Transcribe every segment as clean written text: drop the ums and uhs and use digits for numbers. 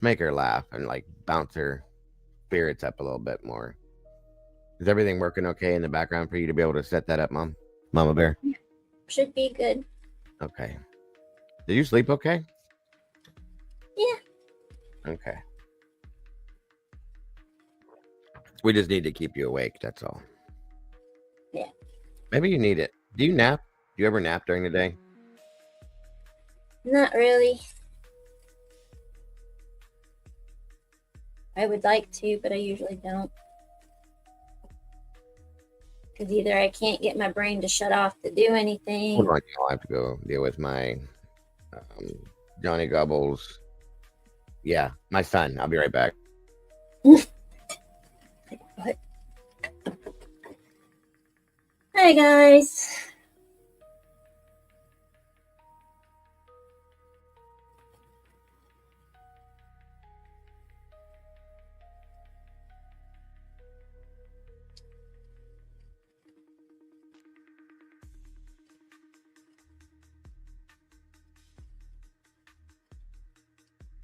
Make her laugh and like bounce her spirits up a little bit more. Is everything working okay in the background for you to be able to set that up, Mom? Mama Bear? Yeah, should be good. Okay. Did you sleep okay? Yeah. Okay. We just need to keep you awake. That's all. Yeah. Maybe you need it. Do you nap? Do you ever nap during the day? Not really. I would like to, but I usually don't. Because either I can't get my brain to shut off to do Hold anything. on. I'll have to go deal with my um, Johnny Gobbles. Yeah, my son. I'll be right back. What? Hi, guys.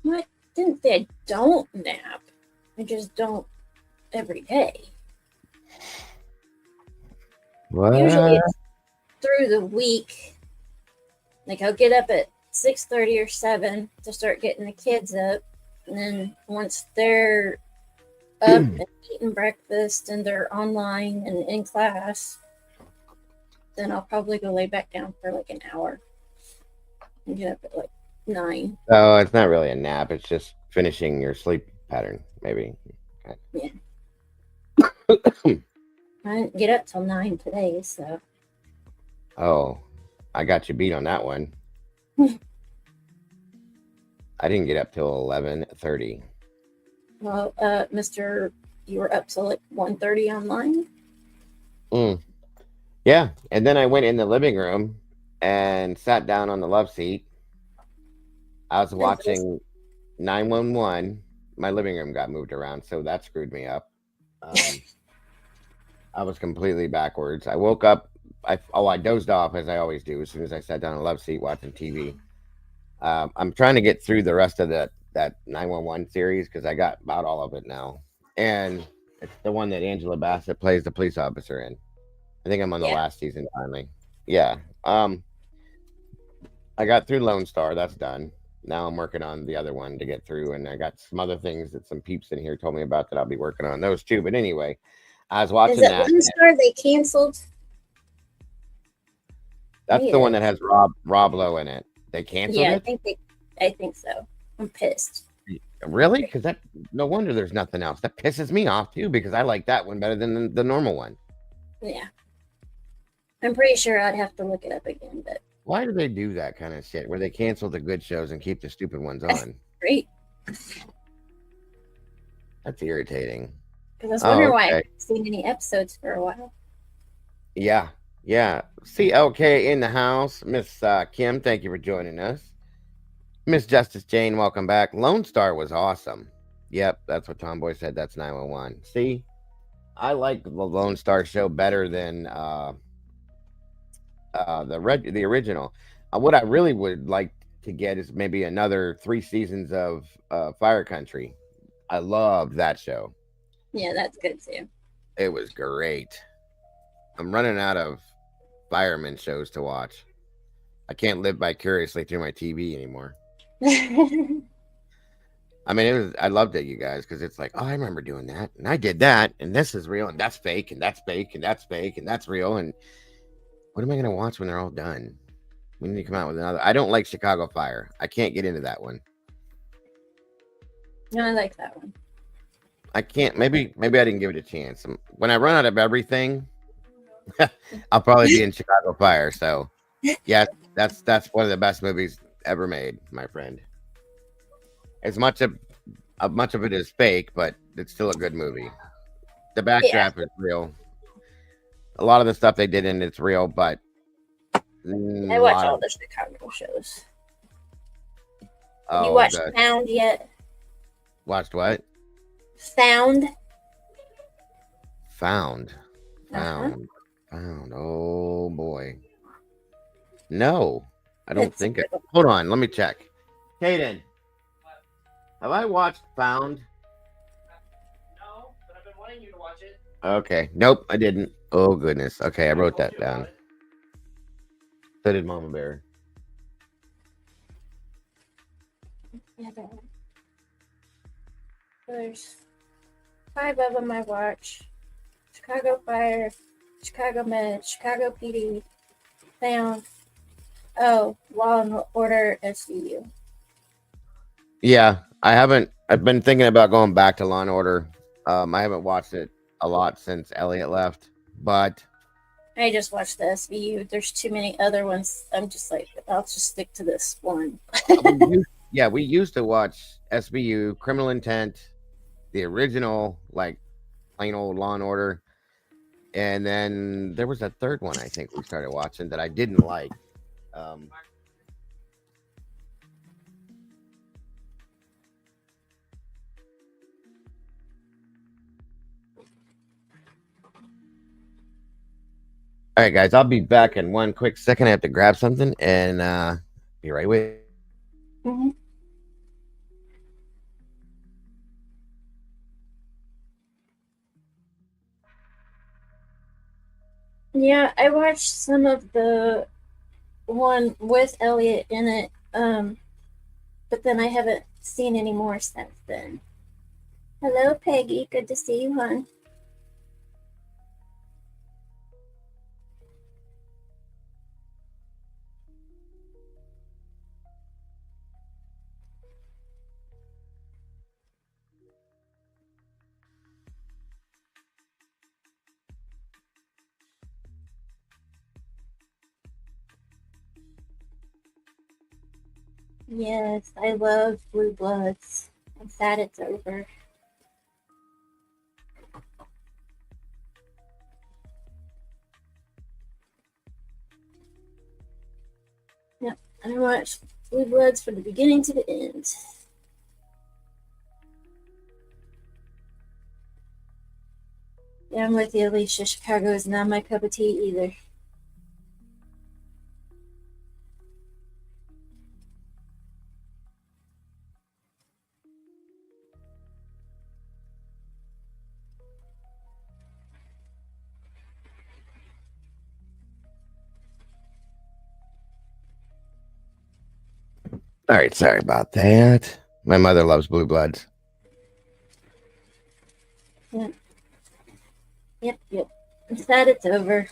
What? Didn't say I don't nap. I just don't every day. Usually What? it's through the week. Like I'll get up at 6:30 or 7 to start getting the kids up. And then once they're up and eating breakfast and they're online and in class, then I'll probably go lay back down for like an hour and get up at like 9. Oh, it's not really a nap. It's just finishing your sleep pattern, maybe. Yeah. I didn't get up till 9 today, so. Oh, I got you beat on that one. I didn't get up till 11:30. Well, Mr. You were up till like 1:30 online? Mm. Yeah, and then I went in the living room and sat down on the love seat. I was watching 911. My living room got moved around, so that screwed me up. Um, I was completely backwards. I woke up. I dozed off as I always do as soon as I sat down on the love seat watching TV. I'm trying to get through the rest of that 911 series because I got about all of it now, and it's the one that Angela Bassett plays the police officer in. I think I'm on the Yeah. last season finally. Yeah. I got through Lone Star. That's done. Now I'm working on the other one to get through, and I got some other things that some peeps in here told me about that I'll be working on those too. But anyway, I was Is watching it that. Lone Star they canceled? That's Me the one either. that has Rob Lowe in it. They canceled Yeah, it. I think so. I'm pissed. Really? Because that no wonder there's nothing else. That pisses me off too because I like that one better than the normal one. Yeah. I'm pretty sure I'd have to look it up again, but Why do they do that kind of shit where they cancel the good shows and keep the stupid ones that's on? great. That's irritating. Because I was Oh, wondering why I okay. hadn't seen any episodes for a while. Yeah, yeah. CLK in the house. Miss Kim, thank you for joining us. Miss Justice Jane, welcome back. Lone Star was awesome. Yep, that's what Tomboy said. That's 911. See, I like the Lone Star show better than the original. What I really would like to get is maybe another 3 seasons of Fire Country. I love that show. Yeah, that's good too. It was great. I'm running out of fireman shows to watch. I can't live vicariously through my TV anymore. I mean, it was. I loved it, you guys, because it's like, oh, I remember doing that, and I did that, and this is real, and that's fake, and that's fake, and that's fake, and that's real. And what am I going to watch when they're all done? We need to come out with another. I don't like Chicago Fire. I can't get into that one. No, I like that one. I can't. Maybe I didn't give it a chance. When I run out of everything, I'll probably be in Chicago Fire. So, yes, that's one of the best movies ever made, my friend. As much of it is fake, but it's still a good movie. The Yeah, backdraft is real. A lot of the stuff they did in it's real, but a I watch lot all of the Chicago shows. Have you oh watched the Found yet? watched what Found? found Uh huh. found found. Oh boy, no, I don't It's a think it. good one. Hold on, let me check. Kaden, Have I watched Found? No, but I've been wanting you to watch it. Okay. Nope, I didn't. Oh goodness. Okay, I I wrote told that you about down. it. So did Mama Bear. Yeah, there's 5 of them I watch. Chicago Fire, Chicago Med, Chicago PD, Found. Oh, Law and Order SVU. Yeah, I haven't. I've been thinking about going back to Law and Order. I haven't watched it a lot since Elliot left, but I just watched the SVU. There's too many other ones. I'm just like, I'll just stick to this one. we used to watch SVU, Criminal Intent, the original, like plain old Law and Order, and then there was a third one I think we started watching that I didn't like. Um, all right, guys, I'll be back in one quick second. I have to grab something and be right with. Mm-hmm. Yeah, I watched some of the one with Elliot in it, but then I haven't seen any more since then. Hello, Peggy. Good to see you, hon. Yes, I love Blue Bloods. I'm sad it's over. Yep, I watched Blue Bloods from the beginning to the end. Yeah, I'm with you, Alicia. Chicago is not my cup of tea either. All right, sorry about that. My mother loves Blue Bloods. Yep, yep. I'm sad it's over.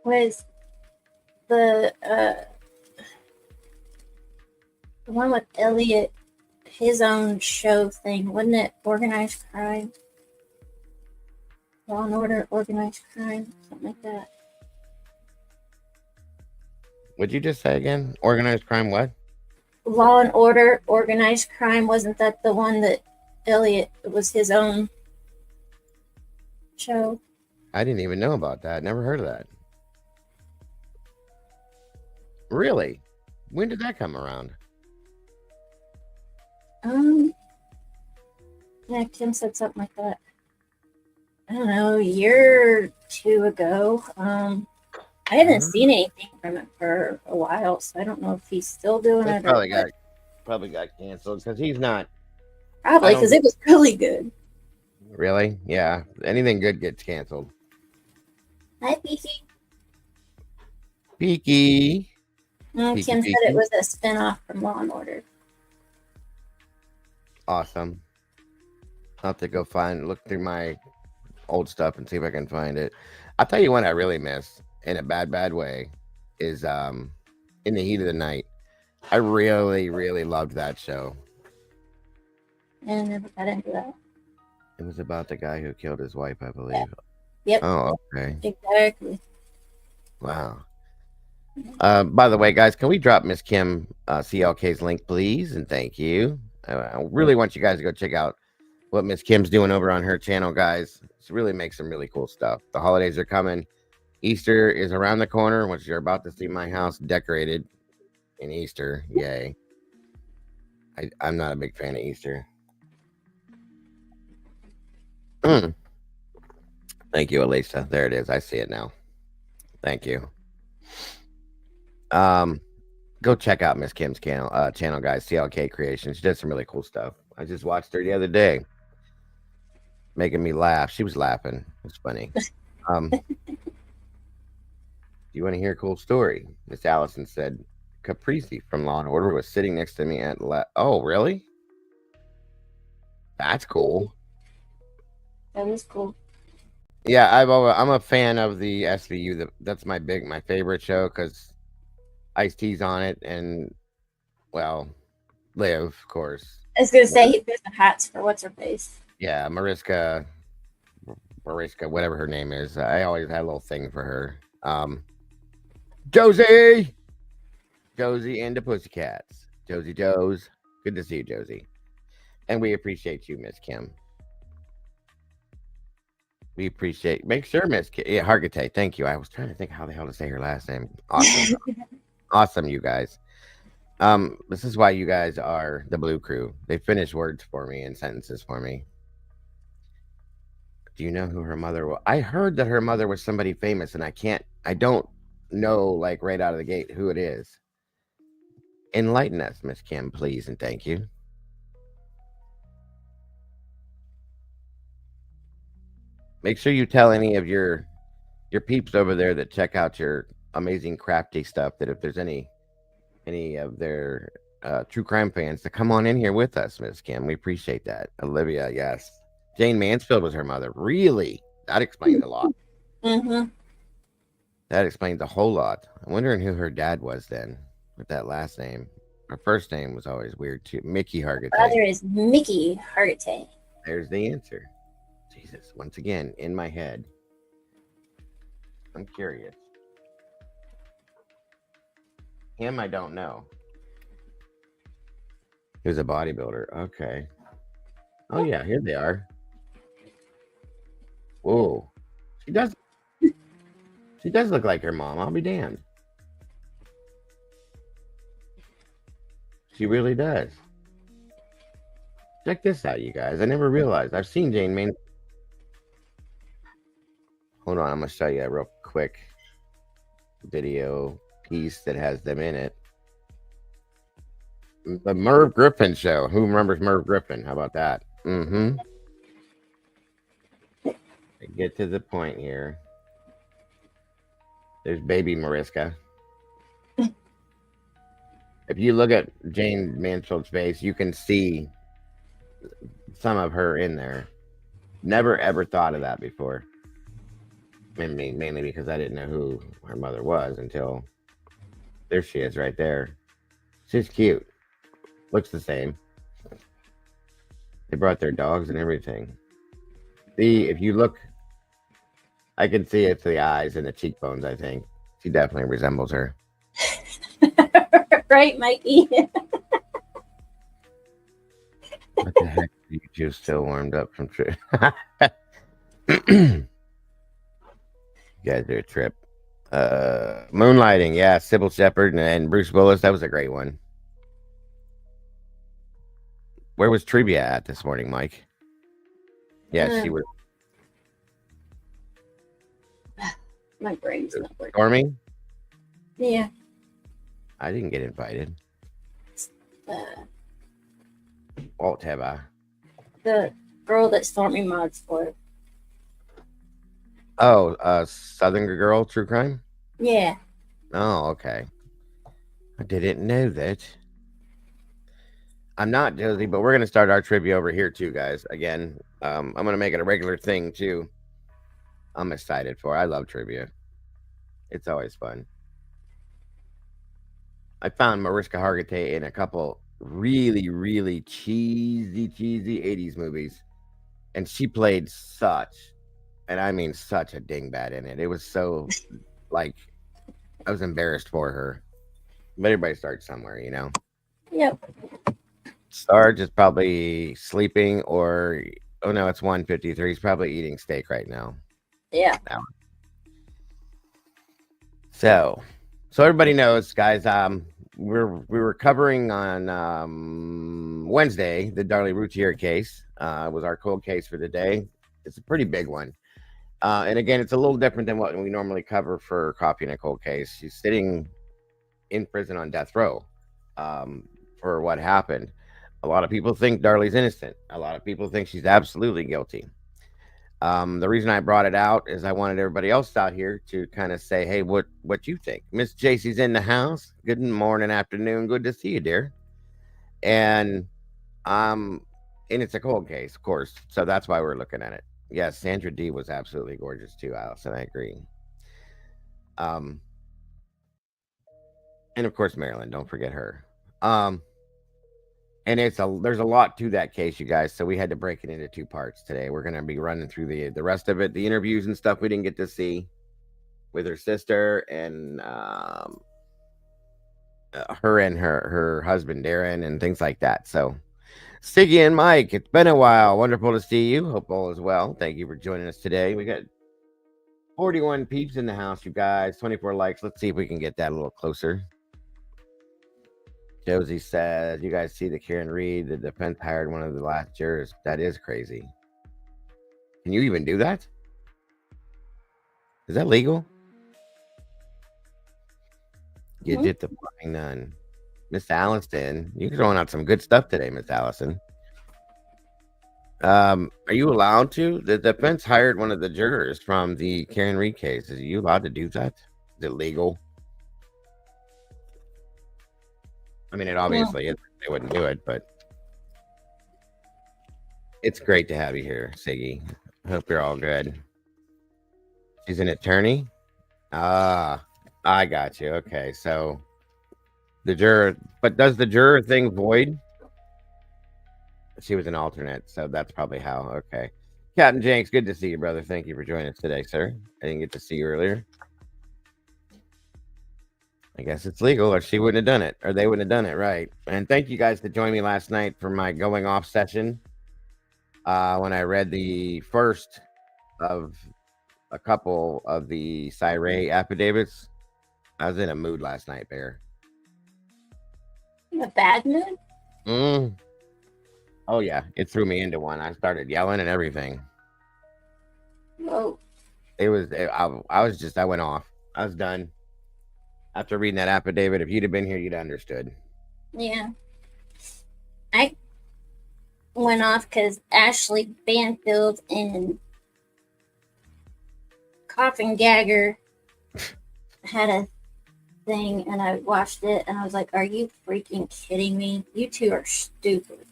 Was the one with Elliot, his own show thing, wasn't it? Organized crime, Law and Order, organized crime, something like that. What'd you just say again? Organized crime? What? Law and Order, organized crime. Wasn't that the one that Elliot? It was his own show. I didn't even know about that. Never heard of that. Really? When did that come around? Yeah, Kim said something like that. I don't know, a year or two ago. I haven't seen anything from it for a while, so I don't know if he's still doing That's it or probably got canceled because he's not. probably because it was really good. Really? Yeah. Anything good gets canceled. Hi, Fifi. Peaky. Kim said it was a spinoff from Law and Order. Awesome. I'll have to go look through my old stuff and see if I can find it. I'll tell you one I really miss in a bad way is In the Heat of the Night. I really, really loved that show. And I never got into that. It was about the guy who killed his wife, I believe. Yep. Oh, okay. Exactly. Wow. By the way, guys, can we drop Miss Kim CLK's link, please? And thank you. I really want you guys to go check out what Miss Kim's doing over on her channel, guys. She really makes some really cool stuff. The holidays are coming. Easter is around the corner, which you're about to see my house decorated. And Easter, yay. I'm not a big fan of Easter. Thank you, Elisa. There it is. I see it now. Thank you. Go check out Miss Kim's channel, guys. CLK Creations. She does some really cool stuff. I just watched her the other day, making me laugh. She was laughing. It's funny. Do you want to hear a cool story? Miss Allison said, Caprese from Law and Order was sitting next to me at Oh, really? That's cool. That is cool. Yeah, I'm a fan of the SVU. That's my favorite show because Ice-T's on it, and well, Liv, of course. I was gonna say he does the hats for what's her face. Yeah, Mariska, whatever her name is. I always had a little thing for her. Josie and the Pussycats. Josie Joes. Good to see you, Josie. And we appreciate you, Miss Kim. We appreciate. Make sure, Miss Kim. Yeah, Hargitay. Thank you. I was trying to think how the hell to say her last name. Awesome. Awesome, you guys. This is why you guys are the Blue Crew. They finish words for me and sentences for me. Do you know who her mother was? I heard that her mother was somebody famous, and I don't know, like, right out of the gate who it is. Enlighten us, Miss Kim, please, and thank you. Make sure you tell any of your peeps over there that check out your amazing crafty stuff that if there's any of their true crime fans to come on in here with us, Miss Kim. We appreciate that. Olivia, yes. Jane Mansfield was her mother. Really? That explains a lot. Mm-hmm. That explains a whole lot. I'm wondering who her dad was then with that last name. Her first name was always weird too. Mickey Hargitay. Father is Mickey Hargitay. There's the answer. Jesus, once again, in my head. I'm curious. Him, I don't know. He was a bodybuilder. Okay. Oh, yeah, here they are. Whoa. She does look like her mom. I'll be damned. She really does. Check this out, you guys. I never realized. I've seen Jane Main. Hold on, I'm going to show you a real quick video piece that has them in it. The Merv Griffin show. Who remembers Merv Griffin? How about that? Mm-hmm. Get to the point here. There's baby Mariska. If you look at Jane Mansfield's face, you can see some of her in there. Never ever thought of that before. Mainly because I didn't know who her mother was until there she is right there. She's cute. Looks the same. They brought their dogs and everything. If you look, I can see it's the eyes and the cheekbones, I think. She definitely resembles her. Right, Mikey? What the heck? You just still warmed up from trip. You guys do a trip. Moonlighting, yeah. Sybil Shepherd and Bruce Willis. That was a great one. Where was trivia at this morning, Mike? Yeah, she was. My brain's not working. Stormy? Yeah. I didn't get invited. Uh, Walt have I? the girl that Stormy mods for. Oh, Southern Girl True Crime? Yeah. Oh, okay. I didn't know that. I'm not Josie, but we're going to start our trivia over here too, guys. Again, I'm going to make it a regular thing too. I'm excited for it. I love trivia. It's always fun. I found Mariska Hargitay in a couple really, really cheesy 80s movies. And she played such, and I mean such a dingbat in it. It was so, like, I was embarrassed for her. But everybody starts somewhere, you know? Yep. Sarge is probably sleeping or, oh no, it's 1:53. He's probably eating steak right now. Yeah. So everybody knows, guys, we were covering on Wednesday the Darlie Routier case. Was our cold case for the day. It's a pretty big one. And again, it's a little different than what we normally cover for Coffee and a Cold Case. She's sitting in prison on death row for what happened. A lot of people think Darlie's innocent. A lot of people think she's absolutely guilty. The reason I brought it out is I wanted everybody else out here to kind of say, hey, what you think? Miss JC's in the house. Good morning, afternoon. Good to see you, dear. And um, and it's a cold case, of course. So that's why we're looking at it. Yes, Sandra D was absolutely gorgeous too, Allison. I agree. Um, and of course Marilyn. Don't forget her. And there's a lot to that case, you guys. So we had to break it into two parts today. We're gonna be running through the rest of it, the interviews and stuff we didn't get to see with her sister and her and her husband Darren and things like that. So Siggy and Mike, it's been a while. Wonderful to see you. Hope all is well. Thank you for joining us today. We got 41 peeps in the house, you guys. 24 likes. Let's see if we can get that a little closer. Josie says, you guys see the Karen Reed, the defense hired one of the last jurors. That is crazy. Can you even do that? Is that legal? You get the flying nun. Miss Allison, you're throwing out some good stuff today, Miss Allison. Are you allowed to? The defense hired one of the jurors from the Karen Reed case. Are you allowed to do that? Is it legal? I mean, it obviously is. They wouldn't do it, but it's great to have you here, Siggy. Hope you're all good. She's an attorney? I got you. Okay, so the juror, but does the juror thing void? She was an alternate, so that's probably how. Okay. Captain Jenks, good to see you, brother. Thank you for joining us today, sir. I didn't get to see you earlier. I guess it's legal, or she wouldn't have done it, or they wouldn't have done it, right? And thank you guys to join me last night for my going off session. When I read the first of a couple of the Cyray affidavits, I was in a mood last night, Bear. In a bad mood? Oh yeah, it threw me into one. I started yelling and everything. Whoa. I went off. I was done. After reading that affidavit, if you'd have been here, you'd have understood. Yeah. I went off because Ashley Banfield and Coffin Gagger had a thing, and I watched it, and I was like, are you freaking kidding me? You two are stupid.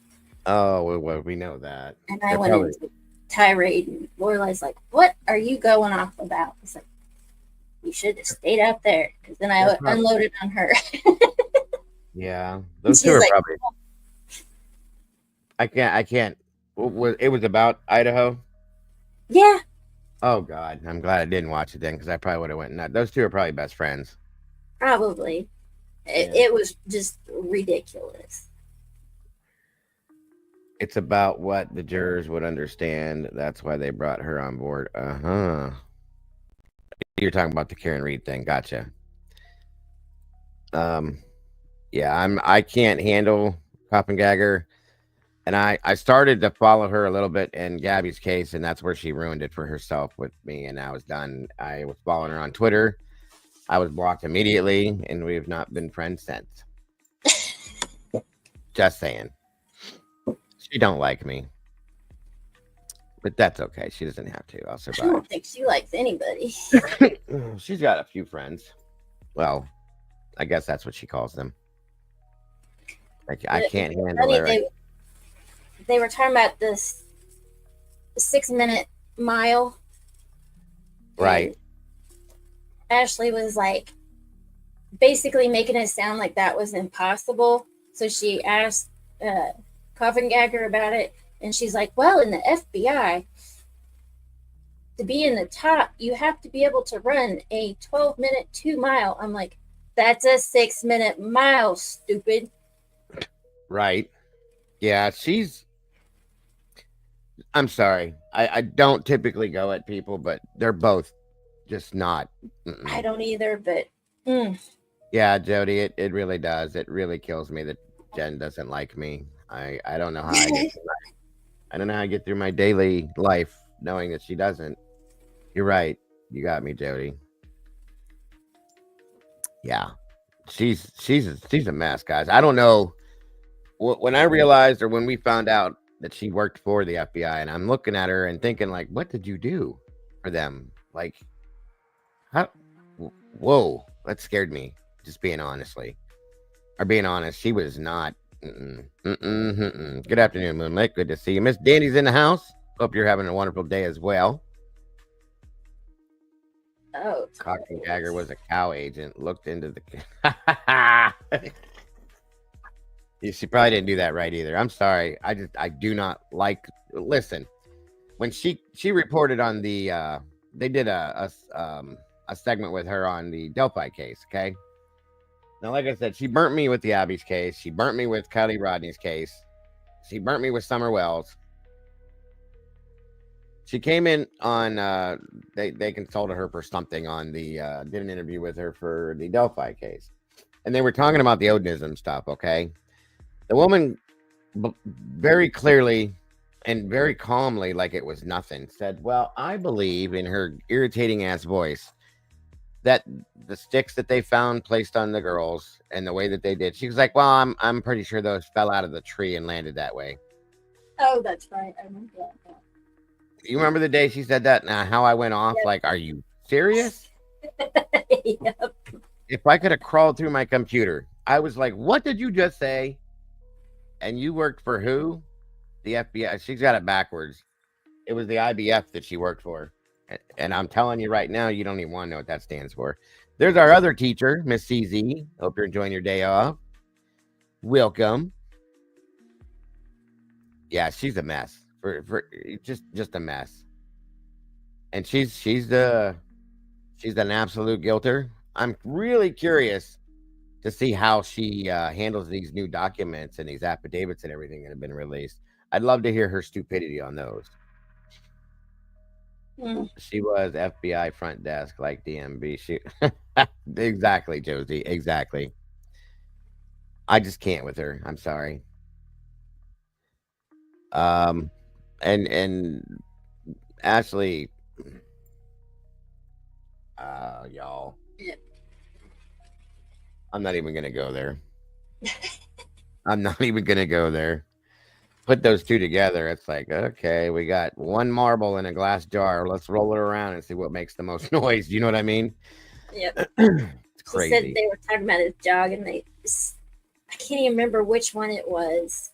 Oh, well, we know that. And I went into tirade, and Lorelai's like, what are you going off about? It's like, you should have stayed out there, because then I unloaded on her. Yeah, those two are like, probably. I can't. It was about Idaho. Yeah. Oh God, I'm glad I didn't watch it then, because I probably would have went nuts. Those two are probably best friends. Probably. It was just ridiculous. It's about what the jurors would understand. That's why they brought her on board. You're talking about the Karen Reed thing. Gotcha. Yeah, I can't handle Coffingagger. And I started to follow her a little bit in Gabby's case, and that's where she ruined it for herself with me, and I was done. I was following her on Twitter. I was blocked immediately, and we have not been friends since. Just saying. She don't like me. But that's okay. She doesn't have to. I'll survive. I don't think she likes anybody. She's got a few friends. Well, I guess that's what she calls them. I can't handle her. They were talking about this 6-minute mile. Right. Ashley was like basically making it sound like that was impossible. So she asked Coffingagger about it. And she's like, well, in the FBI, to be in the top, you have to be able to run a 12-minute 2-mile. I'm like, that's a 6-minute mile, stupid. Right. Yeah, I'm sorry. I don't typically go at people, but they're both just not. I don't either, but Yeah, Jody, it really does. It really kills me that Jen doesn't like me. I don't know how I get I don't know how I get through my daily life knowing that she doesn't. You're right. You got me, Jody. Yeah. She's a mess, guys. I don't know when I realized or when we found out that she worked for the FBI, and I'm looking at her and thinking like, what did you do for them? Like, how? Whoa, that scared me. Just being honestly, or being honest, she was not. Good afternoon, Moonlight. Good to see you. Miss Dandy's in the house. Hope you're having a wonderful day as well. Oh, Cock and Dagger was a cow agent. Looked into the. She probably didn't do that right either. I'm sorry. I do not like. Listen, when she reported on the they did a segment with her on the Delphi case. Okay. Now, like I said, she burnt me with the Abby's case. She burnt me with Kylie Rodney's case. She burnt me with Summer Wells. She came in on they consulted her for something on the did an interview with her for the Delphi case, and they were talking about the Odinism stuff. Okay, the woman very clearly and very calmly, like it was nothing, said, "Well, I believe," in her irritating ass voice, that the sticks that they found placed on the girls and the way that they did. She was like, "Well, I'm pretty sure those fell out of the tree and landed that way." oh, that's right. I remember that. You remember the day she said that? Now, how I went off? Like, are you serious? Yep. If I could have crawled through my computer, I was like, "What did you just say?" And you worked for who? The FBI. She's got it backwards. It was the IBF that she worked for. And I'm telling you right now, you don't even want to know what that stands for. There's our other teacher, Miss CZ. Hope you're enjoying your day off. Welcome. Yeah, she's a mess. For just a mess. And she's an absolute guilter. I'm really curious to see how she handles these new documents and these affidavits and everything that have been released. I'd love to hear her stupidity on those. Mm. She was FBI front desk like DMB. She exactly, Josie. Exactly. I just can't with her. I'm sorry. Um, and Ashley, y'all, Yep. I'm not even gonna go there. I'm not even gonna go there. Put those two together. It's like, okay, we got one marble in a glass jar. Let's roll it around and see what makes the most noise. You know what I mean? Yep. It's She said crazy. they were talking about his jog, and I can't even remember which one it was.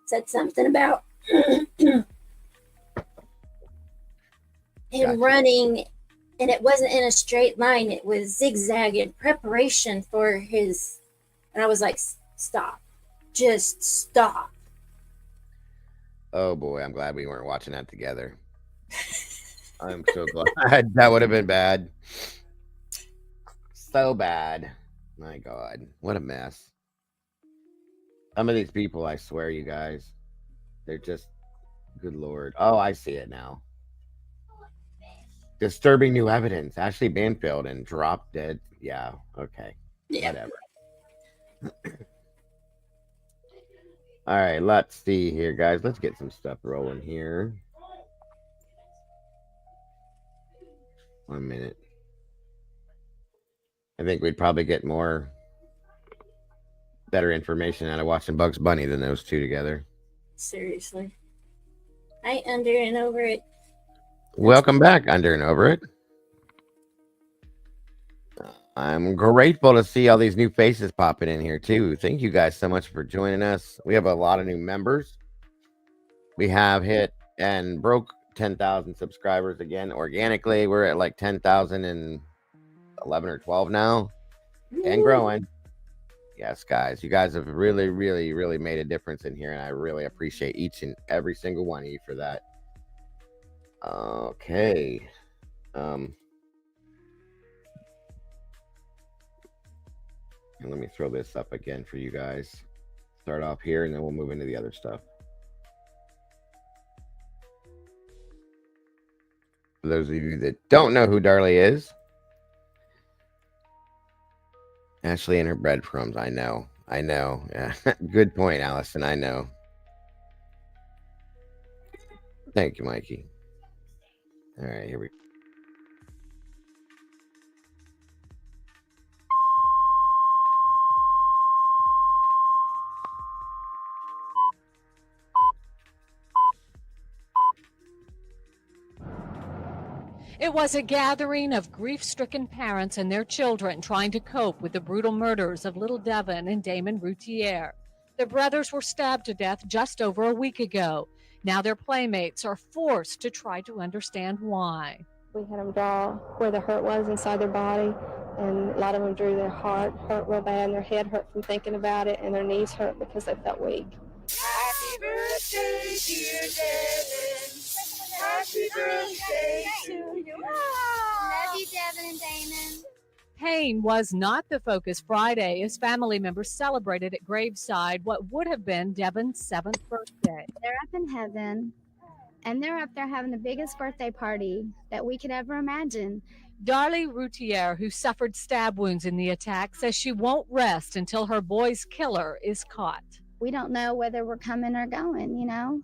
Said something about him Gotcha. running, and it wasn't in a straight line. It was zigzag in preparation for his. And I was like, stop. Just stop. Oh boy, I'm glad we weren't watching that together. I'm so glad. That would have been bad. So bad. My God, what a mess. Some of these people, I swear, you guys, they're just, good Lord. Oh, I see it now. Disturbing new evidence. Ashley Banfield and drop dead. Yeah, okay. Yeah. Whatever. All right, let's see here, guys. Let's get some stuff rolling here. 1 minute. I think we'd probably get more better information out of watching Bugs Bunny than those two together. Seriously. Hi, under and over it. Welcome back, Under and Over It. I'm grateful to see all these new faces popping in here too. Thank you guys so much for joining us. We have a lot of new members. We have hit and broke 10,000 subscribers again organically. We're at like 10,011 or 12 now and growing. Yes, guys, you guys have really, really, really made a difference in here, and I really appreciate each and every single one of you for that. Okay. And let me throw this up again for you guys. Start off here, and then we'll move into the other stuff. For those of you that don't know who Darlie is, Ashley and her breadcrumbs. I know. I know. Yeah. Good point, Allison. I know. Thank you, Mikey. All right, here we go. It was a gathering of grief-stricken parents and their children trying to cope with the brutal murders of little Devin and Damon Routier. Their brothers were stabbed to death just over a week ago. Now their playmates are forced to try to understand why. We had them draw where the hurt was inside their body, and a lot of them drew their heart hurt real bad, and their head hurt from thinking about it, and their knees hurt because they felt weak. Happy birthday, dear Devin. Happy birthday to you. Love you, Devin and Damon. Pain was not the focus Friday as family members celebrated at graveside what would have been Devin's 7th birthday. They're up in heaven, and they're up there having the biggest birthday party that we could ever imagine. Darlie Routier, who suffered stab wounds in the attack, says she won't rest until her boy's killer is caught. We don't know whether we're coming or going, you know?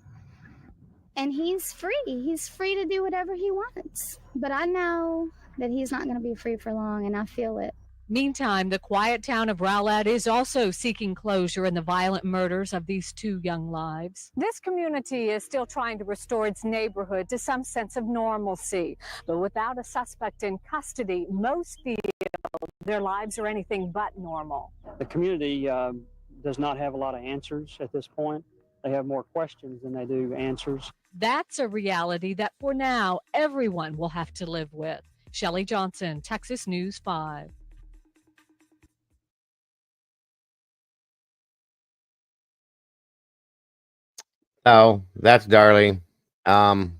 And he's free. He's free to do whatever he wants. But I know that he's not going to be free for long, and I feel it. Meantime, the quiet town of Rowlett is also seeking closure in the violent murders of these 2 young lives. This community is still trying to restore its neighborhood to some sense of normalcy. But without a suspect in custody, most feel their lives are anything but normal. The community does not have a lot of answers at this point. They have more questions than they do answers. That's a reality that for now, everyone will have to live with. Shelley Johnson, Texas News 5. Oh, that's Darlie. I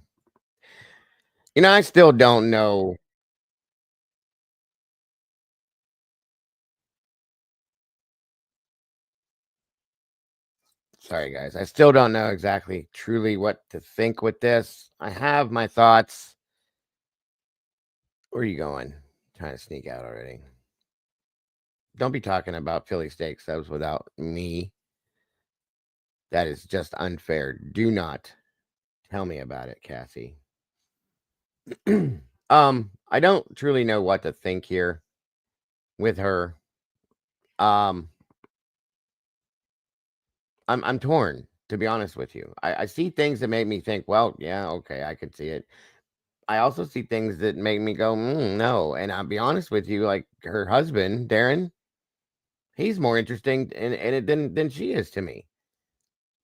still don't know. Sorry, guys. I still don't know exactly truly what to think with this. I have my thoughts. Where are you going? Trying to sneak out already. Don't be talking about Philly steak subs without me. That is just unfair. Do not tell me about it, Cassie. I don't truly know what to think here with her. I'm torn, to be honest with you. I see things that make me think, well, yeah, okay, I could see it. I also see things that make me go, no. And I'll be honest with you, like her husband, Darren, he's more interesting in it than she is to me.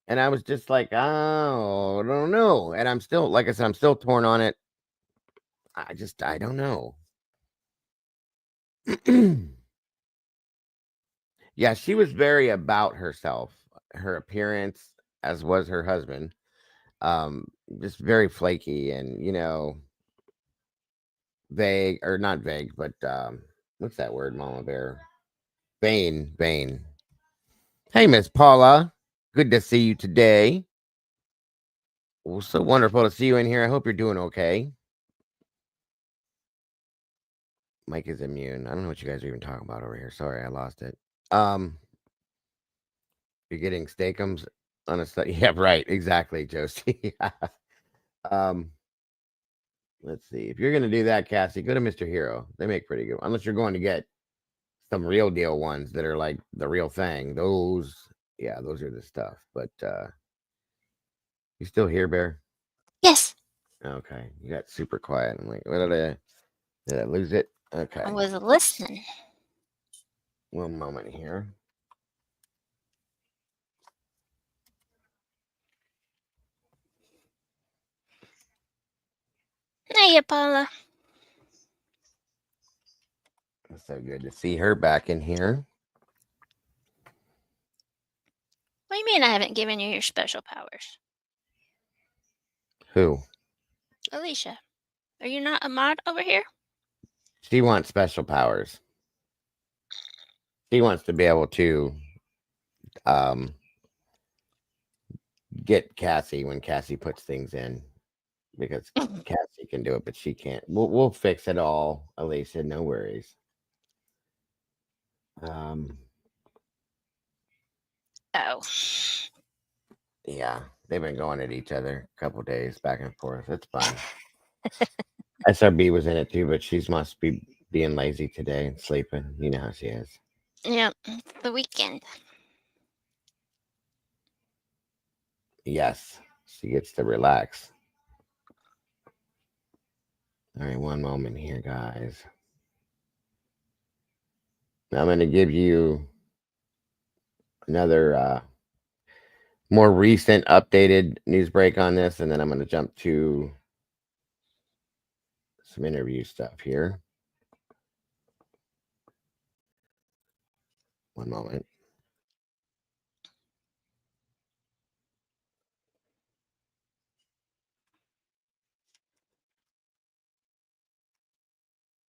And I was just like, oh, I don't know. And I'm still, like I said, I'm still torn on it. I don't know. Yeah, she was very about herself, her appearance, as was her husband. Just very flaky and, vague, or not vague, but what's that word, Mama Bear? Vain. Hey, Miss Paula. Good to see you today. Well, so wonderful to see you in here. I hope you're doing okay. Mike is immune. I don't know what you guys are even talking about over here. Sorry, I lost it. You're getting steakums on a study. Yeah, right. Exactly, Josie. Let's see. If you're gonna do that, Cassie, go to Mr. Hero. They make pretty good. Unless you're going to get some real deal ones that are like the real thing. Those are the stuff. But you still here, Bear? Yes. Okay. You got super quiet. I'm like, what did I lose it? Okay. I was listening. One moment here. Hey, Paula. It's so good to see her back in here. What do you mean I haven't given you your special powers? Who? Alicia. Are you not a mod over here? She wants special powers. She wants to be able to get Cassie when Cassie puts things in, because Cassie can do it, but she can't. We'll fix it all, Alicia. No worries. Oh. Yeah, they've been going at each other a couple days back and forth. It's fun. SRB was in it too, but she must be being lazy today and sleeping. You know how she is. Yeah, it's the weekend. Yes, she gets to relax. All right, one moment here, guys. I'm going to give you another more recent updated news break on this, and then I'm going to jump to some interview stuff here. One moment.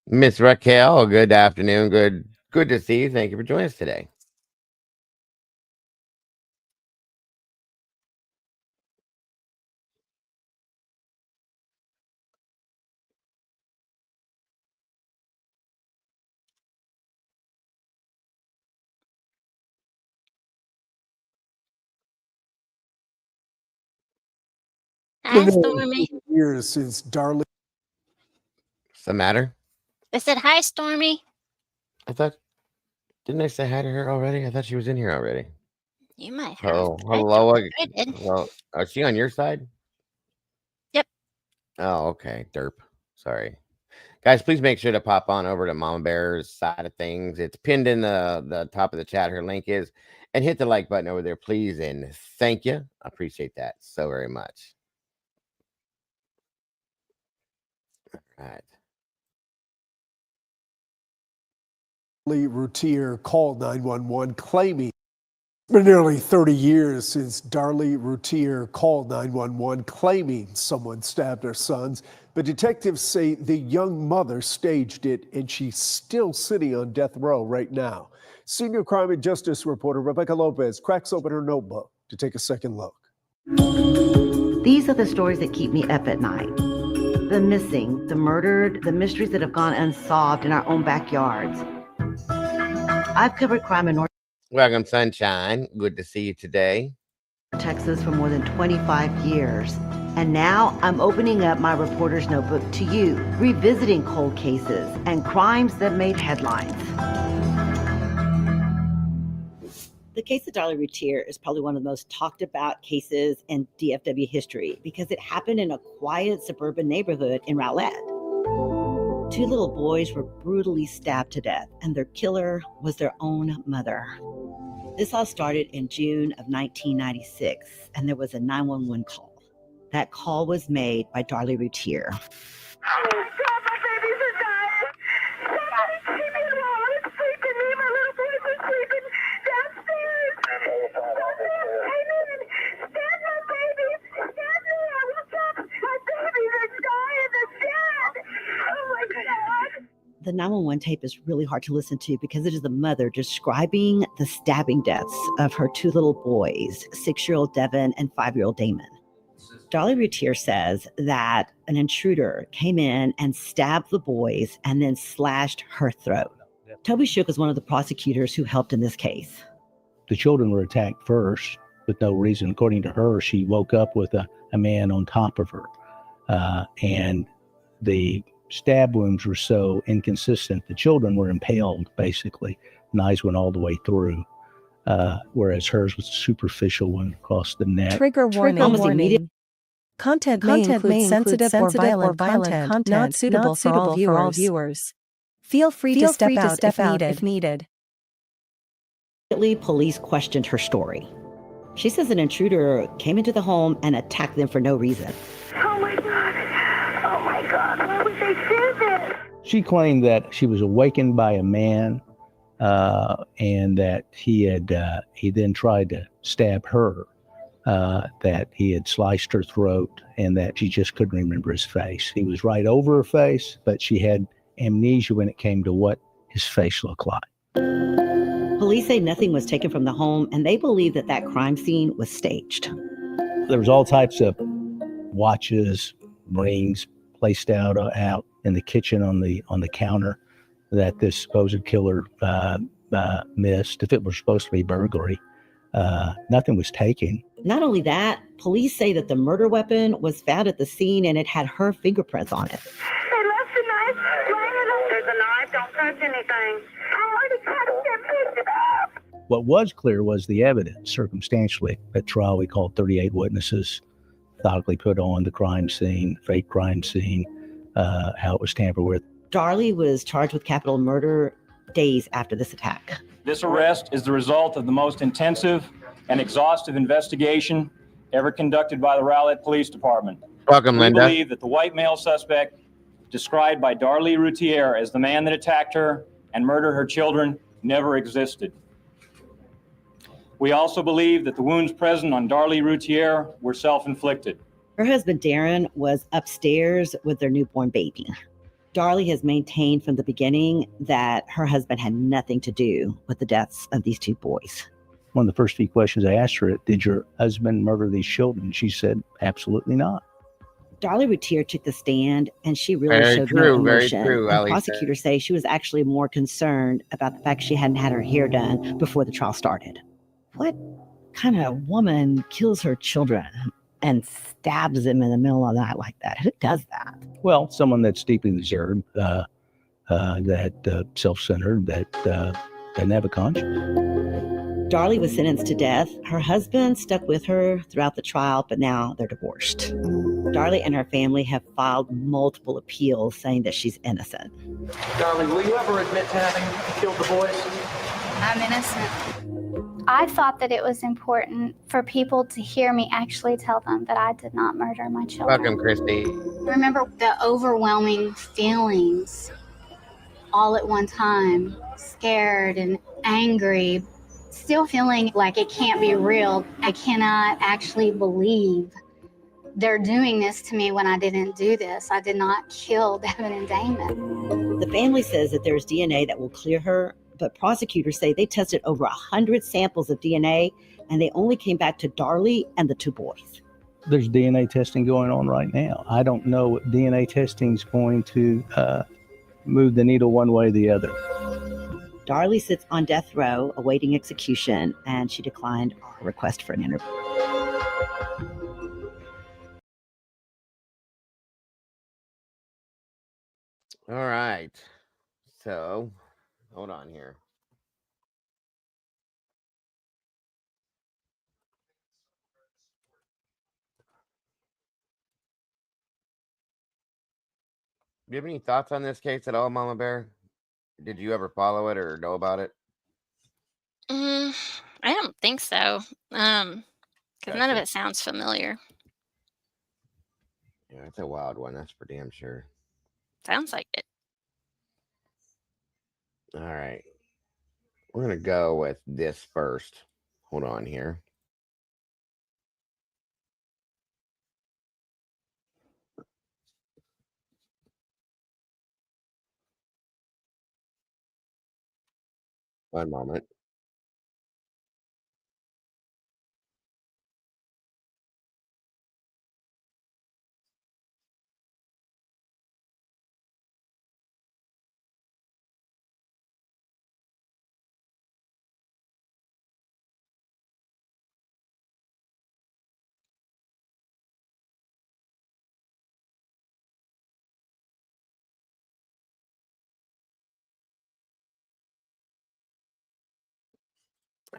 Miss Raquel, good afternoon. Good to see you. Thank you for joining us today. Hi, Stormy. Years since Darlie. What's the matter? I said hi, Stormy. Didn't I say hi to her already? I thought she was in here already. You might have. Oh, I hello. told her I did. Well, is she on your side? Yep. Oh, okay. Derp. Sorry. Guys, please make sure to pop on over to Mama Bear's side of things. It's pinned in the top of the chat. Her link is. And hit the like button over there, please. And thank you. I appreciate that so very much. All right. Darlie Routier called 911 claiming it's been nearly 30 years since Darlie Routier called 911 claiming someone stabbed her sons. But detectives say the young mother staged it and she's still sitting on death row right now. Senior crime and justice reporter Rebecca Lopez cracks open her notebook to take a second look. These are the stories that keep me up at night. The missing, the murdered, the mysteries that have gone unsolved in our own backyards. I've covered crime in North Welcome, Sunshine. Good to see you today. Texas for more than 25 years. And now I'm opening up my reporter's notebook to you, revisiting cold cases and crimes that made headlines. The case of Darlie Routier is probably one of the most talked about cases in DFW history because it happened in a quiet suburban neighborhood in Rowlett. Two little boys were brutally stabbed to death, and their killer was their own mother. This all started in June of 1996, and there was a 911 call. That call was made by Darlie Routier. Oh my God, my babies are dying. Somebody keep me alone. It's sleeping. Me and my little boys are sleeping downstairs. Came in. Stab my babies. Stab me. I woke up. My babies are dying. They're dead. Oh my God. The 911 tape is really hard to listen to because it is the mother describing the stabbing deaths of her two little boys, 6-year-old Devin and 5-year-old Damon. Darlie Routier says that an intruder came in and stabbed the boys and then slashed her throat. Toby Shook is one of the prosecutors who helped in this case. The children were attacked first with no reason. According to her, she woke up with a man on top of her. And the stab wounds were so inconsistent, the children were impaled, basically. Knives went all the way through, whereas hers was a superficial one across the neck. Trigger warning. Content may include sensitive or violent content not suitable for all viewers. Feel free to step out if needed. Police questioned her story. She says an intruder came into the home and attacked them for no reason. Oh my God. Oh my God. Why would they do this? She claimed that she was awakened by a man and that he then tried to stab her, that he had sliced her throat and that she just couldn't remember his face. He was right over her face, but she had amnesia when it came to what his face looked like. Police say nothing was taken from the home, and they believe that crime scene was staged. There was all types of watches, rings placed out in the kitchen on the counter that this supposed killer missed. If it was supposed to be burglary, nothing was taken. Not only that, police say that the murder weapon was found at the scene and it had her fingerprints on it. They left the knife laying in the... There's a knife. Don't touch anything. I already touched it. Picked it up. What was clear was the evidence. Circumstantially, at trial, we called 38 witnesses, methodically put on the crime scene, fake crime scene, how it was tampered with. Darlie was charged with capital murder days after this attack. This arrest is the result of the most intensive and exhaustive investigation ever conducted by the Rowlett Police Department. Welcome, Linda. We believe that the white male suspect, described by Darlie Routier as the man that attacked her and murdered her children, never existed. We also believe that the wounds present on Darlie Routier were self-inflicted. Her husband, Darren, was upstairs with their newborn baby. Darlie has maintained from the beginning that her husband had nothing to do with the deaths of these two boys. One of the first few questions I asked her, did your husband murder these children? She said, absolutely not. Darlie Routier took the stand and she really Very showed true, no very emotion. true, And Allie prosecutors say she was actually more concerned about the fact she hadn't had her hair done before the trial started. What kind of woman kills her children and stabs them in the middle of the night like that? Who does that? Well, someone that's deeply reserved, that self-centered, that doesn't have a conscience. Darlie was sentenced to death. Her husband stuck with her throughout the trial, but now they're divorced. Darlie and her family have filed multiple appeals saying that she's innocent. Darling, will you ever admit to having killed the boys? I'm innocent. I thought that it was important for people to hear me actually tell them that I did not murder my children. Welcome, Christy. Remember the overwhelming feelings all at one time, scared and angry, still feeling like it can't be real. I cannot actually believe they're doing this to me when I didn't do this. I did not kill Devin and Damon. The family says that there's DNA that will clear her, but prosecutors say they tested over 100 samples of DNA and they only came back to Darlie and the two boys. There's DNA testing going on right now. I don't know what DNA testing is going to move the needle one way or the other. Darlie sits on death row awaiting execution, and she declined our request for an interview. All right. So, hold on here. Do you have any thoughts on this case at all, Mama Bear? Did you ever follow it or know about it? I don't think so. Because none of Gotcha. it sounds familiar. Yeah, it's a wild one. That's for damn sure. Sounds like it. All right. We're going to go with this first. Hold on here. One moment.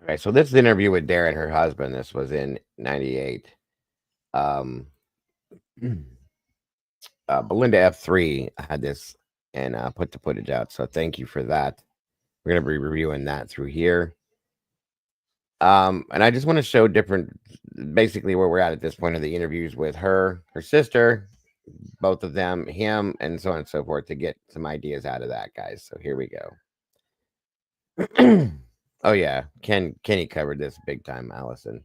Okay, so this is the interview with Darren, her husband. This was in 98. Belinda F3 had this and put the footage out. So thank you for that. We're going to be reviewing that through here. And I just want to show different, basically where we're at this point of the interviews with her sister, both of them, him, and so on and so forth to get some ideas out of that, guys. So here we go. Oh yeah, Kenny covered this big time, Allison.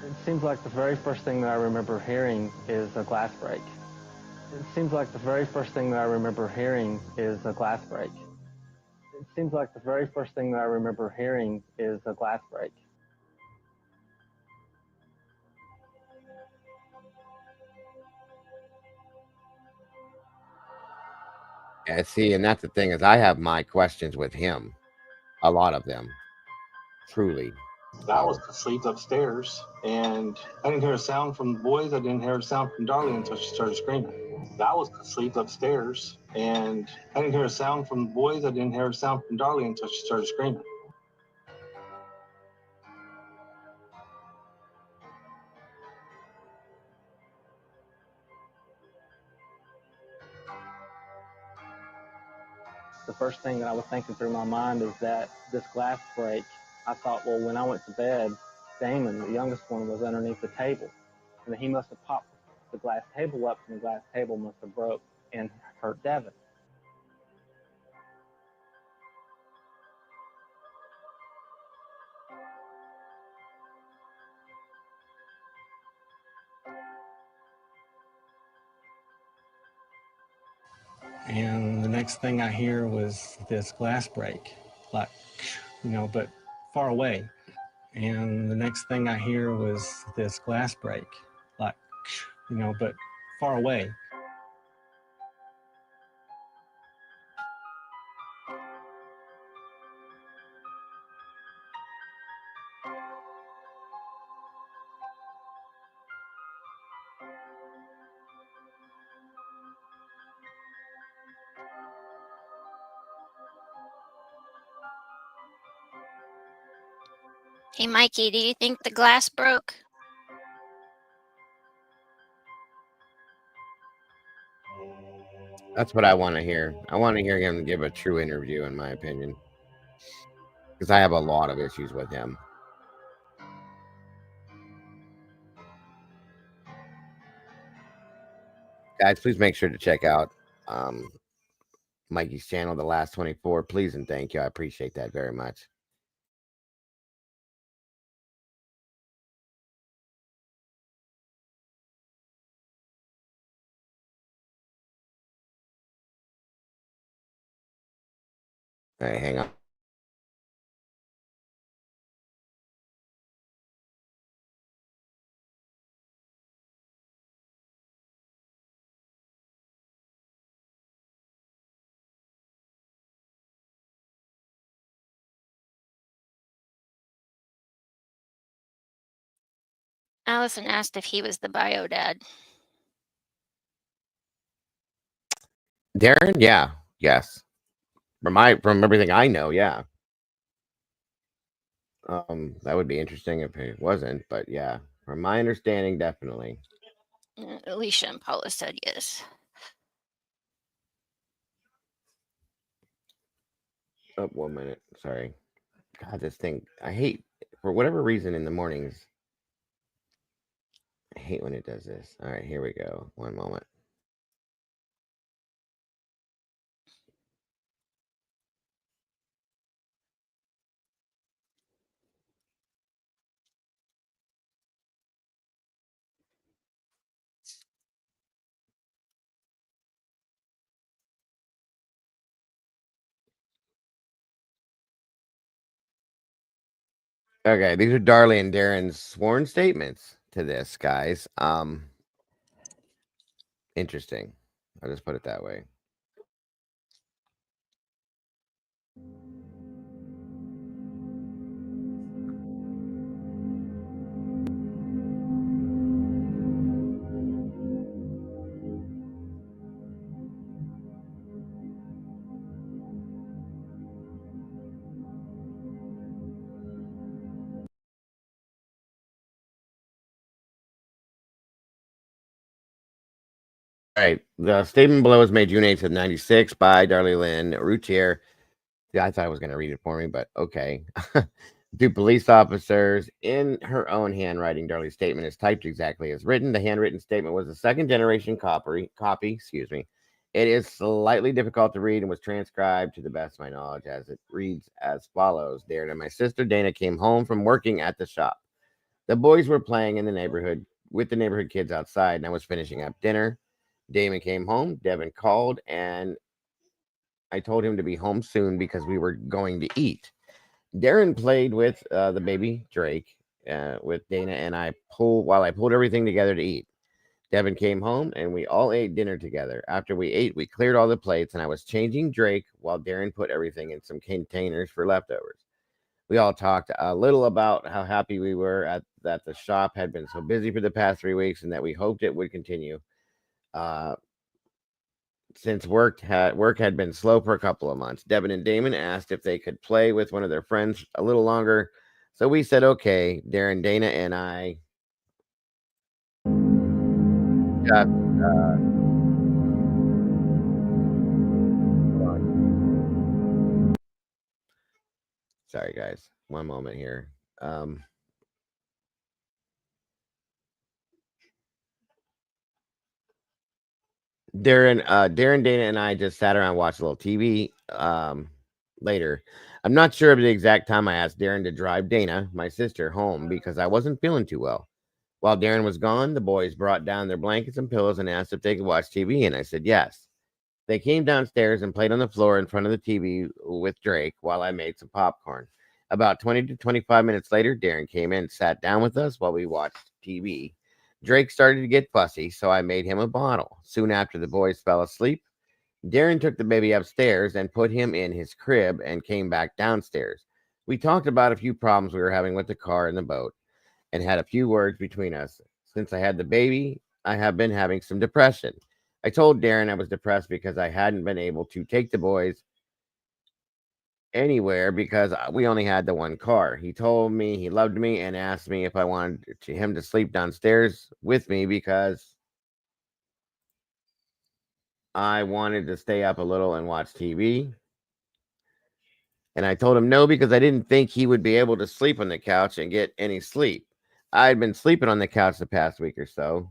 It seems like the very first thing that I remember hearing is a glass break. It seems like the very first thing that I remember hearing is a glass break. It seems like the very first thing that I remember hearing is a glass break. Yeah, see, and that's the thing is I have my questions with him. A lot of them. Truly. I was asleep upstairs, and I didn't hear a sound from the boys. I didn't hear a sound from Darlie until she started screaming. I was asleep upstairs, and I didn't hear a sound from the boys. I didn't hear a sound from Darlie until she started screaming. The first thing that I was thinking through my mind is that this glass break, I thought, well, when I went to bed, Damon, the youngest one, was underneath the table. And he must have popped the glass table up, and the glass table must have broke and hurt Devin. And the next thing I hear was this glass break, like, but far away. And the next thing I hear was this glass break, like, but far away. Hey, Mikey, do you think the glass broke? That's what I want to hear. I want to hear him give a true interview, in my opinion, because I have a lot of issues with him. Guys, please make sure to check out Mikey's channel, The Last 24. Please and thank you. I appreciate that very much. All right, hang on. Allison asked if he was the bio dad. Darren, yeah, yes. From everything I know, yeah. That would be interesting if it wasn't, but yeah, from my understanding, definitely. Alicia and Paula said yes. Oh, 1 minute. Sorry. God, this thing, I hate, for whatever reason in the mornings, I hate when it does this. All right, here we go. 1 moment. Okay, these are Darlie and Darren's sworn statements to this, guys. Interesting. I'll just put it that way. All right. The statement below was made June 8th of 96 by Darlie Lynn Routier. Yeah, I thought I was going to read it for me, but okay. To police officers in her own handwriting. Darlie's statement is typed exactly as written. The handwritten statement was a second generation copy. Excuse me. It is slightly difficult to read and was transcribed to the best of my knowledge as it reads as follows. Darren and my sister Dana came home from working at the shop. The boys were playing in the neighborhood with the neighborhood kids outside, and I was finishing up dinner. Damon came home. Devin called, and I told him to be home soon because we were going to eat. Darren played with the baby Drake with Dana, and I pulled everything together to eat. Devin came home and we all ate dinner together. After we ate, we cleared all the plates and I was changing Drake while Darren put everything in some containers for leftovers. We all talked a little about how happy we were that the shop had been so busy for the past 3 weeks and that we hoped it would continue. Since work had been slow for a couple of months, Devin and Damon asked if they could play with one of their friends a little longer. So we said okay. Darren, Dana, and I got sorry guys, one moment here. Darren, Dana, and I just sat around and watched a little TV. Later, I'm not sure of the exact time I asked Darren to drive Dana, my sister, home because I wasn't feeling too well. While Darren was gone, the boys brought down their blankets and pillows and asked if they could watch TV, and I said yes. They came downstairs and played on the floor in front of the TV with Drake while I made some popcorn. About 20 to 25 minutes later, Darren came in and sat down with us while we watched TV. Drake started to get fussy, so I made him a bottle. Soon after the boys fell asleep, Darren took the baby upstairs and put him in his crib and came back downstairs. We talked about a few problems we were having with the car and the boat and had a few words between us. Since I had the baby, I have been having some depression. I told Darren I was depressed because I hadn't been able to take the boys anywhere because we only had the one car. He told me he loved me and asked me if I wanted him to sleep downstairs with me because I wanted to stay up a little and watch TV. And I told him no because I didn't think he would be able to sleep on the couch and get any sleep. I had been sleeping on the couch the past week or so,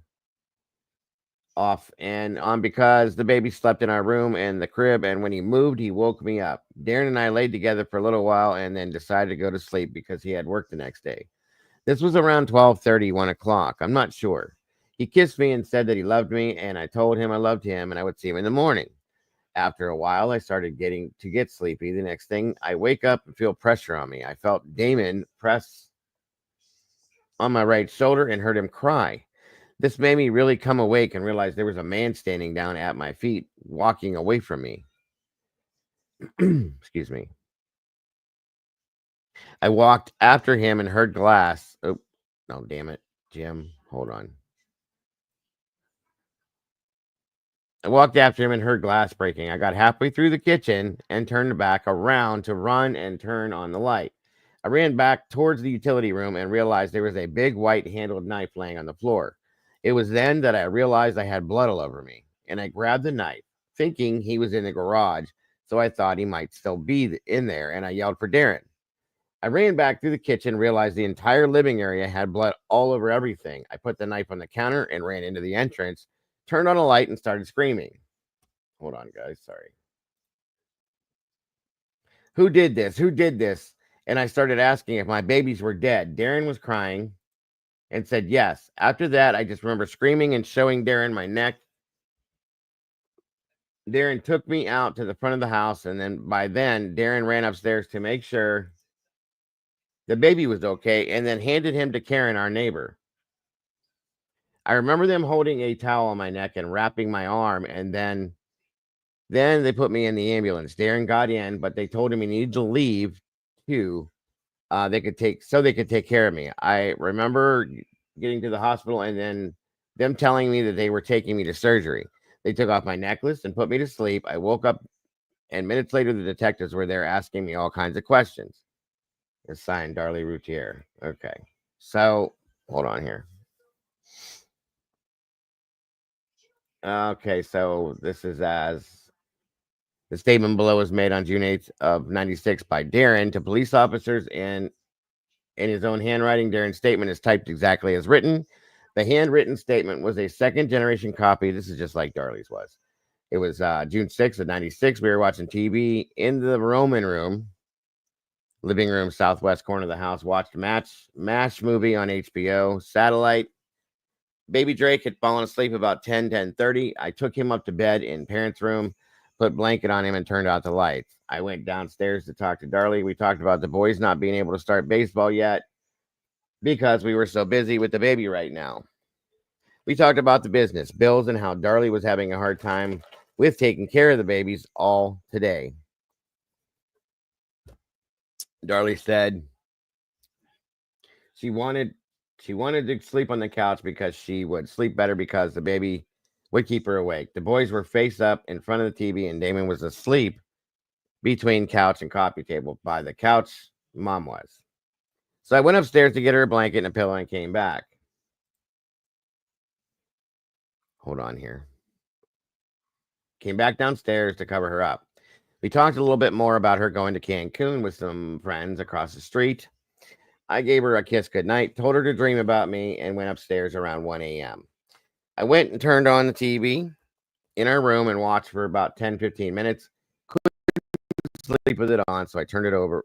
off and on because the baby slept in our room and the crib, and when he moved, he woke me up. Darren and I laid together for a little while and then decided to go to sleep because he had work the next day. This was around 12:30, 1 o'clock. I'm not sure. He kissed me and said that he loved me, and I told him I loved him and I would see him in the morning. After a while, I started getting sleepy. The next thing, I wake up and feel pressure on me. I felt Damon press on my right shoulder and heard him cry. This made me really come awake and realize there was a man standing down at my feet, walking away from me. Excuse me. I walked after him and heard glass. Oh, no, damn it, Jim. Hold on. I walked after him and heard glass breaking. I got halfway through the kitchen and turned back around to run and turn on the light. I ran back towards the utility room and realized there was a big white handled knife laying on the floor. It was then that I realized I had blood all over me, and I grabbed the knife, thinking he was in the garage, so I thought he might still be in there, and I yelled for Darren. I ran back through the kitchen, realized the entire living area had blood all over everything. I put the knife on the counter and ran into the entrance, turned on a light, and started screaming. Hold on, guys. Sorry. Who did this? Who did this? And I started asking if my babies were dead. Darren was crying and said yes. After that, I just remember screaming and showing Darren my neck. Darren took me out to the front of the house, and then by then, Darren ran upstairs to make sure the baby was okay and then handed him to Karen, our neighbor. I remember them holding a towel on my neck and wrapping my arm, and then they put me in the ambulance. Darren got in, but they told him he needed to leave too. They could take care of me. I remember getting to the hospital and then them telling me that they were taking me to surgery. They took off my necklace and put me to sleep. I woke up, and minutes later, the detectives were there asking me all kinds of questions. It's signed Darlie Routier. Okay. So, hold on here. Okay, so this is as the statement below was made on June 8th of 96 by Darren to police officers, and in his own handwriting, Darren's statement is typed exactly as written. The handwritten statement was a second-generation copy. This is just like Darlie's was. It was June 6th of 96. We were watching TV in the Roman room, living room, southwest corner of the house. Watched MASH movie on HBO, satellite. Baby Drake had fallen asleep about 10:30. I took him up to bed in parents' room, put blanket on him, and turned out the lights. I went downstairs to talk to Darlie. We talked about the boys not being able to start baseball yet because we were so busy with the baby right now. We talked about the business, bills, and how Darlie was having a hard time with taking care of the babies all today. Darlie said she wanted to sleep on the couch because she would sleep better because the baby would keep her awake. The boys were face up in front of the TV, and Damon was asleep between couch and coffee table. By the couch, Mom was. So I went upstairs to get her a blanket and a pillow and came back. Hold on here. Came back downstairs to cover her up. We talked a little bit more about her going to Cancun with some friends across the street. I gave her a kiss goodnight, told her to dream about me, and went upstairs around 1 a.m. I went and turned on the TV in our room and watched for about 10-15 minutes. Couldn't sleep with it on, so I turned over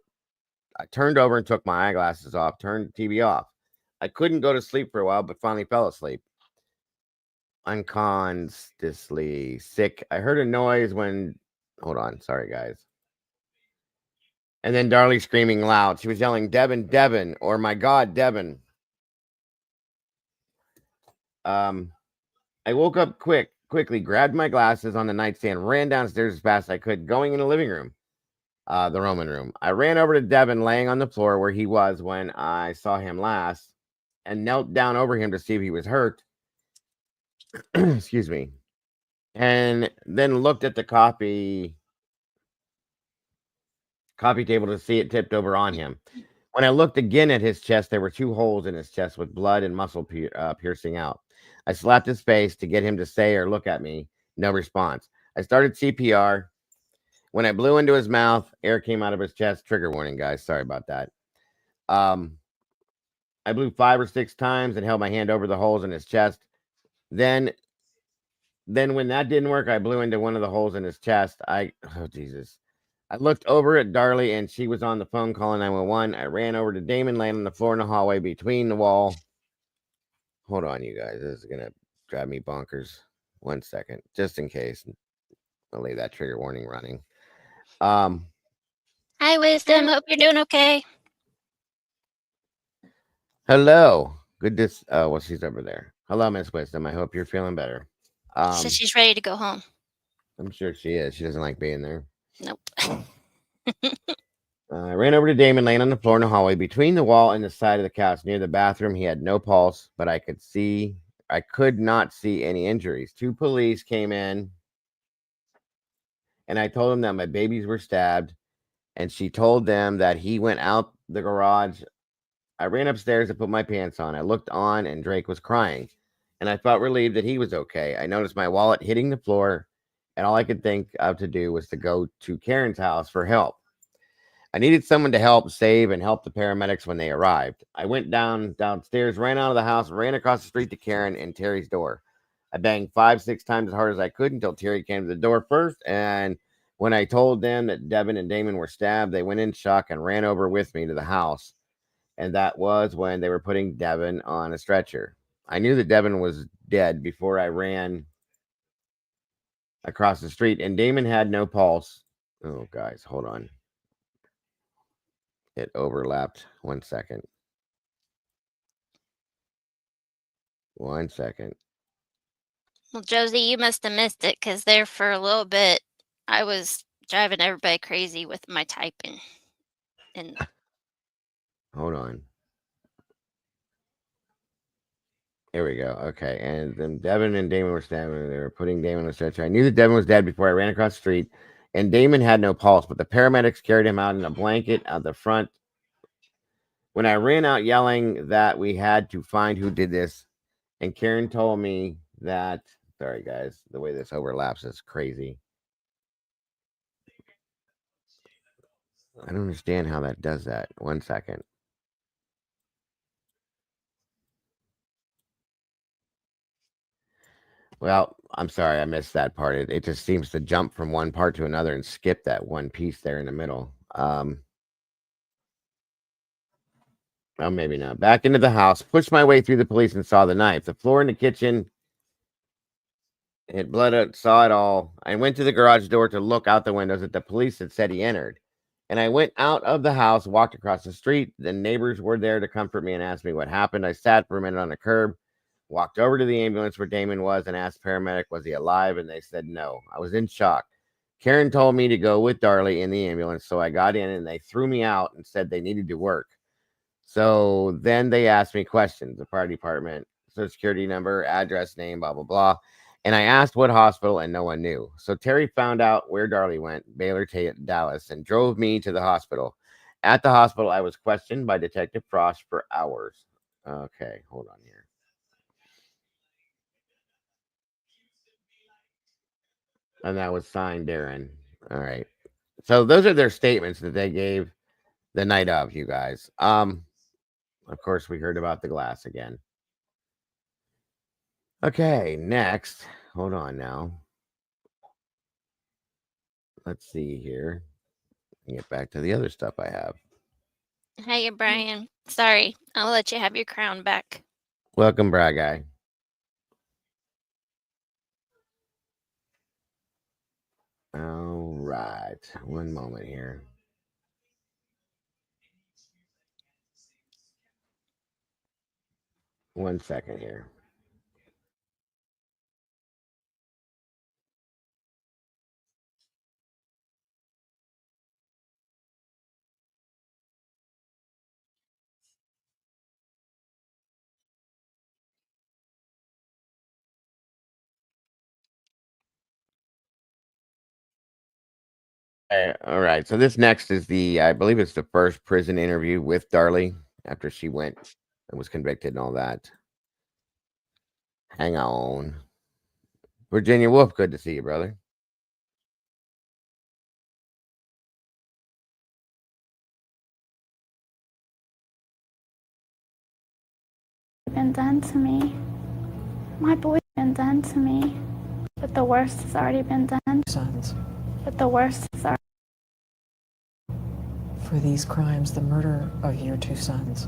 and took my eyeglasses off, turned the TV off. I couldn't go to sleep for a while, but finally fell asleep. Unconsciously sick. I heard a noise when... Hold on. Sorry, guys. And then Darlie screaming loud. She was yelling, Devin, Devin, or my God, Devin. I woke up quickly, grabbed my glasses on the nightstand, ran downstairs as fast as I could, going in the living room, the Roman room. I ran over to Devin laying on the floor where he was when I saw him last and knelt down over him to see if he was hurt. Excuse me. And then looked at the coffee table to see it tipped over on him. When I looked again at his chest, there were 2 holes in his chest with blood and muscle piercing out. I slapped his face to get him to say or look at me. No response. I started CPR. When I blew into his mouth, air came out of his chest. Trigger warning, guys. Sorry about that. I blew 5 or 6 times and held my hand over the holes in his chest. Then when that didn't work, I blew into one of the holes in his chest. Oh, Jesus. I looked over at Darlie, and she was on the phone calling 911. I ran over to Damon, laying on the floor in the hallway between the wall. Hold on, you guys. This is going to drive me bonkers. 1 second, just in case. I'll leave that trigger warning running. Hi, Wisdom. Hope you're doing okay. Hello. Good to... well, she's over there. Hello, Miss Wisdom. I hope you're feeling better. So she's ready to go home. I'm sure she is. She doesn't like being there. Nope. I ran over to Damon, laying on the floor in the hallway between the wall and the side of the couch near the bathroom. He had no pulse, but I could not see any injuries. 2 police came in, and I told them that my babies were stabbed, and she told them that he went out the garage. I ran upstairs to put my pants on. I looked on, and Drake was crying, and I felt relieved that he was okay. I noticed my wallet hitting the floor, and all I could think of to do was to go to Karen's house for help. I needed someone to help save and help the paramedics when they arrived. I went downstairs, ran out of the house, ran across the street to Karen and Terry's door. I banged 5-6 times as hard as I could until Terry came to the door first. And when I told them that Devin and Damon were stabbed, they went in shock and ran over with me to the house. And that was when they were putting Devin on a stretcher. I knew that Devin was dead before I ran across the street, and Damon had no pulse. Oh, guys, hold on. It overlapped. 1 second. 1 second. Well, Josie, you must have missed it because there for a little bit, I was driving everybody crazy with my typing. And Hold on. Here we go. Okay. And then Devin and Damon were standing. They were putting Damon on a stretcher. I knew that Devin was dead before I ran across the street, and Damon had no pulse, but the paramedics carried him out in a blanket out the front. When I ran out yelling that we had to find who did this, and Karen told me that... Sorry, guys. The way this overlaps is crazy. I don't understand how that does that. 1 second. Well, I'm sorry, I missed that part. It just seems to jump from one part to another and skip that one piece there in the middle. Oh, maybe not. Back into the house, pushed my way through the police and saw the knife. The floor in the kitchen, it bled out, saw it all. I went to the garage door to look out the windows that the police had said he entered. And I went out of the house, walked across the street. The neighbors were there to comfort me and ask me what happened. I sat for a minute on the curb, Walked over to the ambulance where Damon was and asked paramedic, was he alive? And they said no. I was in shock. Karen told me to go with Darlie in the ambulance, so I got in and they threw me out and said they needed to work. So then they asked me questions, the fire department, social security number, address, name, blah, blah, blah. And I asked what hospital, and no one knew. So Terry found out where Darlie went, Baylor, Dallas, and drove me to the hospital. At the hospital, I was questioned by Detective Frost for hours. Okay, hold on here. And that was signed Darren. All right. So those are their statements that they gave the night of, you guys. Of course, we heard about the glass again. Okay, next. Hold on now. Let's see here. Get back to the other stuff I have. Hey, Brian. Sorry, I'll let you have your crown back. Welcome, Brad Guy. All right. One moment here. One second here. All right. So this next is I believe it's the first prison interview with Darlie after she went and was convicted and all that. Hang on. Virginia Wolf, good to see you, brother. Been done to me. My boy's been done to me. But the worst has already been done. Sons. But the worst has already. For these crimes, the murder of your two sons.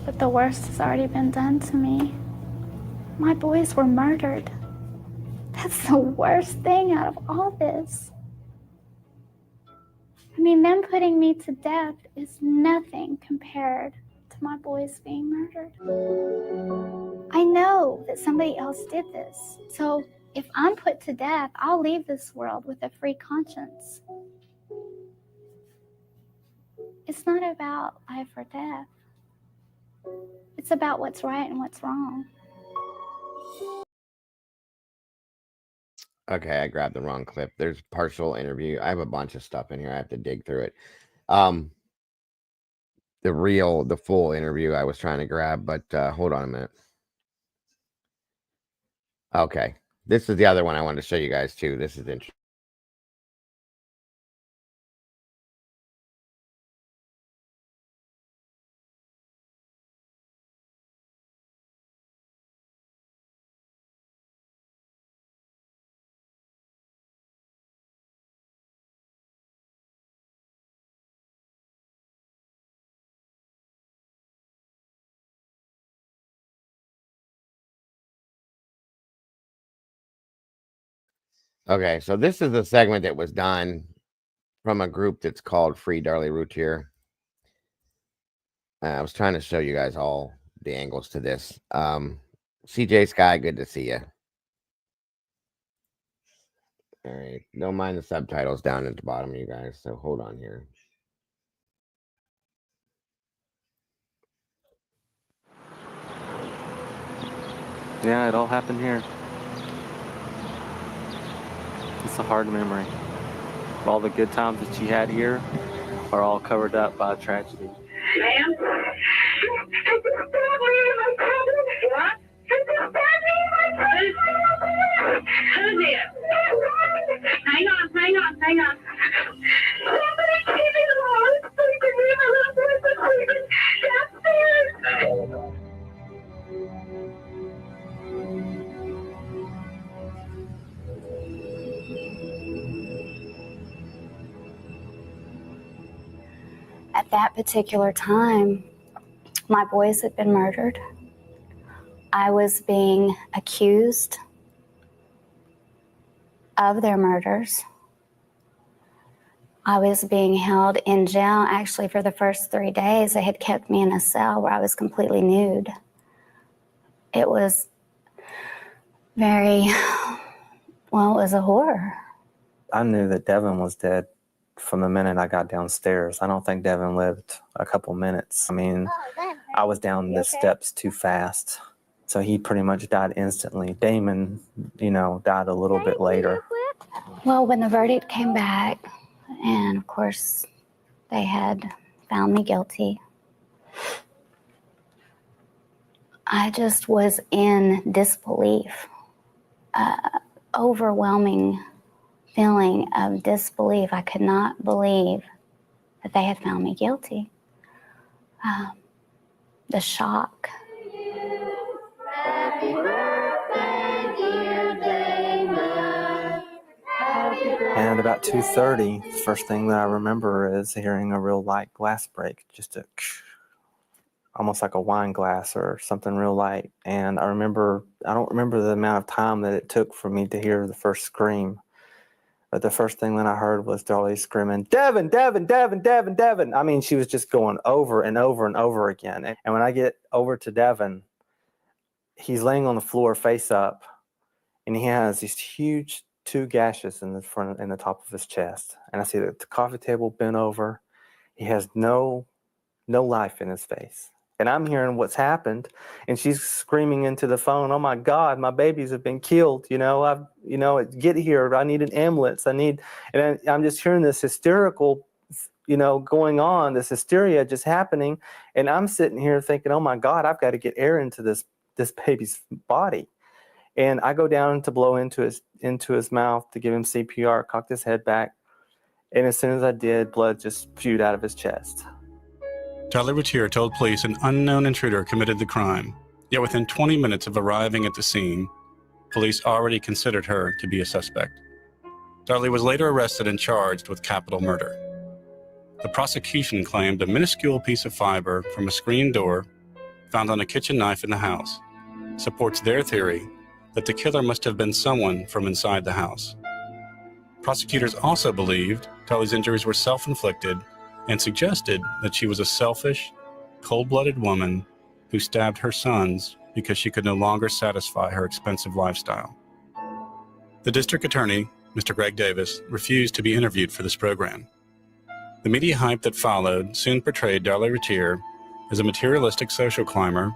But the worst has already been done to me. My boys were murdered. That's the worst thing out of all this. I mean, them putting me to death is nothing compared to my boys being murdered. I know that somebody else did this. So if I'm put to death, I'll leave this world with a free conscience. It's not about life or death. It's about what's right and what's wrong. Okay, I grabbed the wrong clip. There's partial interview. I have a bunch of stuff in here. I have to dig through it. The full interview I was trying to grab, but hold on a minute. Okay, this is the other one I wanted to show you guys too. This is interesting. Okay, so this is a segment that was done from a group that's called Free Darlie Routier. I was trying to show you guys all the angles to this. CJ Sky, good to see you. All right, don't mind the subtitles down at the bottom, you guys. So hold on here. Yeah, it all happened here. It's a hard memory. All the good times that she had here are all covered up by tragedy. Ma'am? What? Who's it? Hang on. Somebody keep me alone. Sleeping me, my little boys are sleeping downstairs. At that particular time, my boys had been murdered. I was being accused of their murders. I was being held in jail. Actually, for the first 3 days, they had kept me in a cell where I was completely nude. It was Very, well, it was a horror. I knew that Devin was dead from the minute I got downstairs. I don't think Devin lived a couple minutes. I mean, I was down the steps too fast. So he pretty much died instantly. Damon, died a little bit later. Well, when the verdict came back, and of course they had found me guilty, I just was in disbelief, overwhelming feeling of disbelief. I could not believe that they had found me guilty. The shock. Happy birthday, dear Damon. And about 2:30, the first thing that I remember is hearing a real light glass break, just almost like a wine glass or something real light. And I don't remember the amount of time that it took for me to hear the first scream. But the first thing that I heard was Darlie screaming, "Devin, Devin, Devin, Devin, Devin." I mean, she was just going over and over and over again. And when I get over to Devin, he's laying on the floor face up, and he has these huge 2 gashes in the top of his chest. And I see the coffee table bent over. He has no life in his face. And I'm hearing what's happened, and she's screaming into the phone, "Oh my God, my babies have been killed. Get here. I need an ambulance. And I'm just hearing this hysterical, going on, this hysteria just happening. And I'm sitting here thinking, oh my God, I've got to get air into this baby's body. And I go down to blow into his mouth to give him CPR, cocked his head back. And as soon as I did, blood just spewed out of his chest. Darlie Routier told police an unknown intruder committed the crime, yet within 20 minutes of arriving at the scene, police already considered her to be a suspect. Darlie was later arrested and charged with capital murder. The prosecution claimed a minuscule piece of fiber from a screen door found on a kitchen knife in the house supports their theory that the killer must have been someone from inside the house. Prosecutors also believed Darlie's injuries were self-inflicted and suggested that she was a selfish, cold-blooded woman who stabbed her sons because she could no longer satisfy her expensive lifestyle. The district attorney, Mr. Greg Davis, refused to be interviewed for this program. The media hype that followed soon portrayed Darlie Routier as a materialistic social climber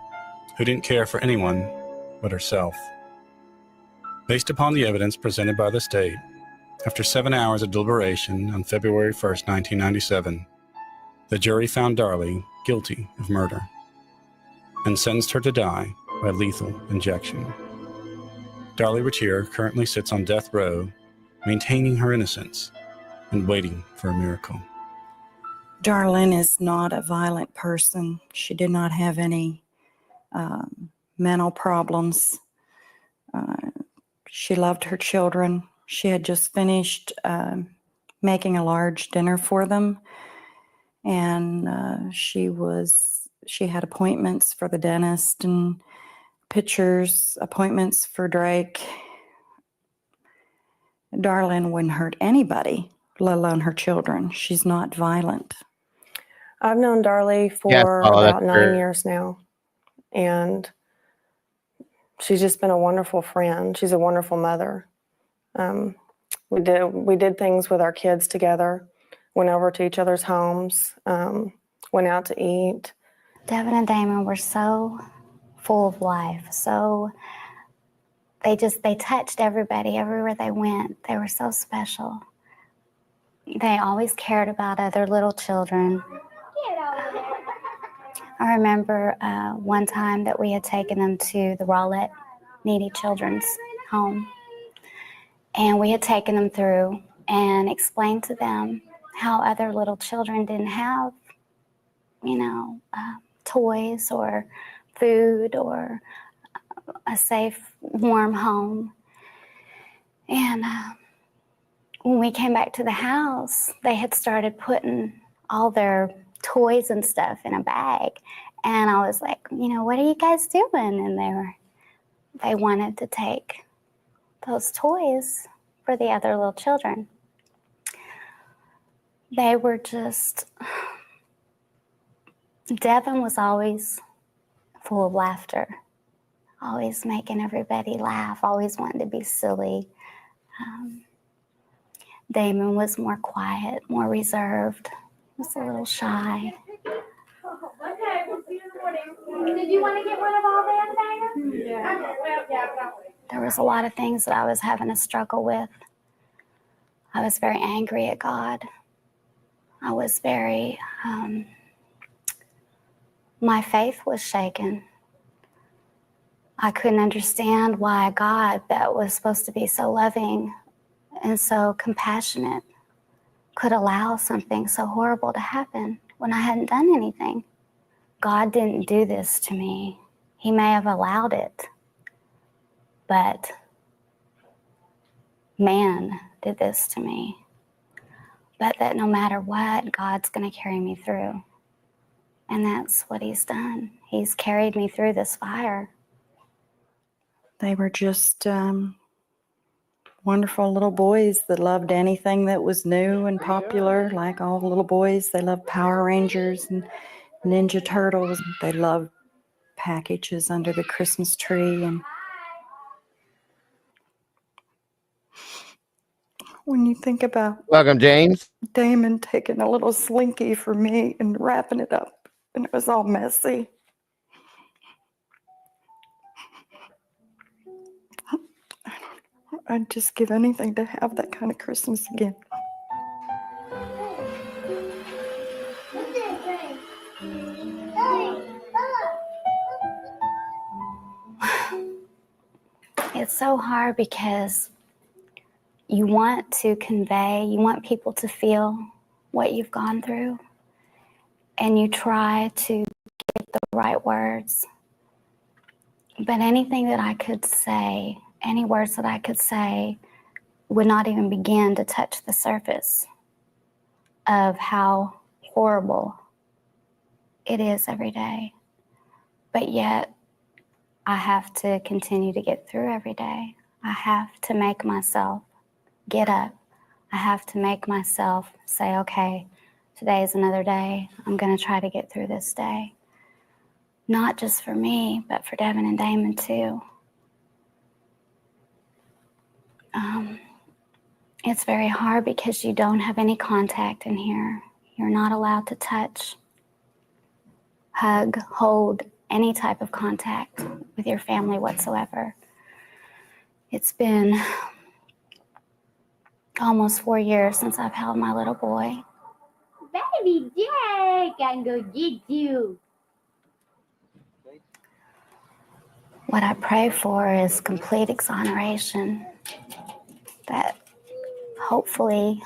who didn't care for anyone but herself. Based upon the evidence presented by the state, after 7 hours of deliberation on February 1st, 1997, the jury found Darlie guilty of murder and sentenced her to die by lethal injection. Darlie Routier currently sits on death row, maintaining her innocence and waiting for a miracle. Darlene is not a violent person. She did not have any mental problems. She loved her children. She had just finished making a large dinner for them. And she had appointments for the dentist and appointments for Drake. Darlene wouldn't hurt anybody, let alone her children. She's not violent. I've known Darlie for about 9 years now, and she's just been a wonderful friend. She's a wonderful mother. We did things with our kids together, went over to each other's homes, went out to eat. Devin and Damon were so full of life, they touched everybody everywhere they went. They were so special. They always cared about other little children. I remember one time that we had taken them to the Rowlett Needy Children's Home, and we had taken them through and explained to them how other little children didn't have, toys or food or a safe, warm home. And when we came back to the house, they had started putting all their toys and stuff in a bag. And I was like, what are you guys doing? And they wanted to take those toys for the other little children. They were just, Devin was always full of laughter, always making everybody laugh, always wanting to be silly. Damon was more quiet, more reserved, was a little shy. Okay, we'll see you in the morning. Did you want to get rid of all that, Diana? Yeah. Okay, well, yeah, but There was a lot of things that I was having to struggle with. I was very angry at God. I was very, my faith was shaken. I couldn't understand why God, that was supposed to be so loving and so compassionate, could allow something so horrible to happen when I hadn't done anything. God didn't do this to me. He may have allowed it, but man did this to me. But that no matter what, God's going to carry me through. And that's what he's done. He's carried me through this fire. They were just wonderful little boys that loved anything that was new and popular. Like all the little boys, they loved Power Rangers and Ninja Turtles. They loved packages under the Christmas tree. And when you think about Welcome, James. Damon taking a little slinky for me and wrapping it up, and it was all messy. I'd just give anything to have that kind of Christmas again. It's so hard because you want to convey, you want people to feel what you've gone through, and you try to get the right words. But anything that I could say, any words that I could say, would not even begin to touch the surface of how horrible it is every day. But yet, I have to continue to get through every day. I have to make myself get up. I have to make myself say, okay, today is another day. I'm going to try to get through this day. Not just for me, but for Devin and Damon too. It's very hard because you don't have any contact in here. You're not allowed to touch, hug, hold any type of contact with your family whatsoever. It's been almost 4 years since I've held my little boy. Baby Jay can go get you. What I pray for is complete exoneration, that hopefully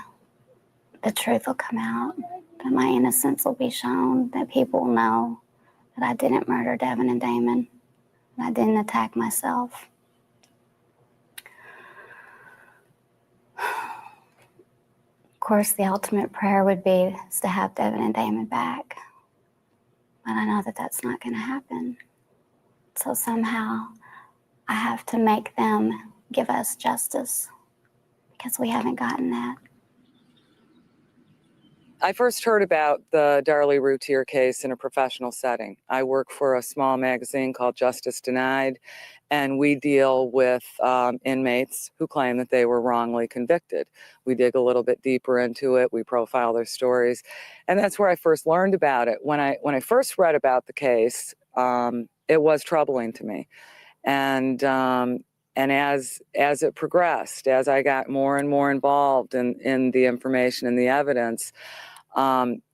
the truth will come out, that my innocence will be shown, that people will know that I didn't murder Devin and Damon, that I didn't attack myself. Of course, the ultimate prayer would be is to have Devin and Damon back, but I know that that's not going to happen. So somehow I have to make them give us justice because we haven't gotten that. I first heard about the Darlie Routier case in a professional setting. I work for a small magazine called Justice Denied, and we deal with inmates who claim that they were wrongly convicted. We dig a little bit deeper into it. We profile their stories, and that's where I first learned about it. When I first read about the case, it was troubling to me, and as it progressed, as I got more and more involved in the information and the evidence,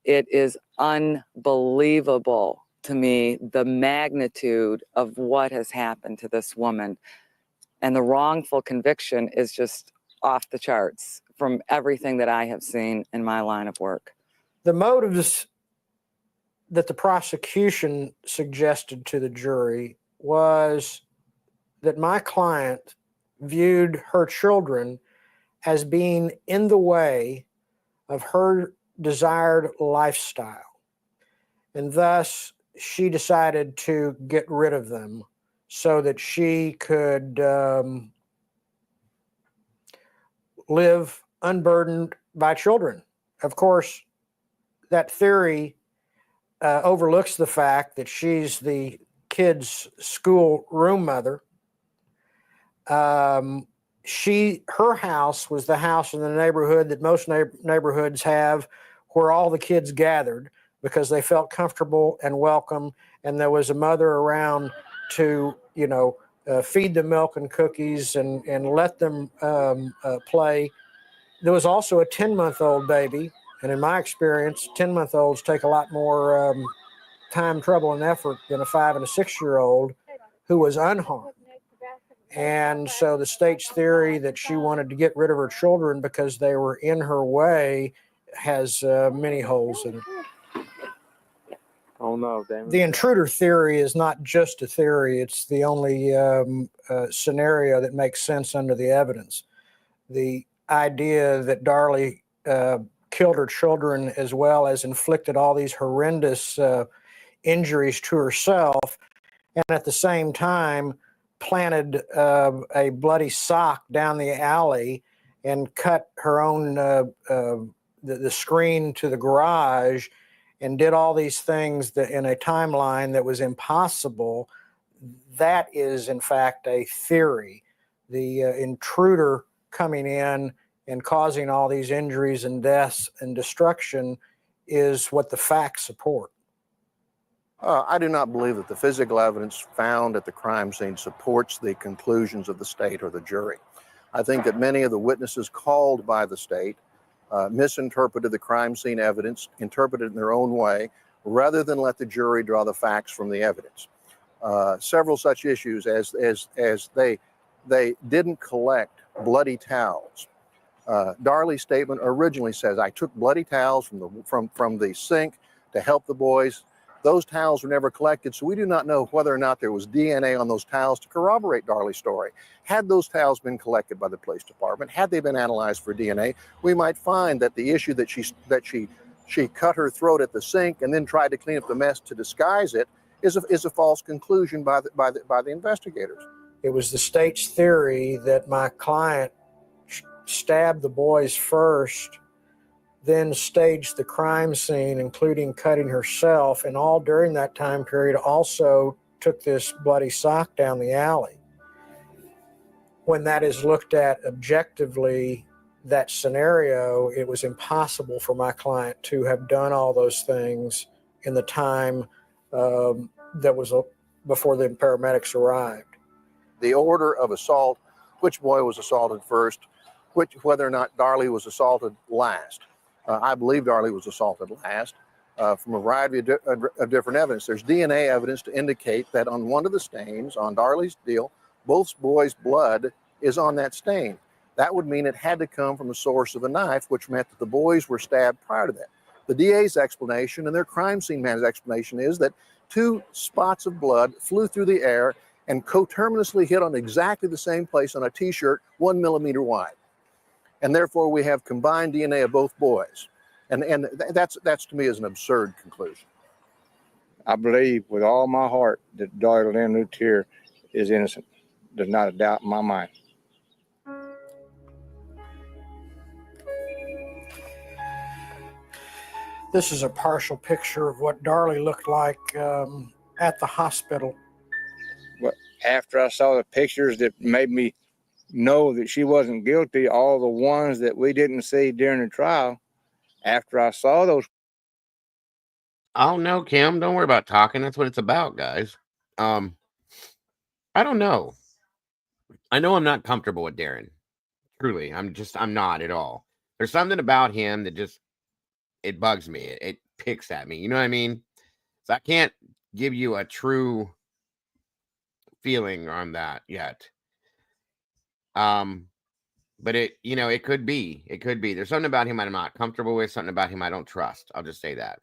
it is unbelievable to me the magnitude of what has happened to this woman. And the wrongful conviction is just off the charts from everything that I have seen in my line of work. The motives that the prosecution suggested to the jury was that my client viewed her children as being in the way of her desired lifestyle. And thus, she decided to get rid of them so that she could live unburdened by children. Of course, that theory overlooks the fact that she's the kid's school room mother. Her house was the house in the neighborhood that most neighborhoods have, where all the kids gathered because they felt comfortable and welcome, and there was a mother around to, feed them milk and cookies and let them play. There was also a 10-month-old baby, and in my experience, 10-month-olds take a lot more time, trouble, and effort than a 5 and a 6-year-old who was unharmed. And so the state's theory that she wanted to get rid of her children because they were in her way has many holes in it. Oh no, damn it. The intruder theory is not just a theory. It's the only scenario that makes sense under the evidence. The idea that Darlie killed her children as well as inflicted all these horrendous injuries to herself, and at the same time planted a bloody sock down the alley and cut her own the screen to the garage and did all these things that in a timeline that was impossible. That is, in fact, a theory. The intruder coming in and causing all these injuries and deaths and destruction is what the facts support. I do not believe that the physical evidence found at the crime scene supports the conclusions of the state or the jury. I think that many of the witnesses called by the state misinterpreted the crime scene evidence, interpreted it in their own way, rather than let the jury draw the facts from the evidence. Several such issues as they didn't collect bloody towels. Darlie's statement originally says, "I took bloody towels from the sink to help the boys." Those towels were never collected, so we do not know whether or not there was DNA on those towels to corroborate Darlie's story. Had those towels been collected by the police department, had they been analyzed for DNA, we might find that the issue that she cut her throat at the sink and then tried to clean up the mess to disguise it is a false conclusion by the investigators. It was the state's theory that my client stabbed the boys first, then staged the crime scene, including cutting herself, and all during that time period also took this bloody sock down the alley. When that is looked at objectively, that scenario, it was impossible for my client to have done all those things in the time that was before the paramedics arrived. The order of assault, which boy was assaulted first, whether or not Darlie was assaulted last. I believe Darlie was assaulted last from a variety of different evidence. There's DNA evidence to indicate that on one of the stains, on Darlie's deal, both boys' blood is on that stain. That would mean it had to come from the source of a knife, which meant that the boys were stabbed prior to that. The DA's explanation and their crime scene man's explanation is that 2 spots of blood flew through the air and coterminously hit on exactly the same place on a t-shirt 1 millimeter wide. And therefore we have combined DNA of both boys. And that's to me is an absurd conclusion. I believe with all my heart that Darlie Routier is innocent. There's not a doubt in my mind. This is a partial picture of what Darlie looked like at the hospital. But after I saw the pictures that made me know that she wasn't guilty, all the ones that we didn't see during the trial, after I saw those. Oh no, Kim, don't worry about talking. That's what it's about, guys. I don't know. I know I'm not comfortable with Darren. Truly, I'm not at all. There's something about him that just, it bugs me. It picks at me. You know what I mean? So I can't give you a true feeling on that yet. But it could be. It could be. There's something about him I'm not comfortable with, something about him I don't trust. I'll just say that.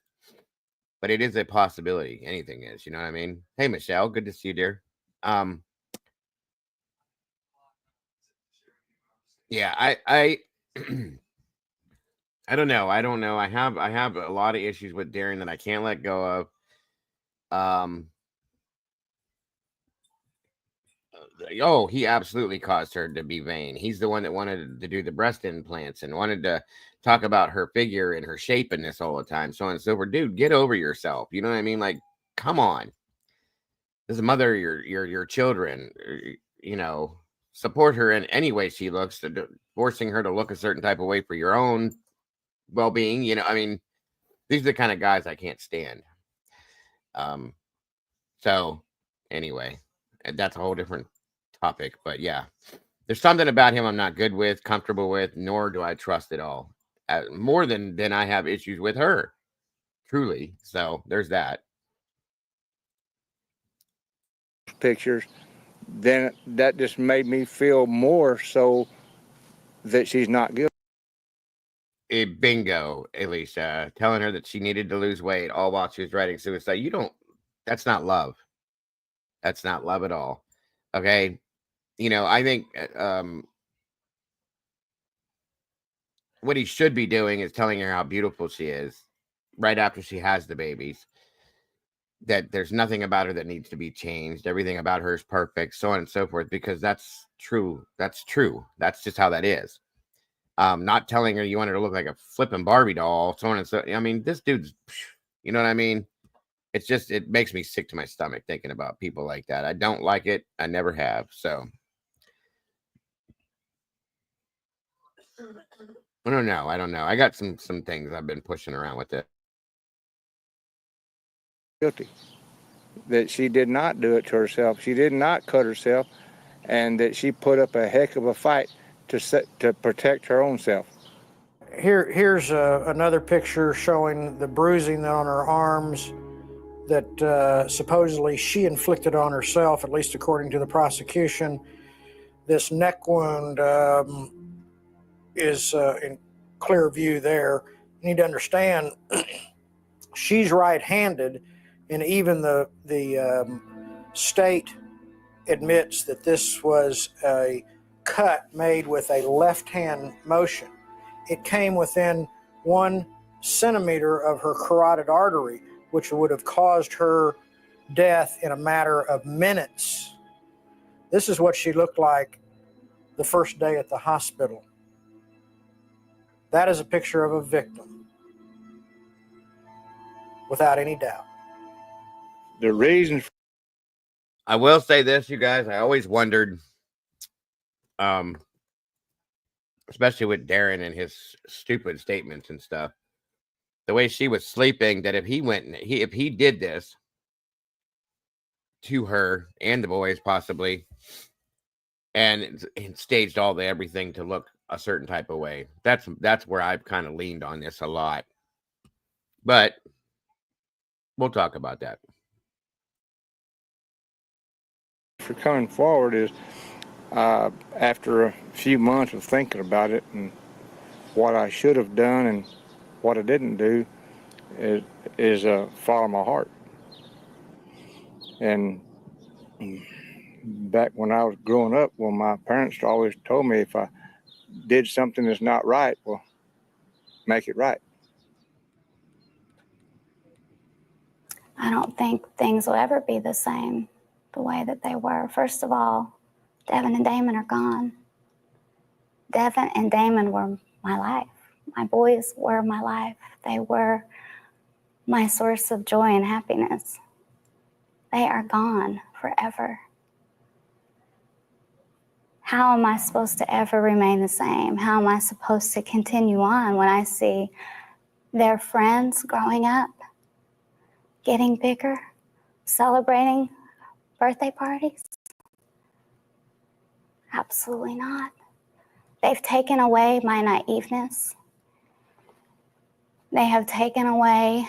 But it is a possibility. Anything is, you know what I mean? Hey, Michelle, good to see you, dear. Yeah, I I don't know. I don't know. I have a lot of issues with Darren that I can't let go of. Oh, he absolutely caused her to be vain. He's the one that wanted to do the breast implants and wanted to talk about her figure and her shape in this all the time, so on and so forth. Dude, get over yourself. You know what I mean? Like, come on. as a mother, your children, you know, support her in any way she looks, forcing her to look a certain type of way for your own well-being. You know, I mean, these are the kind of guys I can't stand. So anyway, that's a whole different topic, but yeah, there's something about him I'm not good with, comfortable with, nor do I trust at all. More than I have issues with her, truly. So there's that. Pictures, then that just made me feel more so that she's not guilty. Bingo, Alicia, telling her that she needed to lose weight all while she was writing suicide. You don't, that's not love. That's not love at all. Okay. You know, I think what he should be doing is telling her how beautiful she is right after she has the babies. That there's nothing about her that needs to be changed. Everything about her is perfect, so on and so forth, because that's true. That's true. That's just how that is. Not telling her you want her to look like a flipping Barbie doll, so on and so. I mean, this dude's, you know what I mean? It's just, it makes me sick to my stomach thinking about people like that. I don't like it. I never have. So I don't know. I don't know. I got some things I've been pushing around with it. Guilty. That she did not do it to herself. She did not cut herself, and that she put up a heck of a fight to protect her own self. Here's another picture showing the bruising on her arms that supposedly she inflicted on herself, at least according to the prosecution. This neck wound is in clear view there. You need to understand, she's right-handed, and even the state admits that this was a cut made with a left-hand motion. It came within 1 centimeter of her carotid artery, which would have caused her death in a matter of minutes. This is what she looked like the first day at the hospital. That is a picture of a victim, without any doubt. The reason I will say this, you guys, I always wondered, especially with Darren and his stupid statements and stuff, the way she was sleeping, that if he did this to her and the boys possibly, and staged all the everything to look a certain type of way. That's where I've kind of leaned on this a lot. But we'll talk about that. For coming forward is after a few months of thinking about it and what I should have done and what I didn't do is follow my heart. And back when I was growing up, well, my parents always told me if I did something that's not right, well, make it right. I don't think things will ever be the same the way that they were. First of all, Devin and Damon are gone. Devin and Damon were my life. My boys were my life. They were my source of joy and happiness. They are gone forever. How am I supposed to ever remain the same? How am I supposed to continue on when I see their friends growing up, getting bigger, celebrating birthday parties? Absolutely not. They've taken away my naiveness. They have taken away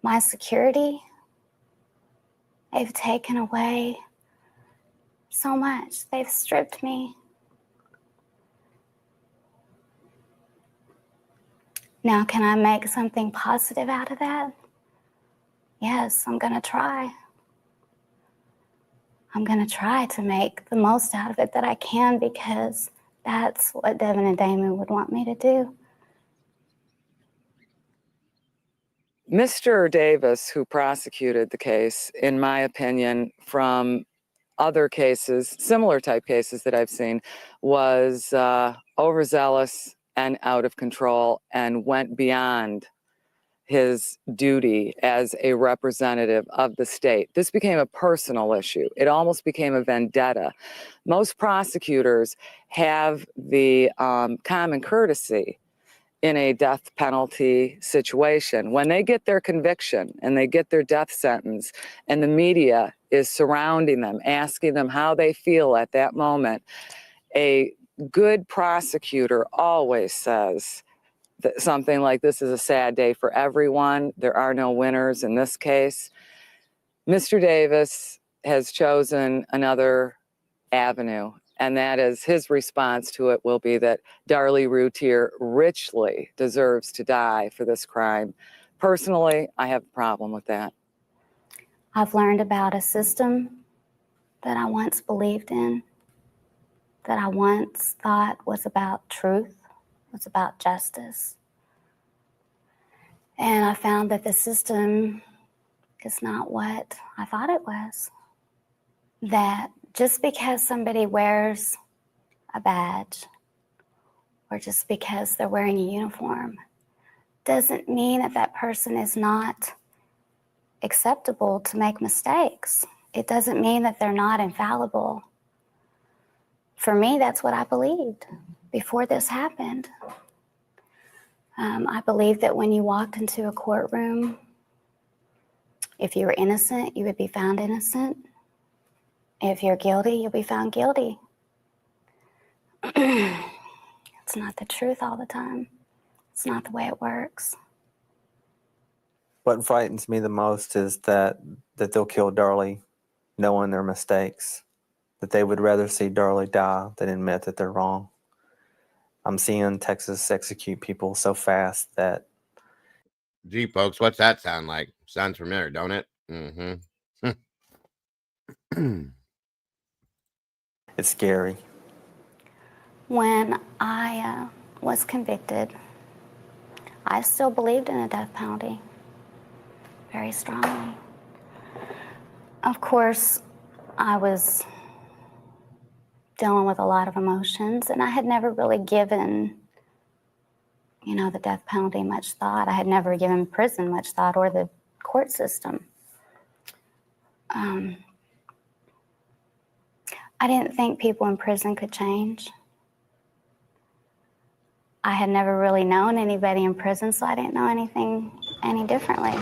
my security. They've taken away so much. They've stripped me. Now, can I make something positive out of that? Yes, I'm going to try. I'm going to try to make the most out of it that I can, because that's what Devin and Damon would want me to do. Mr. Davis, who prosecuted the case, in my opinion, from other cases, similar type cases that I've seen, was overzealous and out of control and went beyond his duty as a representative of the state. This became a personal issue. It almost became a vendetta. Most prosecutors have the common courtesy in a death penalty situation. When they get their conviction and they get their death sentence and the media is surrounding them, asking them how they feel at that moment, a good prosecutor always says that something like, this is a sad day for everyone. There are no winners in this case. Mr. Davis has chosen another avenue, and that is his response to it will be that Darlie Routier richly deserves to die for this crime. Personally, I have a problem with that. I've learned about a system that I once believed in, that I once thought was about truth, was about justice. And I found that the system is not what I thought it was. That just because somebody wears a badge or just because they're wearing a uniform doesn't mean that that person is not acceptable to make mistakes. It doesn't mean that they're not infallible. For me, that's what I believed before this happened. I believed that when you walked into a courtroom, if you were innocent, you would be found innocent. If you're guilty, you'll be found guilty. It's not the truth all the time. It's not the way it works. What frightens me the most is that they'll kill Darlie knowing their mistakes, that they would rather see Darlie die than admit that they're wrong. I'm seeing Texas execute people so fast that... Gee, folks, what's that sound like? Sounds familiar, don't it? Mm-hmm. It's scary. When I was convicted, I still believed in the death penalty very strongly. Of course, I was dealing with a lot of emotions, and I had never really given, the death penalty much thought. I had never given prison much thought or the court system. I didn't think people in prison could change. I had never really known anybody in prison, so I didn't know anything any differently.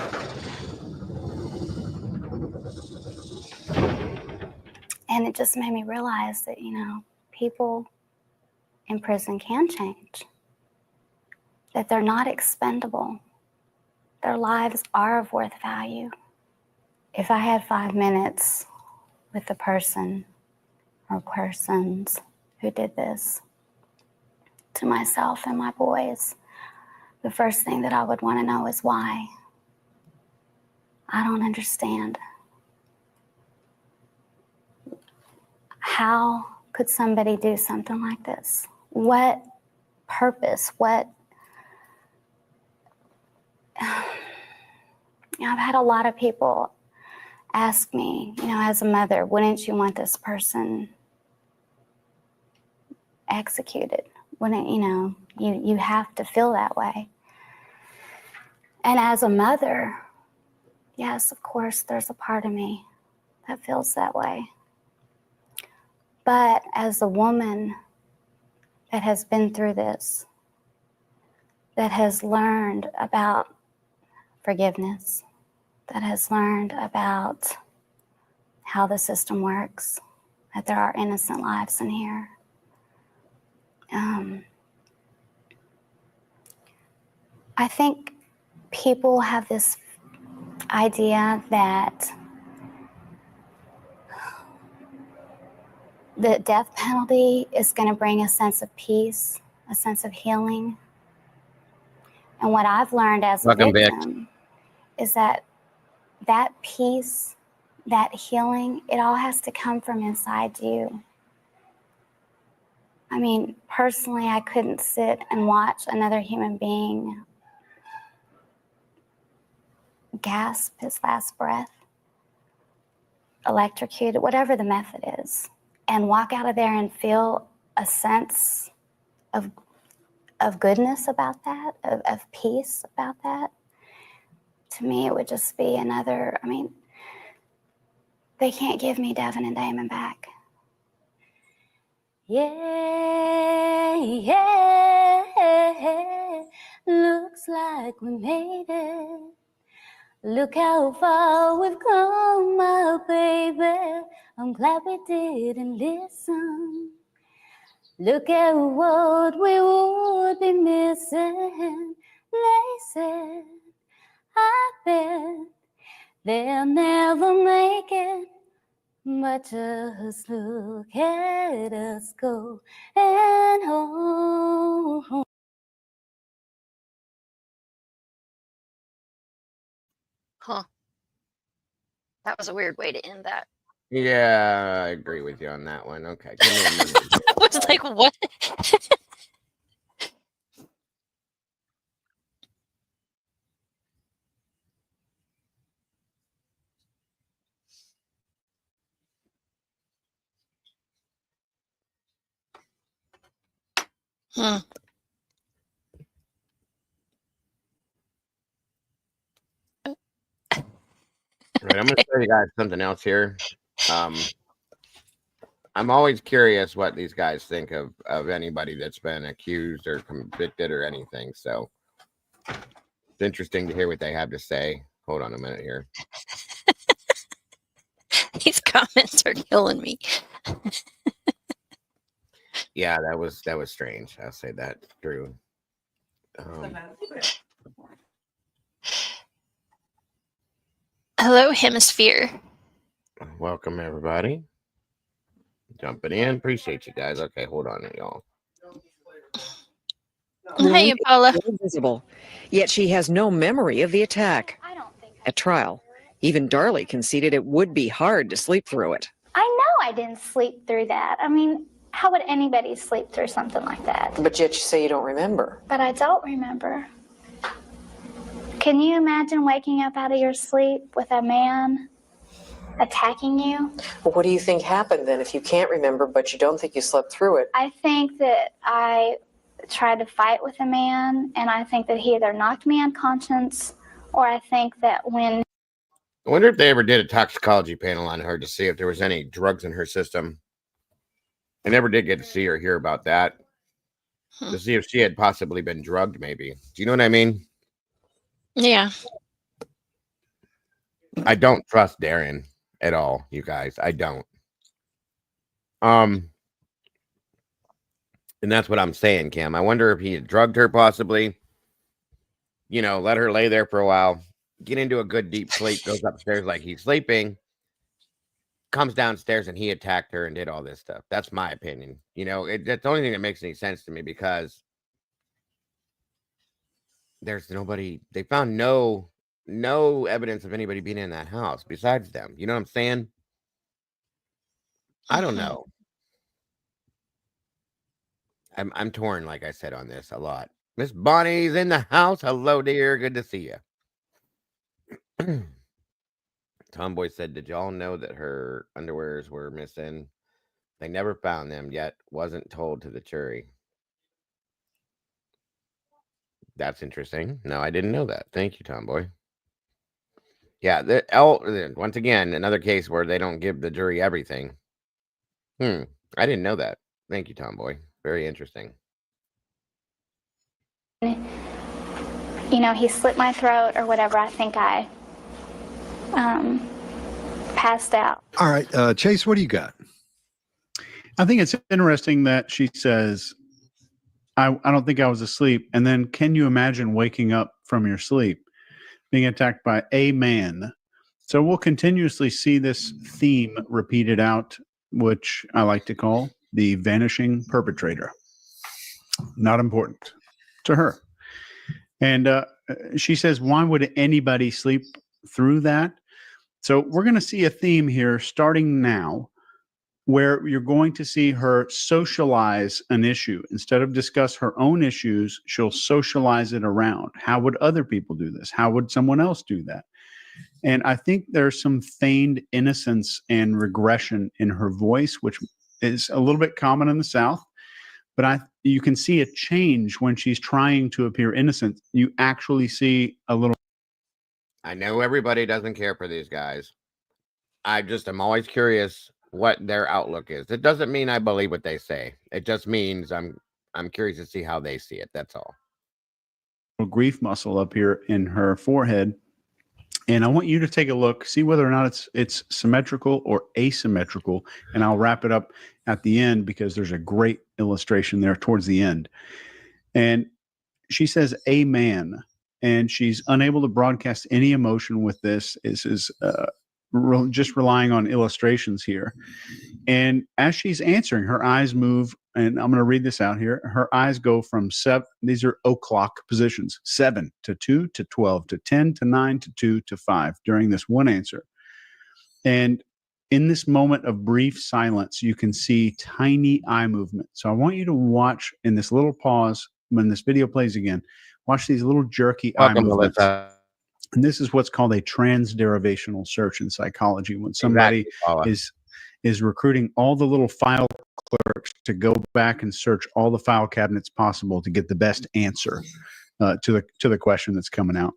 And it just made me realize that, people in prison can change, that they're not expendable. Their lives are of worth value. If I had 5 minutes with the person or persons who did this to myself and my boys, the first thing that I would want to know is why. I don't understand. How could somebody do something like this? What purpose? I've had a lot of people ask me, as a mother, wouldn't you want this person executed? Wouldn't, you have to feel that way. And as a mother, yes, of course, there's a part of me that feels that way. But as a woman that has been through this, that has learned about forgiveness, that has learned about how the system works, that there are innocent lives in here. I think people have this idea that the death penalty is going to bring a sense of peace, a sense of healing. And what I've learned as a victim is that peace, that healing, it all has to come from inside you. I mean, personally, I couldn't sit and watch another human being gasp his last breath, electrocuted, whatever the method is, and walk out of there and feel a sense of goodness about that, of peace about that. To me, it would just be another, I mean, they can't give me Devin and Damon back. Yeah, yeah, looks like we made it. Look how far we've come, my baby. I'm glad we didn't listen. Look at what we would be missing. They said, I bet they'll never make it. But just look at us go and home. Huh. That was a weird way to end that. Yeah, I agree with you on that one. Okay, give me a minute. I was like, what? Hmm. All right, I'm going to show you guys something else here. I'm always curious what these guys think of anybody that's been accused or convicted or anything. So it's interesting to hear what they have to say. Hold on a minute here. These comments are killing me. Yeah, that was strange. I'll say that, Drew. Hello, Hemisphere. Welcome everybody. Jumping in. Appreciate you guys. Okay, hold on, y'all. Hey, Paula. Invisible, yet she has no memory of the attack. At trial, even Darlie conceded it would be hard to sleep through it. I know I didn't sleep through that. I mean, how would anybody sleep through something like that? But yet you say you don't remember. But I don't remember. Can you imagine waking up out of your sleep with a man attacking you? Well, what do you think happened then if you can't remember but you don't think you slept through it? I think that I tried to fight with a man, and I think that he either knocked me unconscious, or I think that when... I wonder if they ever did a toxicology panel on her to see if there was any drugs in her system. I never did get to see or hear about that. To see if she had possibly been drugged, maybe. Do you know what I mean? Yeah. I don't trust Darren at all, you guys. I don't. And that's what I'm saying, Kim. I wonder if he had drugged her, possibly. You know, let her lay there for a while, get into a good deep sleep, goes upstairs like he's sleeping, comes downstairs, and he attacked her and did all this stuff. That's my opinion. You know, that's the only thing that makes any sense to me, because there's nobody. They found no evidence of anybody being in that house besides them. You know what I'm saying? I don't know. I'm torn, like I said, on this a lot. Miss Bonnie's in the house. Hello, dear. Good to see you. Tomboy said, did y'all know that her underwears were missing? They never found them, yet wasn't told to the jury. That's interesting. No, I didn't know that. Thank you, Tomboy. Yeah, once again, another case where they don't give the jury everything. I didn't know that. Thank you, Tomboy. Very interesting. You know, he slit my throat or whatever. I think I passed out. All right, Chase, what do you got? I think it's interesting that she says, I don't think I was asleep. And then, can you imagine waking up from your sleep, being attacked by a man? So we'll continuously see this theme repeated out, which I like to call the vanishing perpetrator. Not important to her. And she says, why would anybody sleep through that? So we're going to see a theme here starting now, where you're going to see her socialize an issue. Instead of discuss her own issues, she'll socialize it around. How would other people do this? How would someone else do that? And I think there's some feigned innocence and regression in her voice, which is a little bit common in the South. But you can see a change when she's trying to appear innocent. You actually see a little... I know everybody doesn't care for these guys. I'm always curious what their outlook is. It doesn't mean I believe what they say. It just means I'm curious to see how they see it. That's all. Grief muscle up here in her forehead. And I want you to take a look, see whether or not it's symmetrical or asymmetrical. And I'll wrap it up at the end because there's a great illustration there towards the end. And she says, "A man," and she's unable to broadcast any emotion with this. This is just relying on illustrations here. And as she's answering, her eyes move, and I'm going to read this out here. Her eyes go from 7, these are o'clock positions, 7 to 2 to 12 to 10 to 9 to 2 to 5 during this one answer. And in this moment of brief silence, you can see tiny eye movement. So I want you to watch in this little pause when this video plays again, watch these little jerky eye movements. Melissa. And this is what's called a transderivational search in psychology, when somebody is recruiting all the little file clerks to go back and search all the file cabinets possible to get the best answer to the question that's coming out.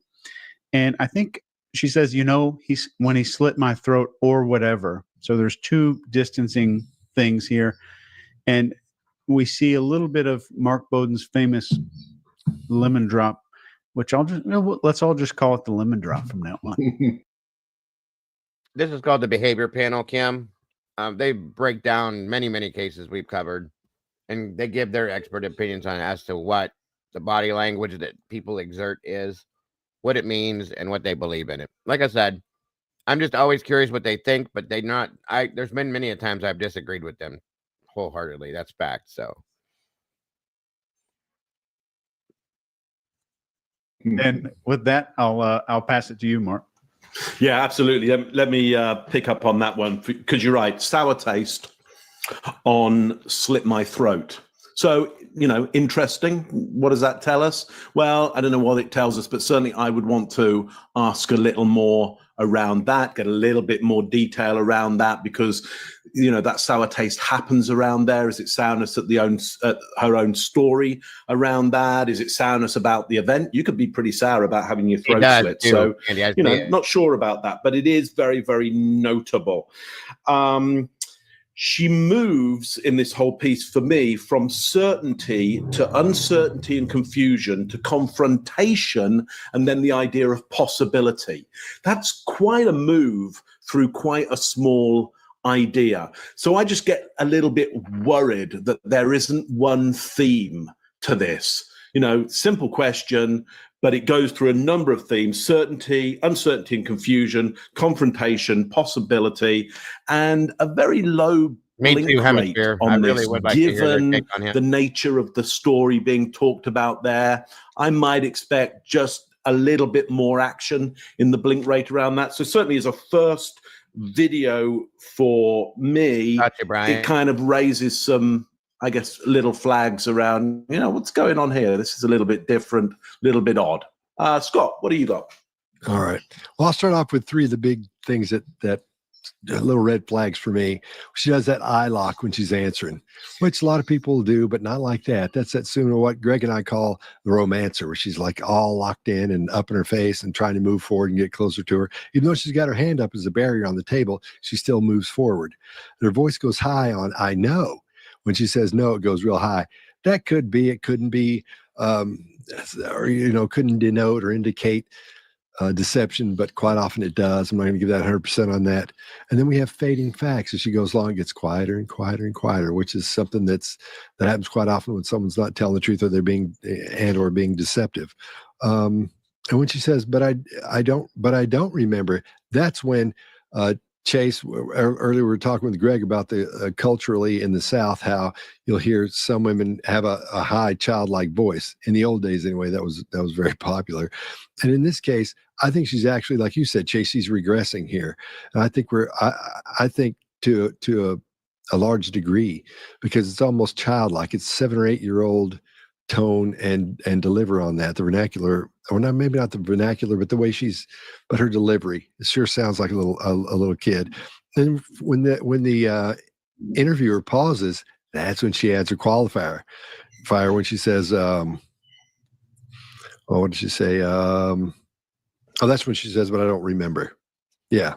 And I think she says, when he slit my throat or whatever. So there's two distancing things here. And we see a little bit of Mark Bowden's famous lemon drop, which let's all just call it the lemon drop from now on. This is called the behavior panel, Kim. They break down many, many cases we've covered, and they give their expert opinions on as to what the body language that people exert is, what it means, and what they believe in it. Like I said, I'm just always curious what they think, but there's been many a times I've disagreed with them wholeheartedly. That's fact. So. And with that, I'll pass it to you, Mark. Yeah, absolutely. Let me pick up on that one, because you're right. Sour taste on slit my throat. So, interesting. What does that tell us? Well, I don't know what it tells us, but certainly I would want to ask a little more around that, get a little bit more detail around that, because, that sour taste happens around there. Is it sourness at her own story around that? Is it sourness about the event? You could be pretty sour about having your throat slit. Too. So, And not sure about that, but it is very, very notable. She moves in this whole piece for me from certainty to uncertainty and confusion to confrontation, and then the idea of possibility. That's quite a move through quite a small idea. So I just get a little bit worried that there isn't one theme to this. Simple question, but it goes through a number of themes: certainty, uncertainty and confusion, confrontation, possibility, and a very low blink rate on this, really would like to hear their given take on him. the nature of the story being talked about there. I might expect just a little bit more action in the blink rate around that. So certainly as a first video for me, it kind of raises some, I guess, little flags around, what's going on here? This is a little bit different, a little bit odd. Scott, what do you got? All right. Well, I'll start off with 3 of the big things that little red flags for me. She does that eye lock when she's answering, which a lot of people do, but not like that. That's what Greg and I call the romancer, where she's like all locked in and up in her face and trying to move forward and get closer to her. Even though she's got her hand up as a barrier on the table, she still moves forward. And her voice goes high on "I know." When she says no, it goes real high. That could be, it couldn't be, or, couldn't denote or indicate deception, but quite often it does. I'm not going to give that 100% on that. And then we have fading facts. As she goes along, it gets quieter and quieter and quieter, which is something that happens quite often when someone's not telling the truth, or they're being deceptive. And when she says, but I don't remember, that's when Chase, earlier we were talking with Greg about the culturally in the South, how you'll hear some women have a high childlike voice. In the old days, anyway, that was very popular. And in this case, I think she's actually, like you said, Chase, she's regressing here. And I think I think to a large degree, because it's almost childlike. It's 7 or 8 year old tone and deliver on that. The vernacular, or not, maybe not the vernacular, but the way but her delivery, it sure sounds like a little kid. And when the interviewer pauses, that's when she adds her qualifier. When she says, what did she say? Oh, that's when she says, but I don't remember. Yeah.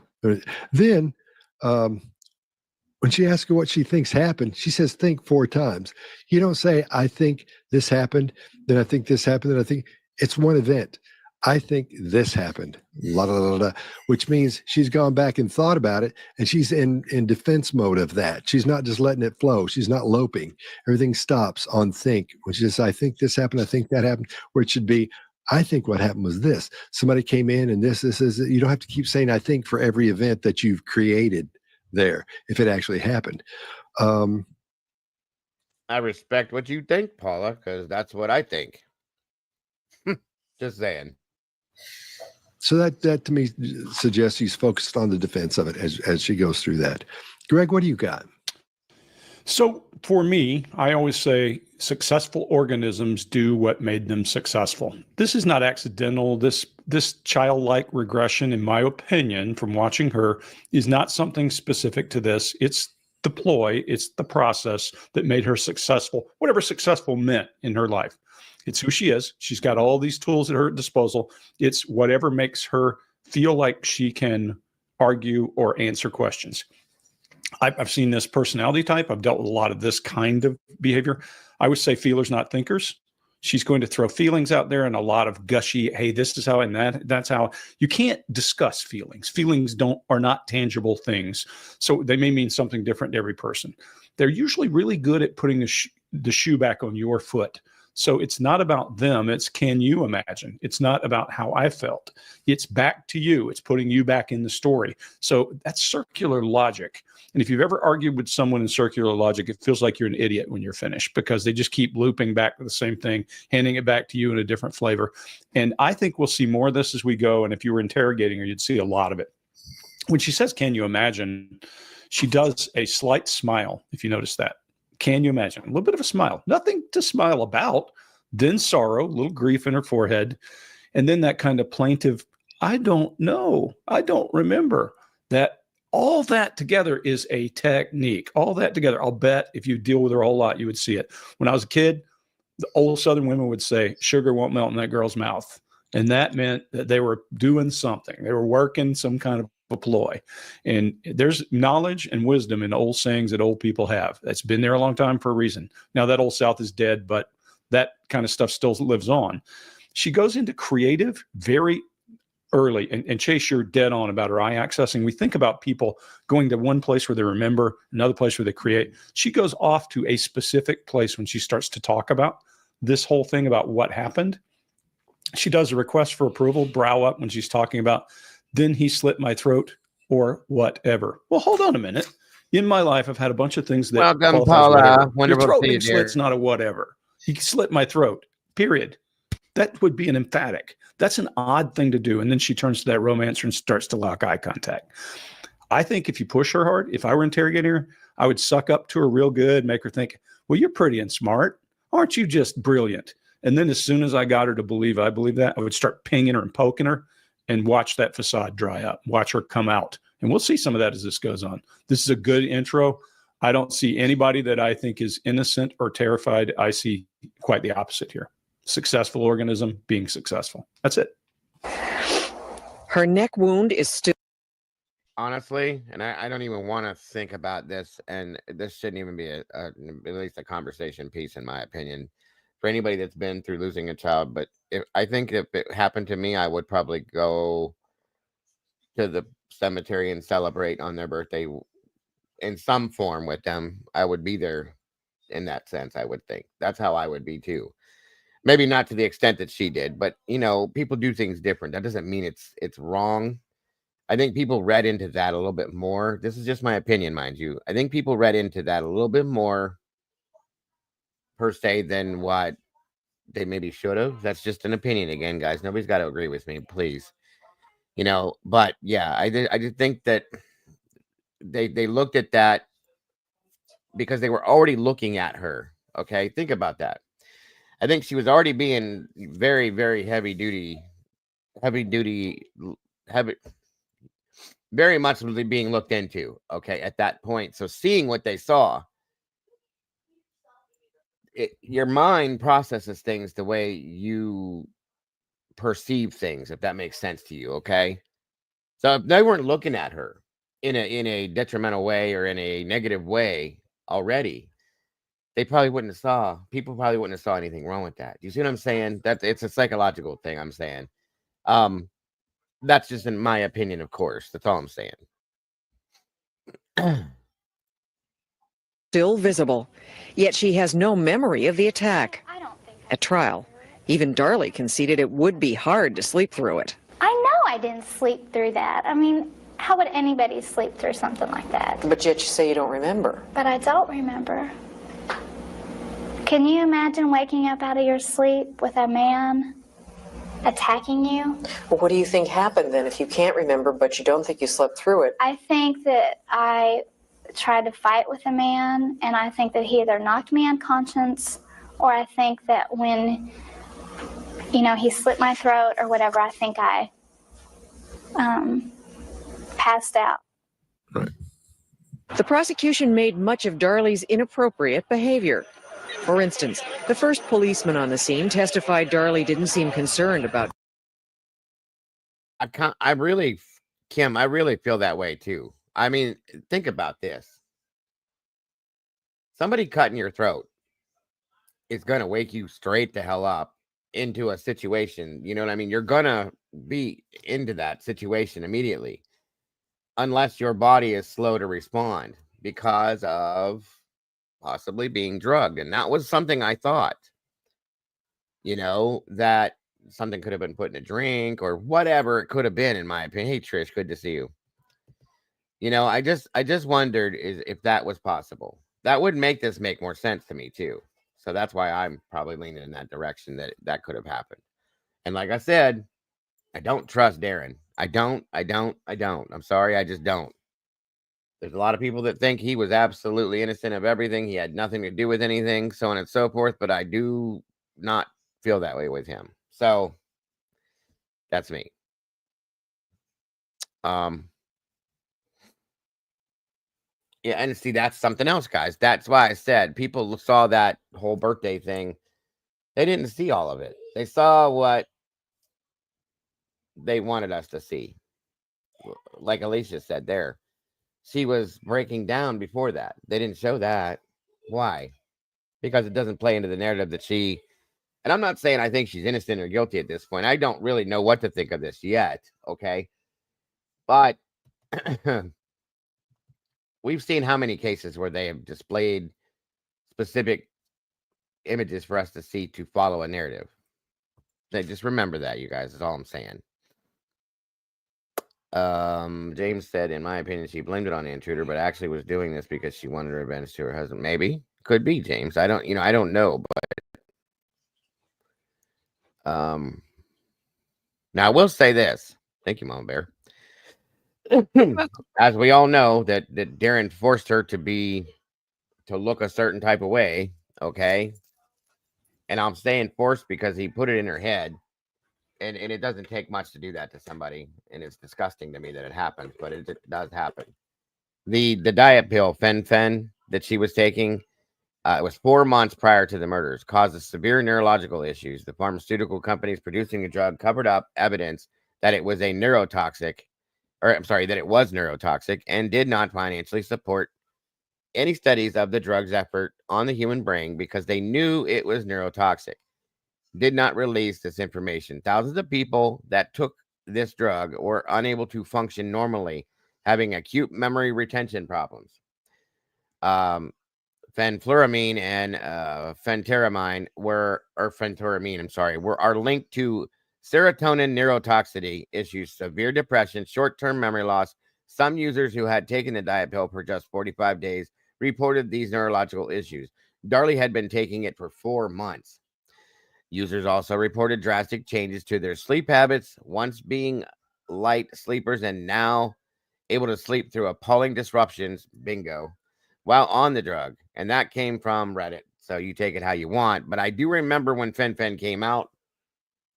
Then when she asks her what she thinks happened, she says, think 4 times. You don't say, I think this happened, then I think this happened, then I think it's one event. I think this happened, la, la, la, la, which means she's gone back and thought about it, and she's in defense mode of that. She's not just letting it flow. She's not loping. Everything stops on think. When she says, I think this happened, I think that happened, where it should be, I think what happened was this. Somebody came in and this is, you don't have to keep saying, I think for every event that you've created there, if it actually happened. I respect what you think, Paula, because that's what I think. Just saying. So that to me suggests she's focused on the defense of it as she goes through that. Greg, what do you got? So for me, I always say successful organisms do what made them successful. This is not accidental. This childlike regression, in my opinion, from watching her, is not something specific to this. It's the ploy, it's the process that made her successful, whatever successful meant in her life. It's who she is. She's got all these tools at her disposal. It's whatever makes her feel like she can argue or answer questions. I've seen this personality type. I've dealt with a lot of this kind of behavior. I would say feelers, not thinkers. She's going to throw feelings out there and a lot of gushy, hey, this is how, and that's how. You can't discuss feelings. Feelings are not tangible things. So they may mean something different to every person. They're usually really good at putting the shoe back on your foot. So it's not about them. It's can you imagine? It's not about how I felt. It's back to you. It's putting you back in the story. So that's circular logic. And if you've ever argued with someone in circular logic, it feels like you're an idiot when you're finished because they just keep looping back to the same thing, handing it back to you in a different flavor. And I think we'll see more of this as we go. And if you were interrogating her, you'd see a lot of it. When she says, can you imagine? She does a slight smile, if you notice that. Can you imagine? A little bit of a smile, nothing to smile about, then sorrow, a little grief in her forehead, and then that kind of plaintive, I don't know, I don't remember. That all that together is a technique. All that together, I'll bet if you deal with her a whole lot, you would see it. When I was a kid, the old Southern women would say, sugar won't melt in that girl's mouth. And that meant that they were doing something. They were working some kind of a ploy. And there's knowledge and wisdom in old sayings that old people have. That's been there a long time for a reason. Now that old South is dead, but that kind of stuff still lives on. She goes into creative very early, and Chase, you're dead on about her eye accessing. We think about people going to one place where they remember, another place where they create. She goes off to a specific place when she starts to talk about this whole thing about what happened. She does a request for approval, brow up when she's talking about, then he slit my throat or whatever. Well, hold on a minute. In my life, I've had a bunch of things that Welcome, qualify as Paula. whatever. Wonderful Your throat to see you, being slit's dear. not a whatever. He slit my throat, period. That would be an emphatic. That's an odd thing to do. And then she turns to that romancer and starts to lock eye contact. I think if you push her hard, if I were interrogating her, I would suck up to her real good, make her think, well, you're pretty and smart. Aren't you just brilliant? And then as soon as I got her to believe I believe that, I would start pinging her and poking her and watch that facade dry up, watch her come out. And we'll see some of that as this goes on. This is a good intro. I don't see anybody that I think is innocent or terrified. I see quite the opposite here. Successful organism being successful. That's it. Her neck wound is still. Honestly, and I don't even want to think about this, and this shouldn't even be at least a conversation piece, in my opinion, for anybody that's been through losing a child. But I think if it happened to me, I would probably go to the cemetery and celebrate on their birthday in some form with them. I would be there in that sense, I would think. That's how I would be too. Maybe not to the extent that she did, but people do things different. That doesn't mean it's wrong. I think people read into that a little bit more. This is just my opinion, mind you. I think people read into that a little bit more per se than what they maybe should have. That's just an opinion again, guys. Nobody's got to agree with me, please. But yeah, I did think that they looked at that because they were already looking at her. Okay, think about that. I think she was already being very, very heavy duty, very much being looked into. Okay, at that point. So seeing what they saw, your mind processes things the way you perceive things, if that makes sense to you. Okay. So if they weren't looking at her in a detrimental way or in a negative way already, people probably wouldn't have saw anything wrong with that. Do you see what I'm saying? It's a psychological thing I'm saying. That's just in my opinion, of course. That's all I'm saying. Still visible, yet she has no memory of the attack. At trial, even Darlie conceded it would be hard to sleep through it. I know I didn't sleep through that. I mean, how would anybody sleep through something like that? But yet you say you don't remember. But I don't remember. Can you imagine waking up out of your sleep with a man attacking you? Well, what do you think happened then if you can't remember, but you don't think you slept through it? I think that I tried to fight with a man, and I think that he either knocked me unconscious, or I think that when, he slit my throat or whatever, I think I passed out. The prosecution made much of Darlie's inappropriate behavior. For instance, the first policeman on the scene testified Darlie didn't seem concerned about. Kim, I really feel that way too. I mean, think about this. Somebody cutting your throat is going to wake you straight the hell up into a situation. You know what I mean? You're going to be into that situation immediately, unless your body is slow to respond because of possibly being drugged. And that was something I thought, that something could have been put in a drink or whatever it could have been, in my opinion. Hey, Trish, good to see you. I just wondered if that was possible. That would make this make more sense to me too. So that's why I'm probably leaning in that direction, that could have happened. And like I said, I don't trust Darren. I don't. I'm sorry, I just don't. There's a lot of people that think he was absolutely innocent of everything. He had nothing to do with anything, so on and so forth. But I do not feel that way with him. So that's me. Yeah, and see, that's something else, guys. That's why I said people saw that whole birthday thing. They didn't see all of it. They saw what they wanted us to see. Like Alicia said there. She was breaking down before that. They didn't show that. Why? Because it doesn't play into the narrative that she... And I'm not saying I think she's innocent or guilty at this point. I don't really know what to think of this yet, okay? But... we've seen how many cases where they have displayed specific images for us to see to follow a narrative. Just remember that, you guys, is all I'm saying. James said, in my opinion, she blamed it on the intruder, but actually was doing this because she wanted revenge to her husband. Maybe. Could be, James. I don't know, but now I will say this. Thank you, Mama Bear. As we all know, that Darren forced her to look a certain type of way, okay? And I'm saying forced because he put it in her head, and it doesn't take much to do that to somebody, and it's disgusting to me that it happens, but it does happen. The diet pill fen that she was taking, it was 4 months prior to the murders, causes severe neurological issues. The pharmaceutical companies producing the drug covered up evidence that it was neurotoxic, and did not financially support any studies of the drug's effort on the human brain because they knew it was neurotoxic. Did not release this information. Thousands of people that took this drug were unable to function normally, having acute memory retention problems. Fenfluramine and phentermine were linked to serotonin neurotoxicity issues, severe depression, short-term memory loss. Some users who had taken the diet pill for just 45 days reported these neurological issues. Darlie had been taking it for 4 months. Users also reported drastic changes to their sleep habits, once being light sleepers and now able to sleep through appalling disruptions, bingo, while on the drug. And that came from Reddit, so you take it how you want. But I do remember when Fen came out,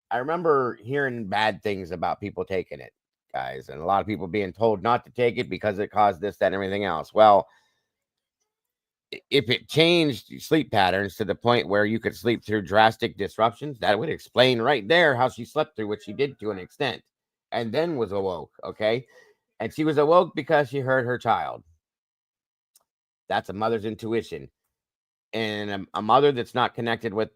I remember hearing bad things about people taking it, guys, and a lot of people being told not to take it because it caused this, that, and everything else. Well, if it changed sleep patterns to the point where you could sleep through drastic disruptions, that would explain right there how she slept through what she did to an extent, and then was awoke. Okay, and she was awoke because she heard her child. That's a mother's intuition, and a mother that's not connected with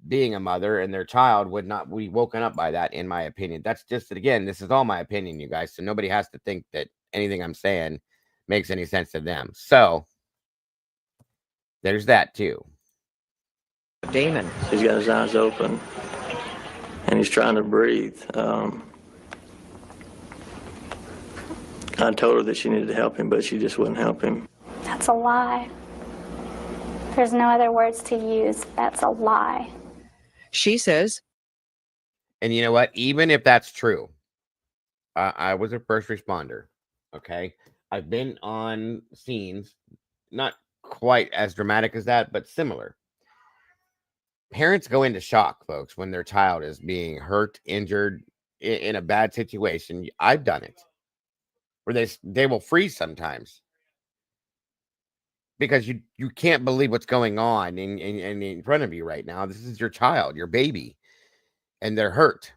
being a mother and their child would not be woken up by that, in my opinion. That's just, again, this is all my opinion, you guys, so nobody has to think that anything I'm saying makes any sense to them. So there's that too. Damon. He's got his eyes open and he's trying to breathe. I told her that she needed to help him, but she just wouldn't help him. That's a lie. There's no other words to use. That's a lie. She says. And you know what? Even if that's true, I was a first responder. Okay. I've been on scenes, not quite as dramatic as that, but similar. Parents go into shock, folks, when their child is being hurt, injured, in a bad situation. I've done it. Where they will freeze sometimes. Because you can't believe what's going on in front of you right now. This is your child, your baby, and they're hurt.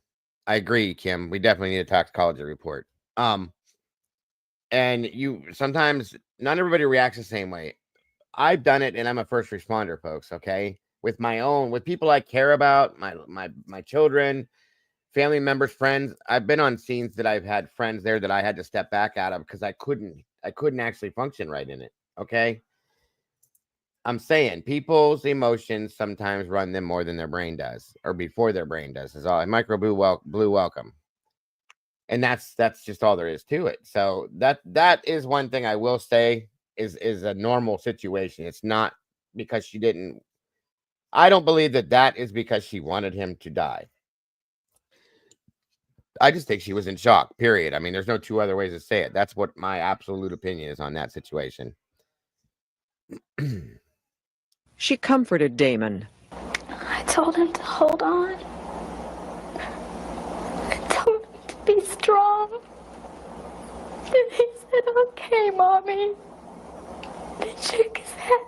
I agree, Kim. We definitely need a toxicology report. And you sometimes not everybody reacts the same way. I've done it, and I'm a first responder, folks. Okay, with people I care about, my children, family members, friends. I've been on scenes that I've had friends there that I had to step back out of because I couldn't actually function right in it. Okay. I'm saying people's emotions sometimes run them more than their brain does, or before their brain does. Is all. Micro blue welcome, and that's just all there is to it. So that is one thing I will say is a normal situation. It's not because she didn't. I don't believe that is because she wanted him to die. I just think she was in shock. Period. I mean, there's no two other ways to say it. That's what my absolute opinion is on that situation. She comforted Damon. I told him to hold on. I told him to be strong. And he said, okay, Mommy. He shook his head.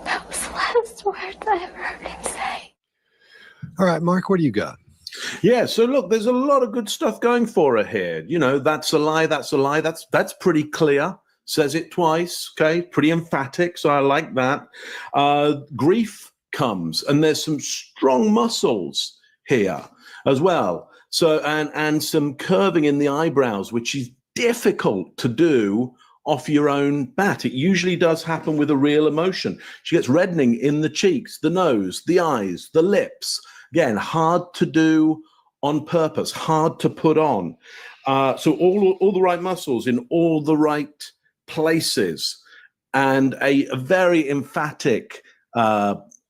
That was the last words I ever heard him say. All right, Mark, what do you got? Yeah, so look, there's a lot of good stuff going for her here. You know, that's a lie, that's a lie. That's pretty clear. Says it twice, okay? Pretty emphatic, so I like that. Grief comes, and there's some strong muscles here as well. So, and some curving in the eyebrows, which is difficult to do off your own bat. It usually does happen with a real emotion. She gets reddening in the cheeks, the nose, the eyes, the lips. Again, hard to do on purpose, hard to put on. So all the right muscles in all the right places, and a very emphatic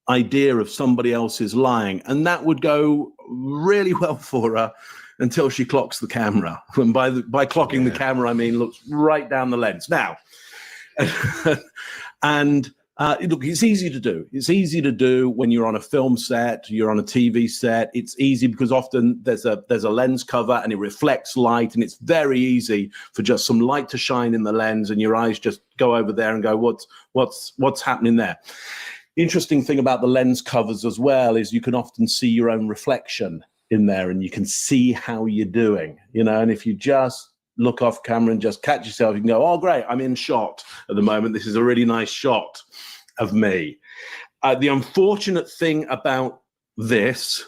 idea of somebody else's lying, and that would go really well for her until she clocks the camera. And by clocking the camera, I mean looks right down the lens. Now, and look, it's easy to do. It's easy to do when you're on a film set, you're on a TV set. It's easy because often there's a lens cover and it reflects light, and it's very easy for just some light to shine in the lens and your eyes just go over there and go, what's happening there? Interesting thing about the lens covers as well is you can often see your own reflection in there, and you can see how you're doing, you know, and if you just look off camera and just catch yourself, you can go, oh, great, I'm in shot at the moment. This is a really nice shot of me. The unfortunate thing about this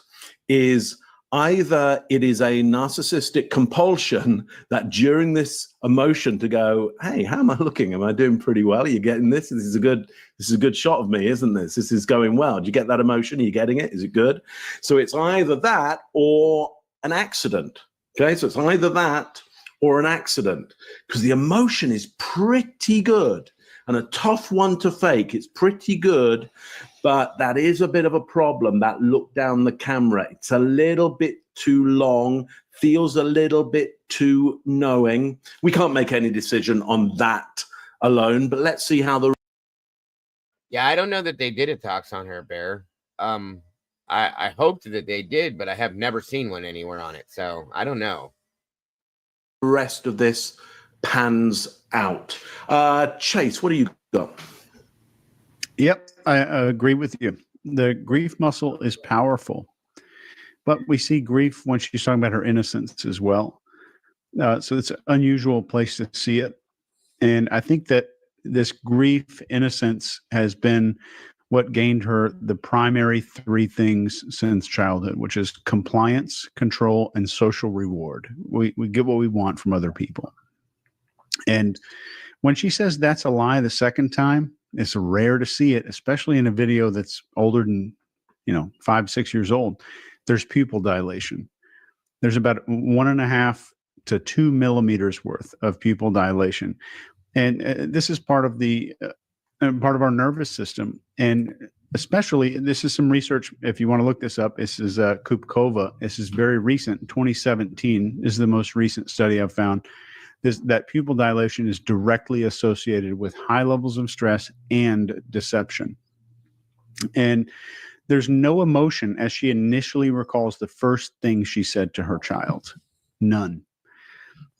is either it is a narcissistic compulsion that during this emotion to go, hey, how am I looking? Am I doing pretty well? Are you getting this? This is a good shot of me, isn't this? This is going well. Do you get that emotion? Are you getting it? Is it good? So it's either that or an accident. Okay, so it's either that or an accident, because the emotion is pretty good and a tough one to fake. It's pretty good, but that is a bit of a problem, that look down the camera. It's a little bit too long, feels a little bit too knowing. We can't make any decision on that alone, but let's see how the... Yeah, I don't know that they did a tox on her, Bear. I hoped that they did, but I have never seen one anywhere on it, so I don't know. Rest of this pans out. Chase, what do you got? Yep, I agree with you. The grief muscle is powerful, but we see grief when she's talking about her innocence as well. So it's an unusual place to see it. And I think that this grief innocence has been what gained her the primary three things since childhood, which is compliance, control, and social reward. We get what we want from other people. And when she says that's a lie the second time, it's rare to see it, especially in a video that's older than, 5, 6 years old. There's pupil dilation. There's about 1.5 to 2 millimeters worth of pupil dilation. And this is part of our nervous system. And especially, this is some research. If you want to look this up, this is Kupkova. This is very recent. 2017 is the most recent study I've found. That pupil dilation is directly associated with high levels of stress and deception. And there's no emotion as she initially recalls the first thing she said to her child. None.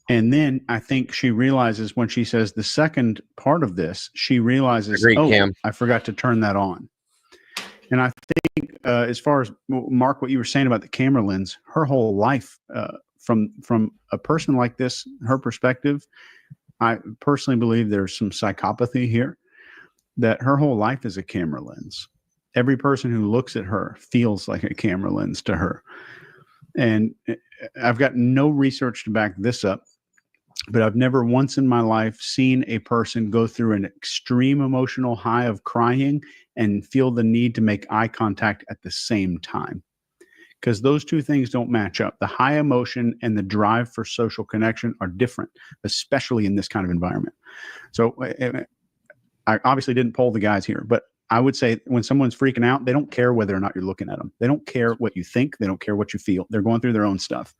And then I think she realizes when she says the second part of this, she realizes, Cam. I forgot to turn that on. And I think as far as, Mark, what you were saying about the camera lens, her whole life, from a person like this, her perspective, I personally believe there's some psychopathy here, that her whole life is a camera lens. Every person who looks at her feels like a camera lens to her. And I've got no research to back this up, but I've never once in my life seen a person go through an extreme emotional high of crying and feel the need to make eye contact at the same time. Because those two things don't match up. The high emotion and the drive for social connection are different, especially in this kind of environment. So I obviously didn't poll the guys here, but I would say when someone's freaking out, they don't care whether or not you're looking at them. They don't care what you think. They don't care what you feel. They're going through their own stuff.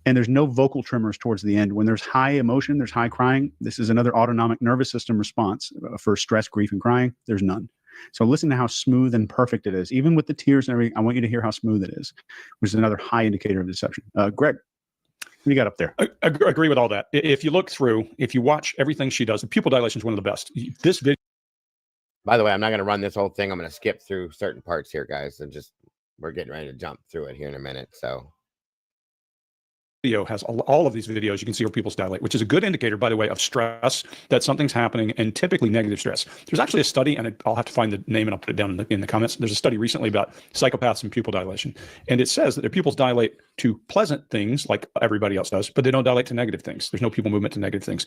And there's no vocal tremors towards the end. When there's high emotion, there's high crying. This is another autonomic nervous system response for stress, grief, and crying. There's none. So listen to how smooth and perfect it is. Even with the tears and everything, I want you to hear how smooth it is, which is another high indicator of deception. Greg, what do you got up there? I agree with all that. If you look through, if you watch everything she does, the pupil dilation is one of the best. This video. By the way, I'm not going to run this whole thing. I'm going to skip through certain parts here, guys. And we're getting ready to jump through it here in a minute. So. Video has all of these videos. You can see where pupils dilate, which is a good indicator, by the way, of stress, that something's happening, and typically negative stress. There's actually a study, and I'll have to find the name and I'll put it down in the comments. There's a study recently about psychopaths and pupil dilation. And it says that their pupils dilate to pleasant things like everybody else does, but they don't dilate to negative things. There's no pupil movement to negative things.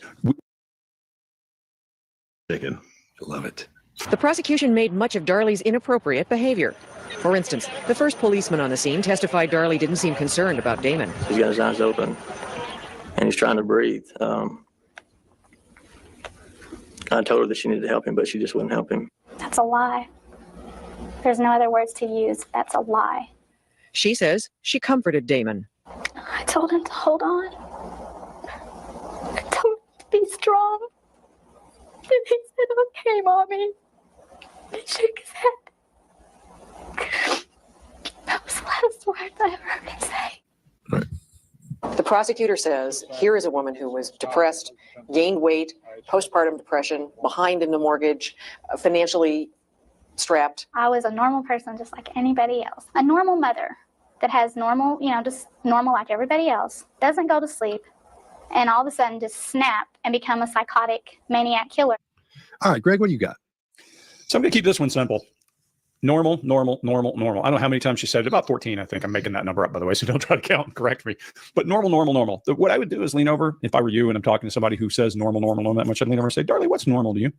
Chicken. Love it. The prosecution made much of Darlie's inappropriate behavior. For instance, the first policeman on the scene testified Darlie didn't seem concerned about Damon. He's got his eyes open, and he's trying to breathe. I told her that she needed to help him, but she just wouldn't help him. That's a lie. There's no other words to use. That's a lie. She says she comforted Damon. I told him to hold on. I told him to be strong. And he said, okay, Mommy. He shook his head. That was the last words I ever heard him say. The prosecutor says, here is a woman who was depressed, gained weight, postpartum depression, behind in the mortgage, financially strapped. I was a normal person just like anybody else. A normal mother that has normal, just normal like everybody else, doesn't go to sleep, and all of a sudden just snap and become a psychotic maniac killer. All right, Greg, what do you got? So I'm going to keep this one simple. Normal, normal, normal, normal. I don't know how many times she said it. About 14, I think. I'm making that number up, by the way, so don't try to count and correct me. But normal, normal, normal. What I would do is lean over. If I were you and I'm talking to somebody who says normal, normal, normal that much, I'd lean over and say, Darlie, what's normal to you?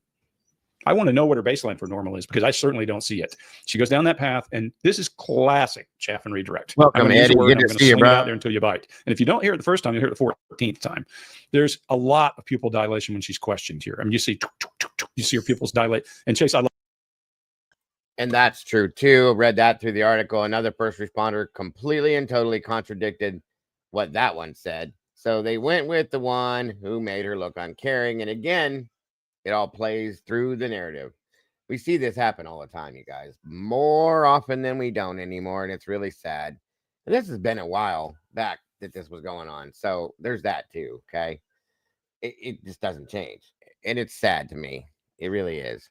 I want to know what her baseline for normal is, because I certainly don't see it. She goes down that path, and this is classic chaff and redirect. Welcome, Eddie. Good to see you, bro. Out there until you bite. And if you don't hear it the first time, you'll hear it the 14th time. There's a lot of pupil dilation when she's questioned here. I mean, you see her pupils dilate. And Chase, I love. And that's true too. Read that through the article. Another first responder completely and totally contradicted what that one said. So they went with the one who made her look uncaring. And again, it all plays through the narrative. We see this happen all the time, you guys, more often than we don't anymore. And it's really sad. And this has been a while back that this was going on. So there's that too. Okay. it just doesn't change. And it's sad to me. It really is.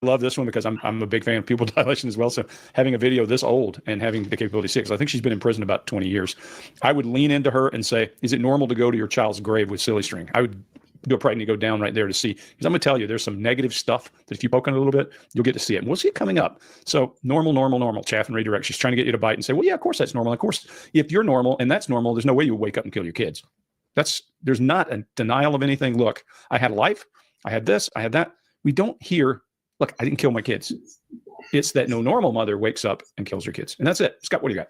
Love this one because I'm a big fan of pupil dilation as well. So having a video this old and having the capability to see it, 'cause I think she's been in prison about 20 years, I would lean into her and say, is it normal to go to your child's grave with silly string? I would do a pregnant go down right there to see, because I'm going to tell you, there's some negative stuff that if you poke on it a little bit, you'll get to see it. And we'll see it coming up. So normal, chaff and redirect. She's trying to get you to bite and say, well, yeah, of course that's normal. Of course, if you're normal and that's normal, there's no way you would wake up and kill your kids. There's not a denial of anything. Look, I had a life. I had this. I had that. We don't hear, look, I didn't kill my kids. It's that no normal mother wakes up and kills her kids. And that's it. Scott, what do you got?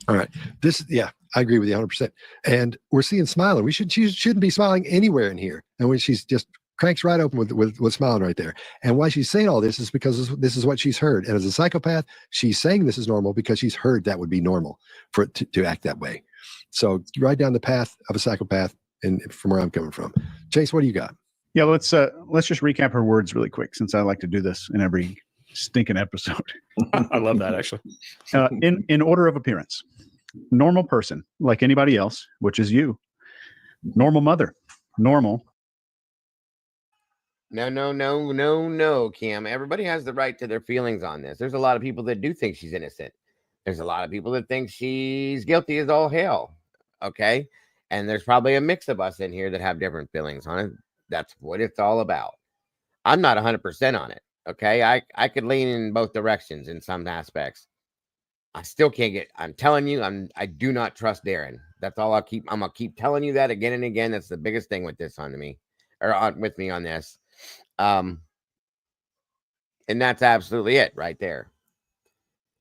All right. I agree with you 100%. And we're seeing smiling. She shouldn't be smiling anywhere in here. And when she's just cranks right open with smiling right there. And why she's saying all this is because this is what she's heard. And as a psychopath, she's saying this is normal because she's heard that would be normal for it to act that way. So right down the path of a psychopath, and from where I'm coming from. Chase, what do you got? Yeah, let's just recap her words really quick, since I like to do this in every stinking episode. I love that, actually. In order of appearance: normal person, like anybody else, which is you. Normal mother, normal. No, Cam. Everybody has the right to their feelings on this. There's a lot of people that do think she's innocent. There's a lot of people that think she's guilty as all hell. Okay. And there's probably a mix of us in here that have different feelings on it. That's what it's all about. I'm not 100% on it. Okay. I could lean in both directions in some aspects. I still can't I'm telling you, I do not trust Darren. That's all I'm going to keep telling you that again and again. That's the biggest thing with this with me on this. And that's absolutely it right there.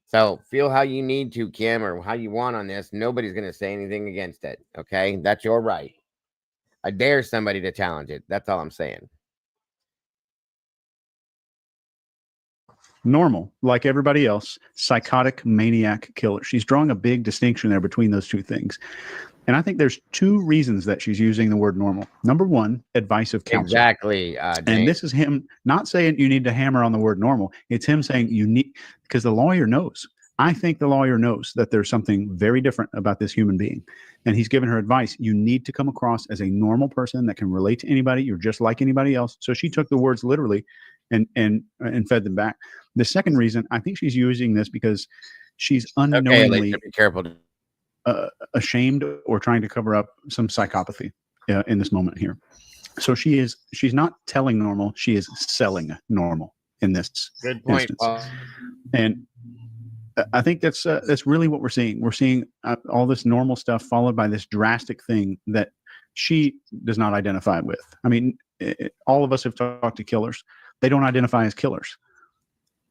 So feel how you need to, Kim, or how you want on this. Nobody's going to say anything against it. Okay. That's your right. I dare somebody to challenge it. That's all I'm saying. Normal, like everybody else, psychotic, maniac, killer. She's drawing a big distinction there between those two things. And I think there's two reasons that she's using the word normal. Number one, advice of counsel. Exactly. And this is him not saying you need to hammer on the word normal. It's him saying you need, because the lawyer knows. I think the lawyer knows that there's something very different about this human being. And he's given her advice. You need to come across as a normal person that can relate to anybody. You're just like anybody else. So she took the words literally and fed them back. The second reason, I think she's using this because she's unknowingly be careful. Ashamed or trying to cover up some psychopathy in this moment here. So she's not telling normal. She is selling normal in this Good point, instance. Paul. And I think that's really what we're seeing. We're seeing all this normal stuff followed by this drastic thing that she does not identify with. I mean, all of us have talked to killers. They don't identify as killers.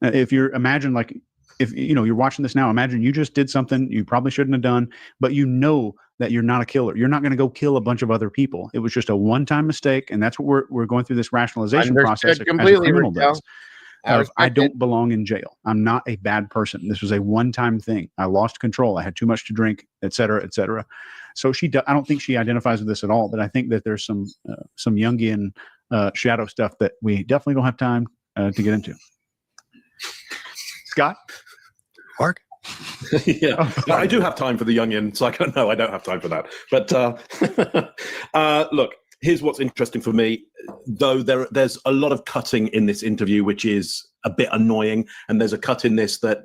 If you're you're watching this now, imagine you just did something you probably shouldn't have done, but you know that you're not a killer. You're not going to go kill a bunch of other people. It was just a one-time mistake, and that's what we're going through this rationalization process as a criminal does. I don't belong in jail. I'm not a bad person. This was a one-time thing. I lost control. I had too much to drink, et cetera, et cetera. So I don't think she identifies with this at all, but I think that there's some Jungian shadow stuff that we definitely don't have time to get into. Scott? Mark? Yeah, I do have time for the Jungian psycho. No, I don't have time for that. But look, here's what's interesting for me. Though there's a lot of cutting in this interview, which is a bit annoying, and there's a cut in this that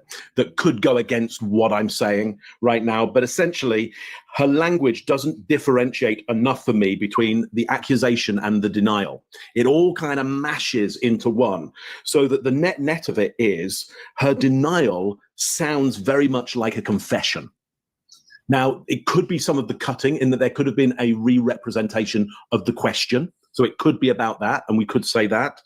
could go against what I'm saying right now. But essentially, her language doesn't differentiate enough for me between the accusation and the denial. It all kind of mashes into one, so that the net of it is her denial sounds very much like a confession. Now, it could be some of the cutting in that there could have been a re-representation of the question. So it could be about that, and we could say that.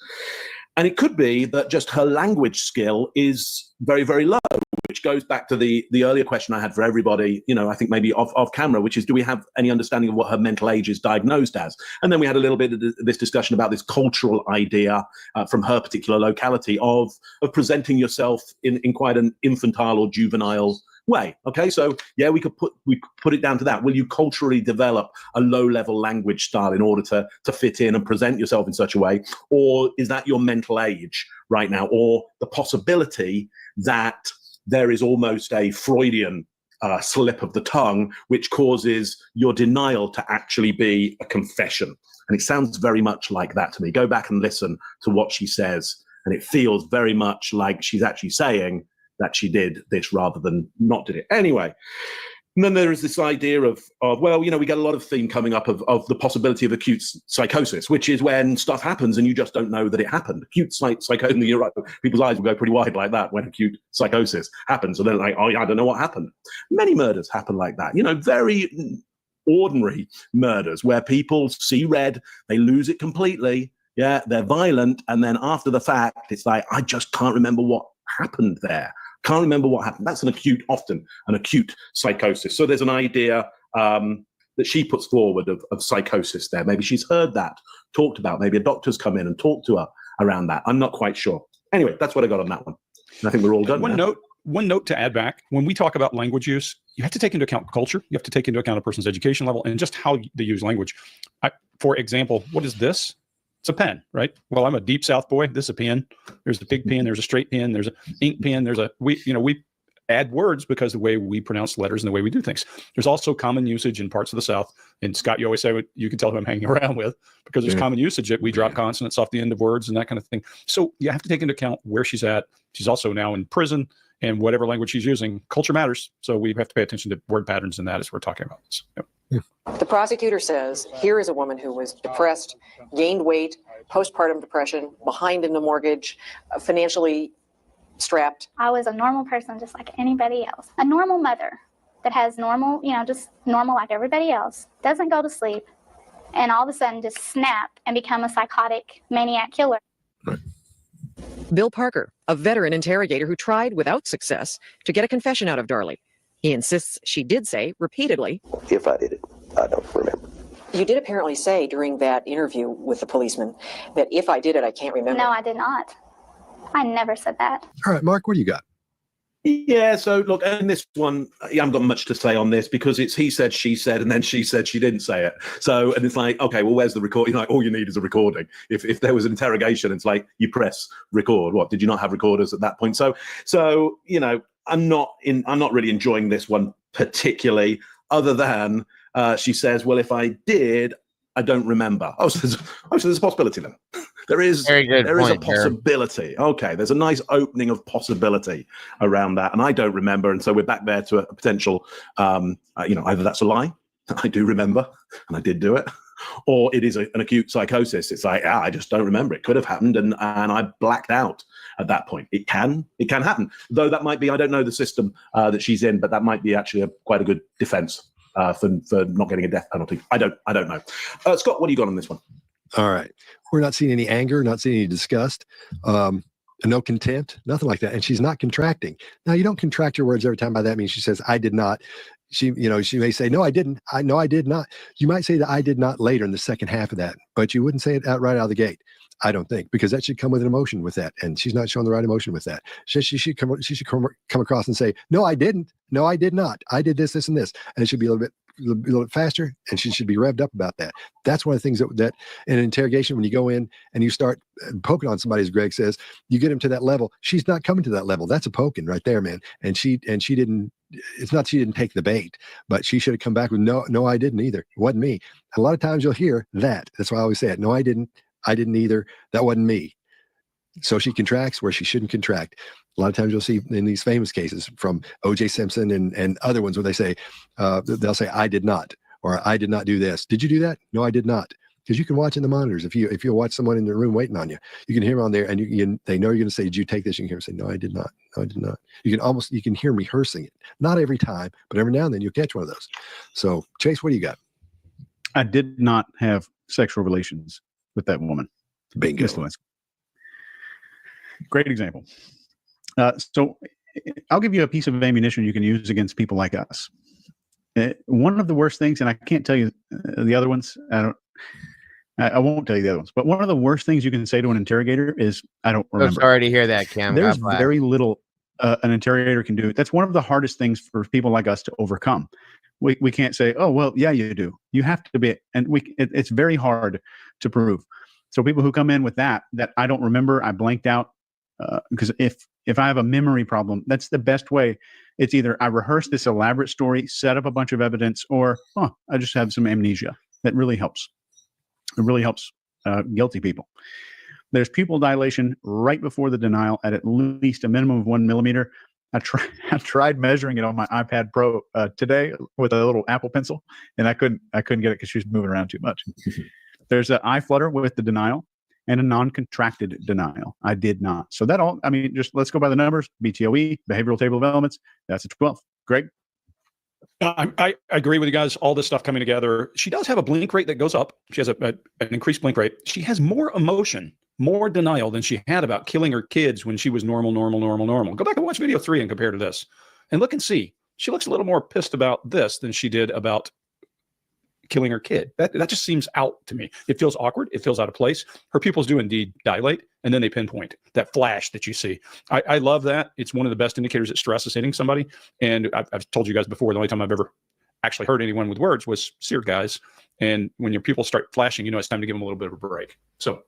And it could be that just her language skill is very, very low, which goes back to the earlier question I had for everybody, I think maybe off camera, which is, do we have any understanding of what her mental age is diagnosed as? And then we had a little bit of this discussion about this cultural idea from her particular locality of presenting yourself in quite an infantile or juvenile way. Okay, so yeah, we could put it down to that. Will you culturally develop a low-level language style in order to fit in and present yourself in such a way, or is that your mental age right now, or the possibility that there is almost a Freudian slip of the tongue, which causes your denial to actually be a confession. And it sounds very much like that to me. Go back and listen to what she says, and it feels very much like she's actually saying that she did this rather than not did it. Anyway, and then there is this idea of well, we get a lot of theme coming up of the possibility of acute psychosis, which is when stuff happens and you just don't know that it happened. Acute psychosis, you're right, people's eyes will go pretty wide like that when acute psychosis happens. And they're like, oh, I don't know what happened. Many murders happen like that, very ordinary murders where people see red, they lose it completely. Yeah, they're violent. And then after the fact, it's like, I just can't remember what happened there. Can't remember what happened. That's often an acute psychosis. So there's an idea that she puts forward of psychosis there. Maybe she's heard that talked about. Maybe a doctor's come in and talked to her around that. I'm not quite sure. Anyway, that's what I got on that one. And I think we're all done. One note to add back, when we talk about language use, you have to take into account culture. You have to take into account a person's education level and just how they use language. For example, what is this? It's a pen, right? Well, I'm a deep South boy. This is a pen. There's a big pen. There's a straight pen. There's an ink pen. We add words because the way we pronounce letters and the way we do things. There's also common usage in parts of the South. And Scott, you always say, you can tell who I'm hanging around with because there's common usage that we drop consonants off the end of words and that kind of thing. So you have to take into account where she's at. She's also now in prison, and whatever language she's using, culture matters. So we have to pay attention to word patterns in that as we're talking about this. Yep. The prosecutor says, here is a woman who was depressed, gained weight, postpartum depression, behind in the mortgage, financially strapped. I was a normal person just like anybody else. A normal mother that has normal, just normal like everybody else, doesn't go to sleep, and all of a sudden just snap and become a psychotic maniac killer. Bill Parker, a veteran interrogator who tried without success to get a confession out of Darlie. He insists she did say repeatedly, if I did it, I don't remember. You did apparently say during that interview with the policeman that if I did it, I can't remember. No, I did not. I never said that. All right, Mark, what do you got? Yeah, so look, in this one, I haven't got much to say on this because it's he said, she said, and then she said she didn't say it. So, and it's like, okay, well, where's the recording? Like, all you need is a recording. If there was an interrogation, it's like, you press record. What, did you not have recorders at that point? So, I'm not really enjoying this one particularly, other than she says, well, if I did, I don't remember. So there's a possibility then. There is a possibility. Okay, there's a nice opening of possibility around that, and I don't remember, and so we're back there to a potential, either that's a lie, I do remember, and I did do it, or it is an acute psychosis. It's like, I just don't remember. It could have happened, and I blacked out at that point. It can happen, though that might be, I don't know the system that she's in, but that might be actually quite a good defense for not getting a death penalty. I don't know. Scott, what do you got on this one? All right. We're not seeing any anger, not seeing any disgust, no contempt, nothing like that. And she's not contracting. Now, you don't contract your words every time. By that means she says, I did not. She may say, no, I didn't. No, I did not. You might say that I did not later in the second half of that, but you wouldn't say it right out of the gate. I don't think, because that should come with an emotion with that. And she's not showing the right emotion with that. She should come across and say, no, I didn't. No, I did not. I did this, this, and this. And it should be a little bit faster, and she should be revved up about that. That's one of the things that in an interrogation, when you go in and you start poking on somebody, as Greg says, you get them to that level. She's not coming to that level. That's a poking right there, man. And she didn't. It's not she didn't take the bait, but she should have come back with no, I didn't either. It wasn't me. A lot of times you'll hear that. That's why I always say it. No, I didn't. I didn't either. That wasn't me. So she contracts where she shouldn't contract. A lot of times you'll see in these famous cases from O.J. Simpson and other ones where they say, they'll say, I did not, or I did not do this. Did you do that? No, I did not. Because you can watch in the monitors. If you watch someone in the room waiting on you, you can hear them on there, and they know you're going to say, did you take this? You can hear them say, no, I did not. No, I did not. You can hear them rehearsing it. Not every time, but every now and then you'll catch one of those. So Chase, what do you got? I did not have sexual relations with that woman. Bingo. Great example. So I'll give you a piece of ammunition you can use against people like us. One of the worst things, and I can't tell you the other ones. I won't tell you the other ones. But one of the worst things you can say to an interrogator is, I don't remember. So sorry to hear that, Cam. There's very little an interrogator can do. That's one of the hardest things for people like us to overcome. We can't say, oh, well, yeah, you do. You have to be, and it's very hard to prove. So people who come in with that I don't remember, I blanked out, because if If I have a memory problem, that's the best way. It's either I rehearse this elaborate story, set up a bunch of evidence, or I just have some amnesia. That really helps. It really helps guilty people. There's pupil dilation right before the denial at least a minimum of 1 millimeter. I tried measuring it on my iPad Pro today with a little Apple Pencil, and I couldn't get it because she was moving around too much. There's an eye flutter with the denial and a non-contracted denial. I did not. So that all, I mean, just let's go by the numbers. BTOE, behavioral table of elements, that's a 12. Greg? I agree with you guys. All this stuff coming together. She does have a blink rate that goes up. She has an increased blink rate. She has more emotion, more denial than she had about killing her kids when she was normal. Go back and watch video 3 and compare to this. And look and see. She looks a little more pissed about this than she did about killing her kid. That just seems out to me. It feels awkward. It feels out of place. Her pupils do indeed dilate, and then they pinpoint that flash that you see. I love that. It's one of the best indicators that stress is hitting somebody. And I've told you guys before, the only time I've ever actually hurt anyone with words was seared guys. And when your pupils start flashing, you know it's time to give them a little bit of a break. So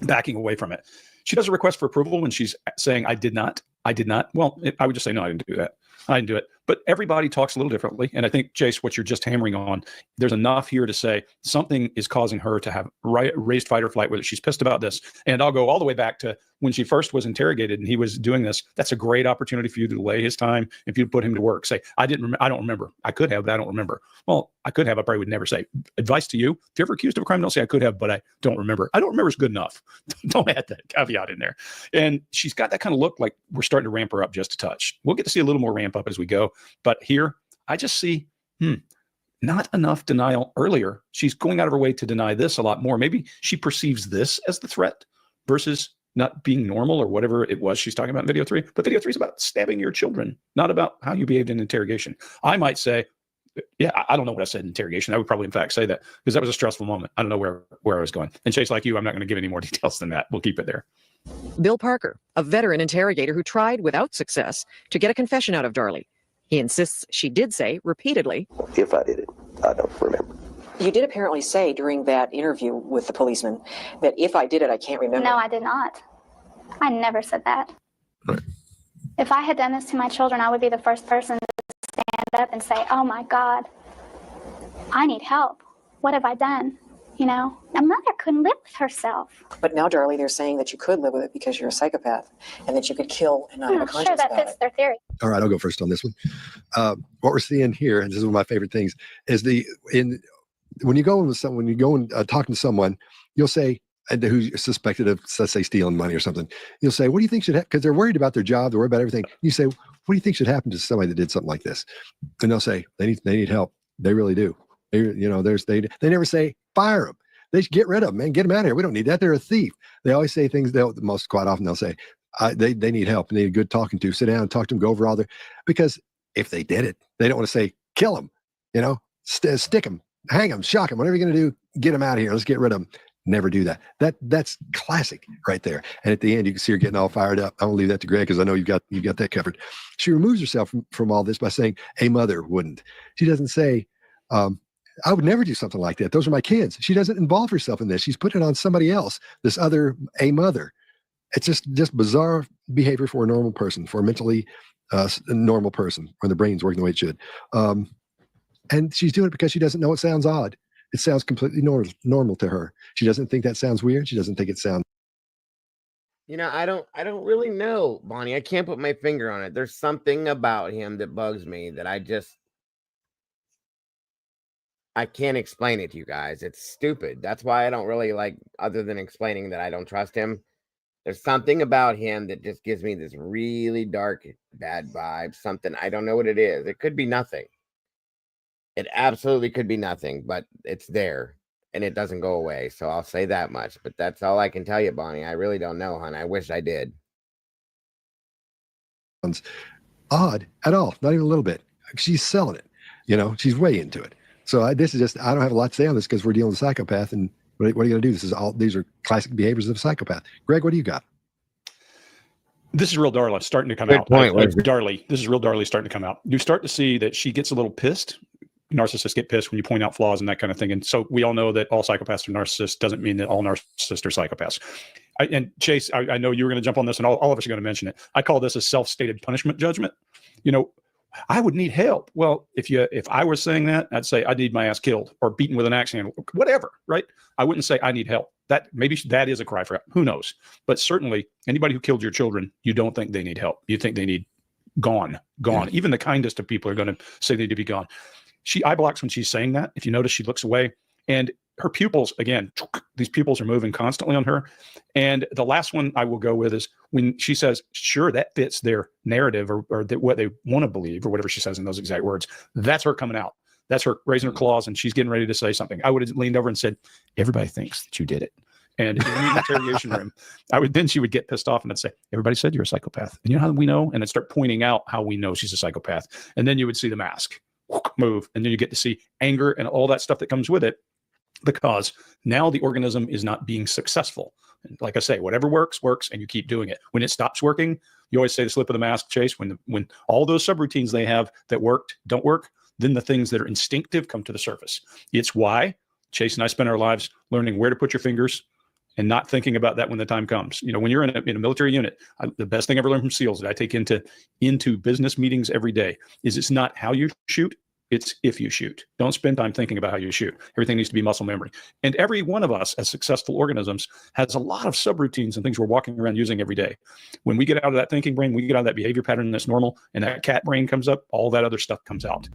backing away from it. She does a request for approval when she's saying, I did not. Well, I would just say, no, I didn't do that. I didn't do it. But everybody talks a little differently. And I think, Chase, what you're just hammering on, there's enough here to say something is causing her to have raised fight or flight, whether she's pissed about this. And I'll go all the way back to when she first was interrogated and he was doing this. That's a great opportunity for you to delay his time. If you put him to work, say, I don't remember. I could have, but I don't remember. Well, I could have, I probably would never say. Advice to you, if you're ever accused of a crime, don't say I could have, but I don't remember. I don't remember is good enough. Don't add that caveat in there. And she's got that kind of look like we're starting to ramp her up just a touch. We'll get to see a little more ramp up as we go. But here, I just see, not enough denial earlier. She's going out of her way to deny this a lot more. Maybe she perceives this as the threat versus not being normal or whatever it was she's talking about in video 3. But video 3 is about stabbing your children, not about how you behaved in interrogation. I might say, yeah, I don't know what I said in interrogation. I would probably, in fact, say that because that was a stressful moment. I don't know where I was going. And Chase, like you, I'm not going to give any more details than that. We'll keep it there. Bill Parker, a veteran interrogator who tried without success to get a confession out of Darlie. He insists she did say repeatedly, If I did it, I don't remember. You did apparently say during that interview with the policeman that if I did it, I can't remember. No, I did not. I never said that. Right. If I had done this to my children, I would be the first person to stand up and say, oh my God, I need help. What have I done? You know, a mother couldn't live with herself. But now, Darlie, they're saying that you could live with it because you're a psychopath and that you could kill and not have a conscience Sure, that about fits it. their theory. All right, I'll go first on this one. What we're seeing here, and this is one of my favorite things, is when you go in with someone, when you go and talking to someone, you'll say, who's suspected of, let's say, stealing money or something, you'll say, what do you think should happen? Because they're worried about their job, they're worried about everything. You say, what do you think should happen to somebody that did something like this? And they'll say, they need help. They really do. They never say, fire them. They should get rid of them, man. Get them out of here. We don't need that. They're a thief. They always say things. Quite often they'll say, they need help and they need good talking to. Sit down and talk to them. Go over all their, because if they did it, they don't want to say kill them. Stick them, hang them, shock them. Whatever you're going to do, get them out of here. Let's get rid of them. Never do that. That's classic right there. And at the end, you can see her getting all fired up. I won't leave that to Greg because I know you've got that covered. She removes herself from all this by saying a mother wouldn't. She doesn't say, I would never do something like that. Those are my kids. She doesn't involve herself in this. She's putting it on somebody else, this other, a mother. It's just bizarre behavior for a normal person, for a mentally normal person, when the brain's working the way it should. And she's doing it because she doesn't know it sounds odd. It sounds completely normal to her. She doesn't think that sounds weird. She doesn't think it sounds. I don't really know, Bonnie. I can't put my finger on it. There's something about him that bugs me that I can't explain it to you guys. It's stupid. That's why I don't really like, other than explaining that I don't trust him. There's something about him that just gives me this really dark, bad vibe. Something, I don't know what it is. It could be nothing. It absolutely could be nothing, but it's there and it doesn't go away. So I'll say that much, but that's all I can tell you, Bonnie. I really don't know, hon. I wish I did. Odd at all. Not even a little bit. She's selling it. She's way into it. So I don't have a lot to say on this because we're dealing with a psychopath, and what are you going to do? These are classic behaviors of a psychopath. Greg, what do you got? This is real Darlie starting to come Good out. point, This is real Darlie starting to come out. You start to see that she gets a little pissed. Narcissists get pissed when you point out flaws and that kind of thing. And so we all know that all psychopaths are narcissists. Doesn't mean that all narcissists are psychopaths. And Chase, I know you were going to jump on this, and all of us are going to mention it. I call this a self-stated punishment judgment. You know, I would need help. Well, if I were saying that, I'd say I need my ass killed or beaten with an axe handle, whatever, right? I wouldn't say I need help. That maybe that is a cry for help. Who knows? But certainly anybody who killed your children, you don't think they need help. You think they need gone. Yeah. Even the kindest of people are going to say they need to be gone. She eye blocks when she's saying that. If you notice, she looks away, and her pupils, again, these pupils are moving constantly on her. And the last one I will go with is when she says, sure, that fits their narrative or what they want to believe or whatever she says in those exact words. That's her coming out. That's her raising her claws, and she's getting ready to say something. I would have leaned over and said, everybody thinks that you did it. And in the interrogation room, then she would get pissed off and I'd say, everybody said you're a psychopath. And you know how we know? And I'd start pointing out how we know she's a psychopath. And then you would see the mask move. And then you get to see anger and all that stuff that comes with it, because now the organism is not being successful. And like I say, whatever works, and you keep doing it. When it stops working, you always say the slip of the mask, Chase, when all those subroutines they have that worked don't work, then the things that are instinctive come to the surface. It's why Chase and I spend our lives learning where to put your fingers and not thinking about that when the time comes. You know, when you're in a military unit, the best thing I ever learned from SEALs that I take into business meetings every day is it's not how you shoot, it's if you shoot. Don't spend time thinking about how you shoot. Everything needs to be muscle memory. And every one of us as successful organisms has a lot of subroutines and things we're walking around using every day. When we get out of that thinking brain, we get out of that behavior pattern that's normal, and that cat brain comes up, all that other stuff comes out.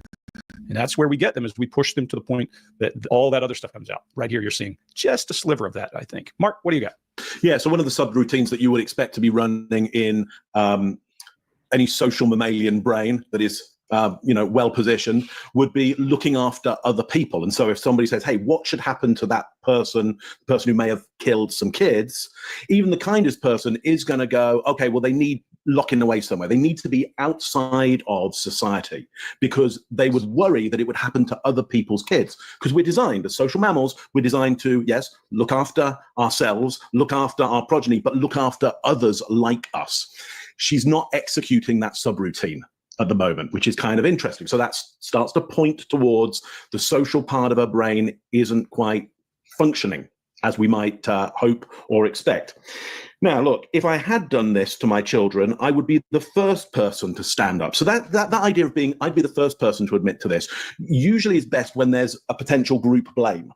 And that's where we get them, is we push them to the point that all that other stuff comes out. Right here, you're seeing just a sliver of that, I think. Mark, what do you got? Yeah, so one of the subroutines that you would expect to be running in any social mammalian brain that is well positioned would be looking after other people. And so if somebody says, hey, what should happen to that person, the person who may have killed some kids, even the kindest person is going to go, okay, well, they need locking away somewhere. They need to be outside of society, because they would worry that it would happen to other people's kids. Because we're designed, as social mammals, we're designed to, yes, look after ourselves, look after our progeny, but look after others like us. She's not executing that subroutine at the moment, which is kind of interesting. So that starts to point towards the social part of her brain isn't quite functioning as we might hope or expect. Now, look, if I had done this to my children, I would be the first person to stand up. So that idea of being, I'd be the first person to admit to this, usually is best when there's a potential group blame.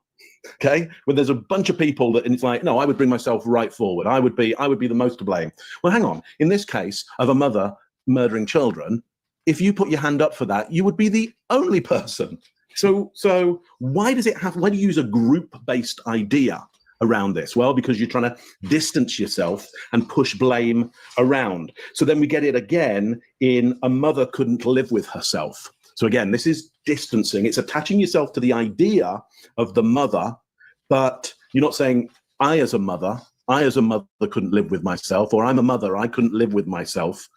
Okay, when there's a bunch of people that, and it's like, no, I would bring myself right forward. I would be the most to blame. Well, hang on. In this case of a mother murdering children, if you put your hand up for that, you would be the only person. So why do you use a group-based idea around this? Well, because you're trying to distance yourself and push blame around. So then we get it again in a mother couldn't live with herself. So again, this is distancing. It's attaching yourself to the idea of the mother, but you're not saying, I as a mother couldn't live with myself, or I'm a mother, I couldn't live with myself.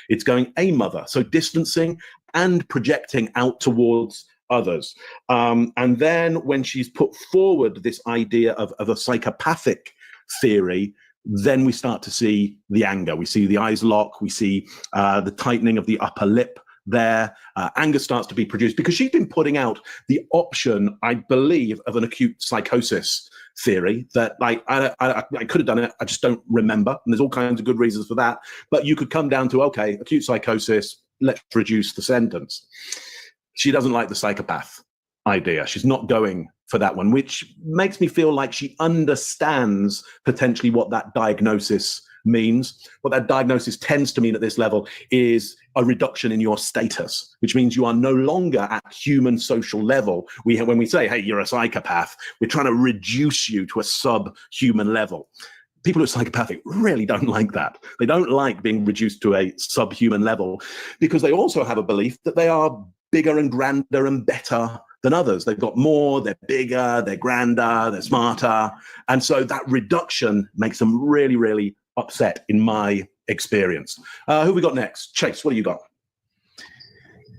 It's going a mother. So distancing and projecting out towards others. And then when she's put forward this idea of a psychopathic theory, then we start to see the anger. We see the eyes lock. We see the tightening of the upper lip there. Anger starts to be produced because she's been putting out the option, I believe, of an acute psychosis theory that I could have done it. I just don't remember. And there's all kinds of good reasons for that. But you could come down to, okay, acute psychosis, let's reduce the sentence. She doesn't like the psychopath idea. She's not going for that one, which makes me feel like she understands potentially what that diagnosis means. What that diagnosis tends to mean at this level is a reduction in your status, which means you are no longer at human social level. When we say, hey, you're a psychopath, we're trying to reduce you to a subhuman level. People who are psychopathic really don't like that. They don't like being reduced to a subhuman level, because they also have a belief that they are bigger and grander and better than others. They've got more, they're bigger, they're grander, they're smarter. And so that reduction makes them really, really upset in my experience. Who we got next? Chase, what do you got?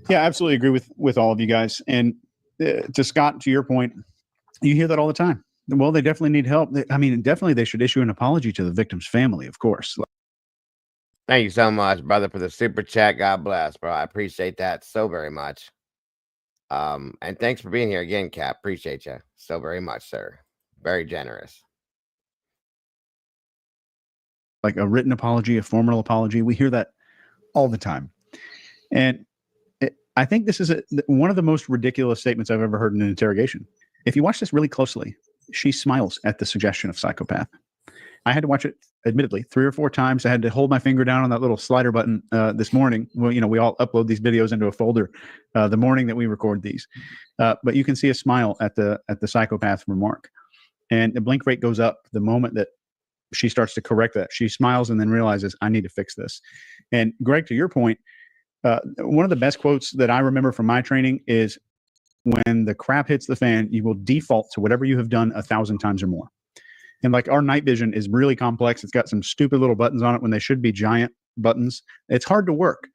Yeah, I absolutely agree with all of you guys. And to Scott, to your point, you hear that all the time. Well, they definitely need help. Definitely they should issue an apology to the victim's family, of course. Thank you so much, brother, for the super chat. God bless, bro. I appreciate that so very much. And thanks for being here again, Cap. Appreciate you so very much, sir. Very generous. like a written apology, a formal apology. We hear that all the time. And I think this is one of the most ridiculous statements I've ever heard in an interrogation. If you watch this really closely, she smiles at the suggestion of psychopath. I had to watch it, admittedly, 3 or 4 times. I had to hold my finger down on that little slider button this morning. Well, we all upload these videos into a folder the morning that we record these. But you can see a smile at the psychopath remark. And the blink rate goes up the moment that she starts to correct that. She smiles and then realizes, I need to fix this. And Greg, to your point, one of the best quotes that I remember from my training is, when the crap hits the fan, you will default to whatever you have done 1,000 times or more. And like, our night vision is really complex. It's got some stupid little buttons on it when they should be giant buttons. It's hard to work.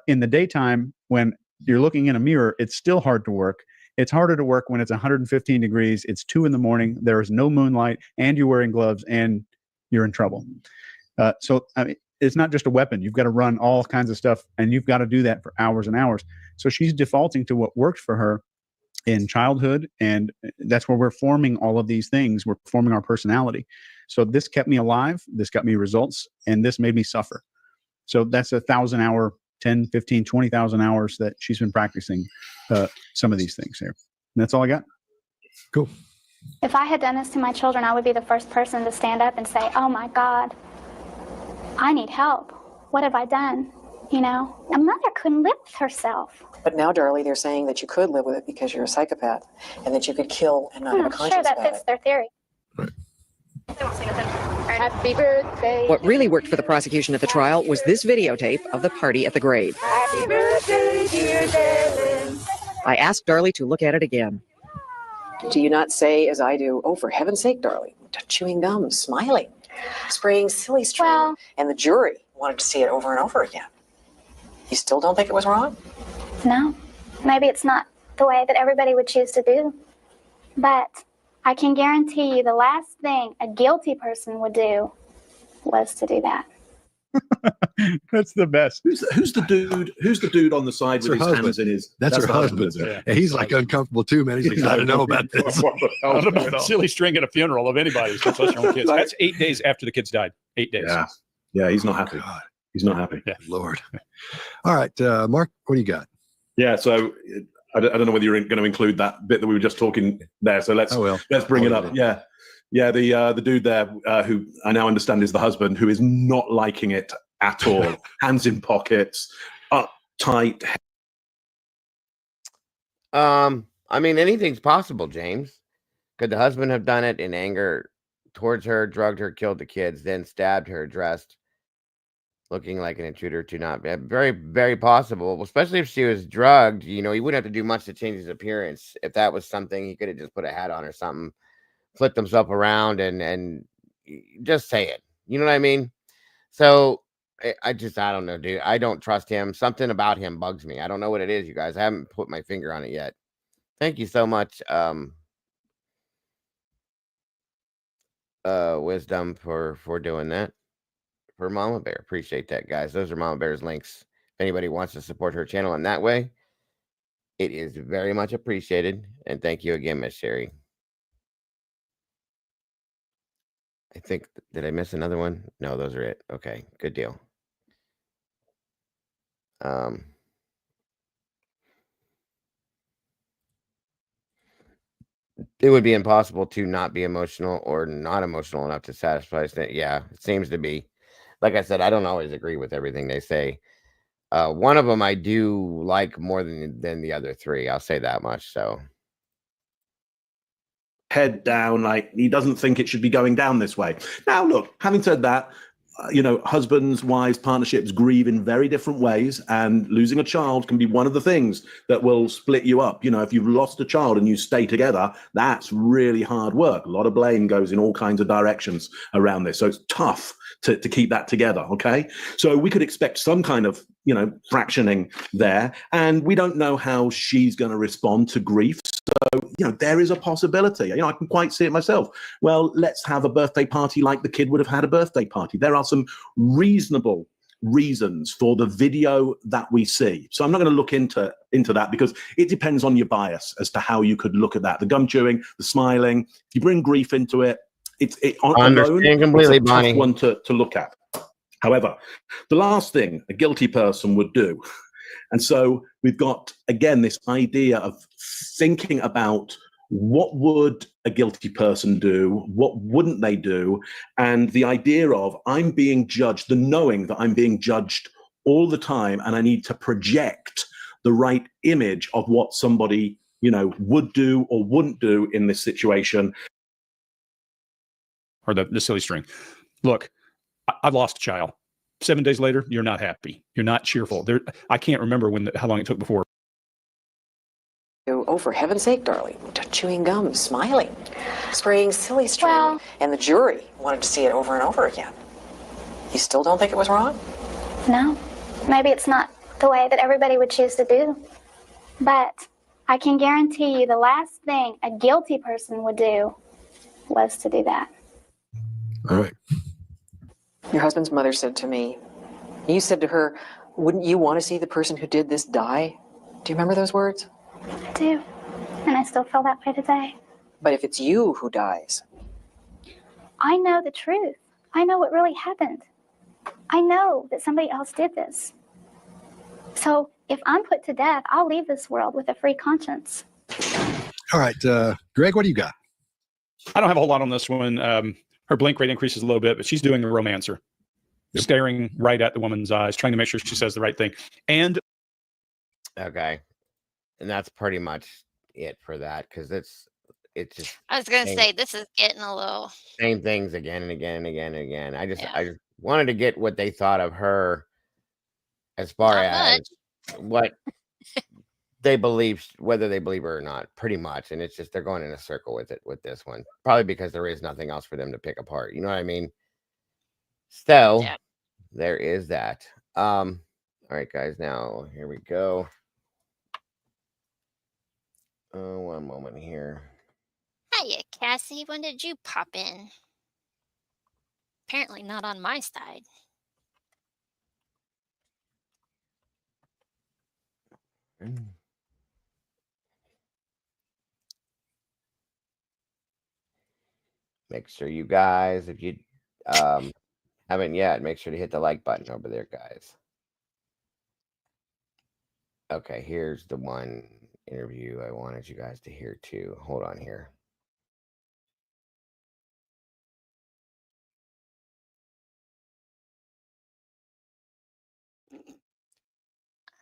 In the daytime, when you're looking in a mirror, it's still hard to work. It's harder to work when it's 115 degrees. It's 2 a.m. There is no moonlight, and you're wearing gloves, and you're in trouble. So I mean, it's not just a weapon. You've got to run all kinds of stuff, and you've got to do that for hours and hours. So she's defaulting to what worked for her in childhood, and that's where we're forming all of these things. We're forming our personality. So this kept me alive. This got me results, and this made me suffer. So that's 1,000 hour, 10, 15, 20,000 hours that she's been practicing some of these things here. And that's all I got. Cool. If I had done this to my children, I would be the first person to stand up and say, oh my God, I need help. What have I done? A mother couldn't live with herself. But now, Darlie, they're saying that you could live with it because you're a psychopath, and that you could kill and not have a conscience Sure, that about fits it. their theory. Happy birthday. What really worked for the prosecution at the trial was this videotape of the party at the grave. Happy birthday, dear darling. I asked Darlie to look at it again. Do you not say, as I do, oh, for heaven's sake, Darlie, chewing gum, smiling, spraying silly string, and the jury wanted to see it over and over again? You still don't think it was wrong? No, maybe it's not the way that everybody would choose to do. But I can guarantee you the last thing a guilty person would do was to do that. That's the best. Who's the dude? Who's the dude on the side with his hands in his? That's her the husband. Yeah. And he's like uncomfortable too, man. He's like, I don't know about this. I don't know about silly string at a funeral of anybody's, much less your own kids. That's 8 days after the kids died. 8 days. Yeah, he's not happy. God. He's not happy. Yeah. Lord. All right, Mark, what do you got? Yeah, so I don't know whether you're going to include that bit that we were just talking there. So let's bring it up. Yeah, the dude there who I now understand is the husband, who is not liking it at all. Hands in pockets, uptight. I mean, anything's possible, James. Could the husband have done it in anger towards her, drugged her, killed the kids, then stabbed her, dressed looking like an intruder to not be? Very, very possible, especially if she was drugged. He wouldn't have to do much to change his appearance. If that was something, he could have just put a hat on or something, flipped himself around and just say it. You know what I mean? So I don't know, dude. I don't trust him. Something about him bugs me. I don't know what it is, you guys. I haven't put my finger on it yet. Thank you so much, Wisdom, for doing that. For Mama Bear. Appreciate that, guys. Those are Mama Bear's links. If anybody wants to support her channel in that way, it is very much appreciated. And thank you again, Miss Sherry. I think, did I miss another one? No, those are it. Okay, good deal. It would be impossible to not be emotional or not emotional enough to satisfy. Yeah, it seems to be. Like I said, I don't always agree with everything they say. One of them I do like more than the other 3. I'll say that much. So, head down, like he doesn't think it should be going down this way. Now, look, having said that, husbands, wives, partnerships grieve in very different ways, and losing a child can be one of the things that will split you up. If you've lost a child and you stay together, that's really hard work. A lot of blame goes in all kinds of directions around this. So it's tough to keep that together. Okay. So we could expect some kind of, fractioning there, and we don't know how she's going to respond to grief. So, there is a possibility. I can quite see it myself. Well, let's have a birthday party like the kid would have had a birthday party. There are some reasonable reasons for the video that we see. So I'm not going to look into that, because it depends on your bias as to how you could look at that. The gum chewing, the smiling. If you bring grief into it, alone, Understand completely, it's a Bonnie. tough one to look at. However, the last thing a guilty person would do, and so we've got, again, this idea of thinking about what would a guilty person do, what wouldn't they do, and the idea of I'm being judged, the knowing that I'm being judged all the time, and I need to project the right image of what somebody, would do or wouldn't do in this situation. Or the silly string. Look, I've lost a child. 7 days later, you're not happy. You're not cheerful. I can't remember how long it took before. Oh, for heaven's sake, Darlie. Chewing gum, smiling, spraying silly string. And the jury wanted to see it over and over again. You still don't think it was wrong? No. Maybe it's not the way that everybody would choose to do. But I can guarantee you the last thing a guilty person would do was to do that. All right. Your husband's mother said to me, you said to her, wouldn't you want to see the person who did this die? Do you remember those words? I do. And I still feel that way today. But if it's you who dies. I know the truth. I know what really happened. I know that somebody else did this. So if I'm put to death, I'll leave this world with a free conscience. All right. Greg, what do you got? I don't have a whole lot on this one. Her blink rate increases a little bit, but she's doing a romancer. Staring right at the woman's eyes, trying to make sure she says the right thing. And okay. And that's pretty much it for that, because it's just I was gonna say this is getting a little same things again and again and again and again. I just wanted to get what they thought of her as far as what they believe, whether they believe her or not, pretty much. And it's just they're going in a circle with this one, probably because there is nothing else for them to pick apart. You know what I mean? So there is that. All right, guys. Now here we go. One moment here. Hiya, Cassie. When did you pop in? Apparently not on my side. Make sure you guys, if you haven't yet, make sure to hit the like button over there, guys. Okay, here's the one interview I wanted you guys to hear too. Hold on here.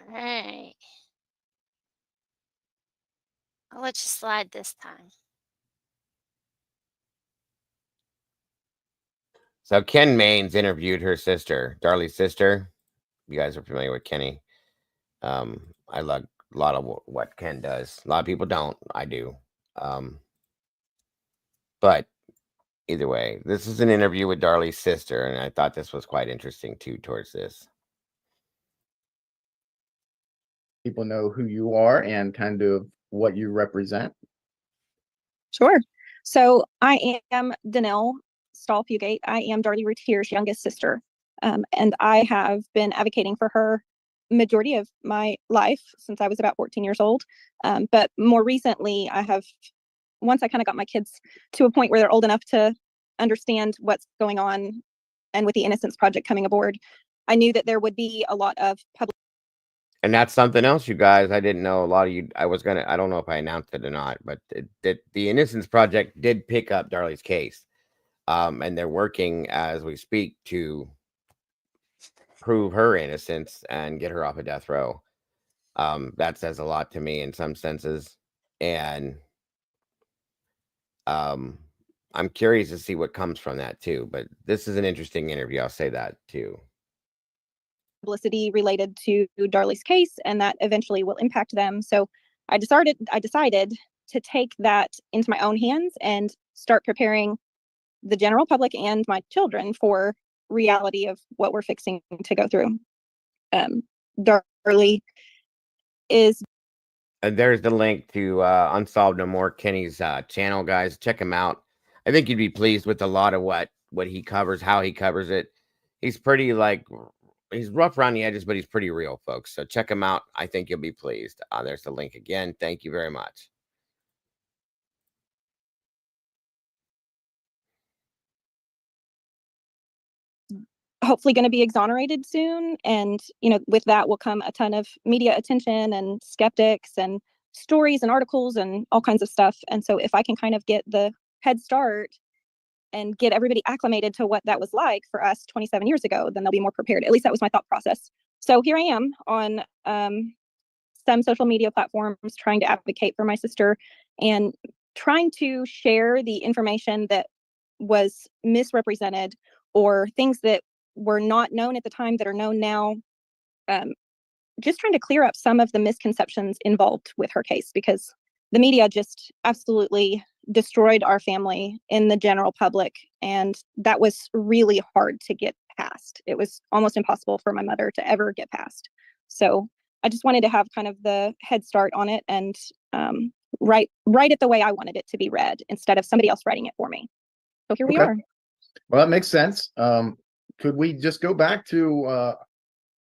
All right. I'll let you slide this time. So Ken Maines interviewed her sister, Darlie's sister. You guys are familiar with Kenny. I like a lot of what Ken does. A lot of people don't. I do. But either way, this is an interview with Darlie's sister, and I thought this was quite interesting too towards this. People know who you are and kind of what you represent. Sure. So I am Danelle Stahl-Fugate. I am Darlie Routier's youngest sister. And I have been advocating for her majority of my life since I was about 14 years old. But more recently, once I kind of got my kids to a point where they're old enough to understand what's going on, and with the Innocence Project coming aboard, I knew that there would be a lot of public. And that's something else, you guys. I didn't know a lot of you. I don't know if I announced it or not, but the Innocence Project did pick up Darlie's case. And they're working as we speak to prove her innocence and get her off of death row. That says a lot to me in some senses. And I'm curious to see what comes from that too. But this is an interesting interview. I'll say that too. Publicity related to Darlie's case, and that eventually will impact them. So I decided to take that into my own hands and start preparing the general public and my children for reality of what we're fixing to go through. Darlie is. There's the link to Unsolved No More, Kenny's channel, guys. Check him out. I think you'd be pleased with a lot of what he covers, how he covers it. He's pretty he's rough around the edges, but he's pretty real, folks. So check him out. I think you'll be pleased. There's the link again. Thank you very much. hopefully going to be exonerated soon. And, with that will come a ton of media attention and skeptics and stories and articles and all kinds of stuff. And so if I can kind of get the head start and get everybody acclimated to what that was like for us 27 years ago, then they'll be more prepared. At least that was my thought process. So here I am on some social media platforms trying to advocate for my sister and trying to share the information that was misrepresented or things that were not known at the time that are known now. Just trying to clear up some of the misconceptions involved with her case, because the media just absolutely destroyed our family in the general public. And that was really hard to get past. It was almost impossible for my mother to ever get past. So I just wanted to have kind of the head start on it and write it the way I wanted it to be read instead of somebody else writing it for me. So here we are. Well, that makes sense. Could we just go back to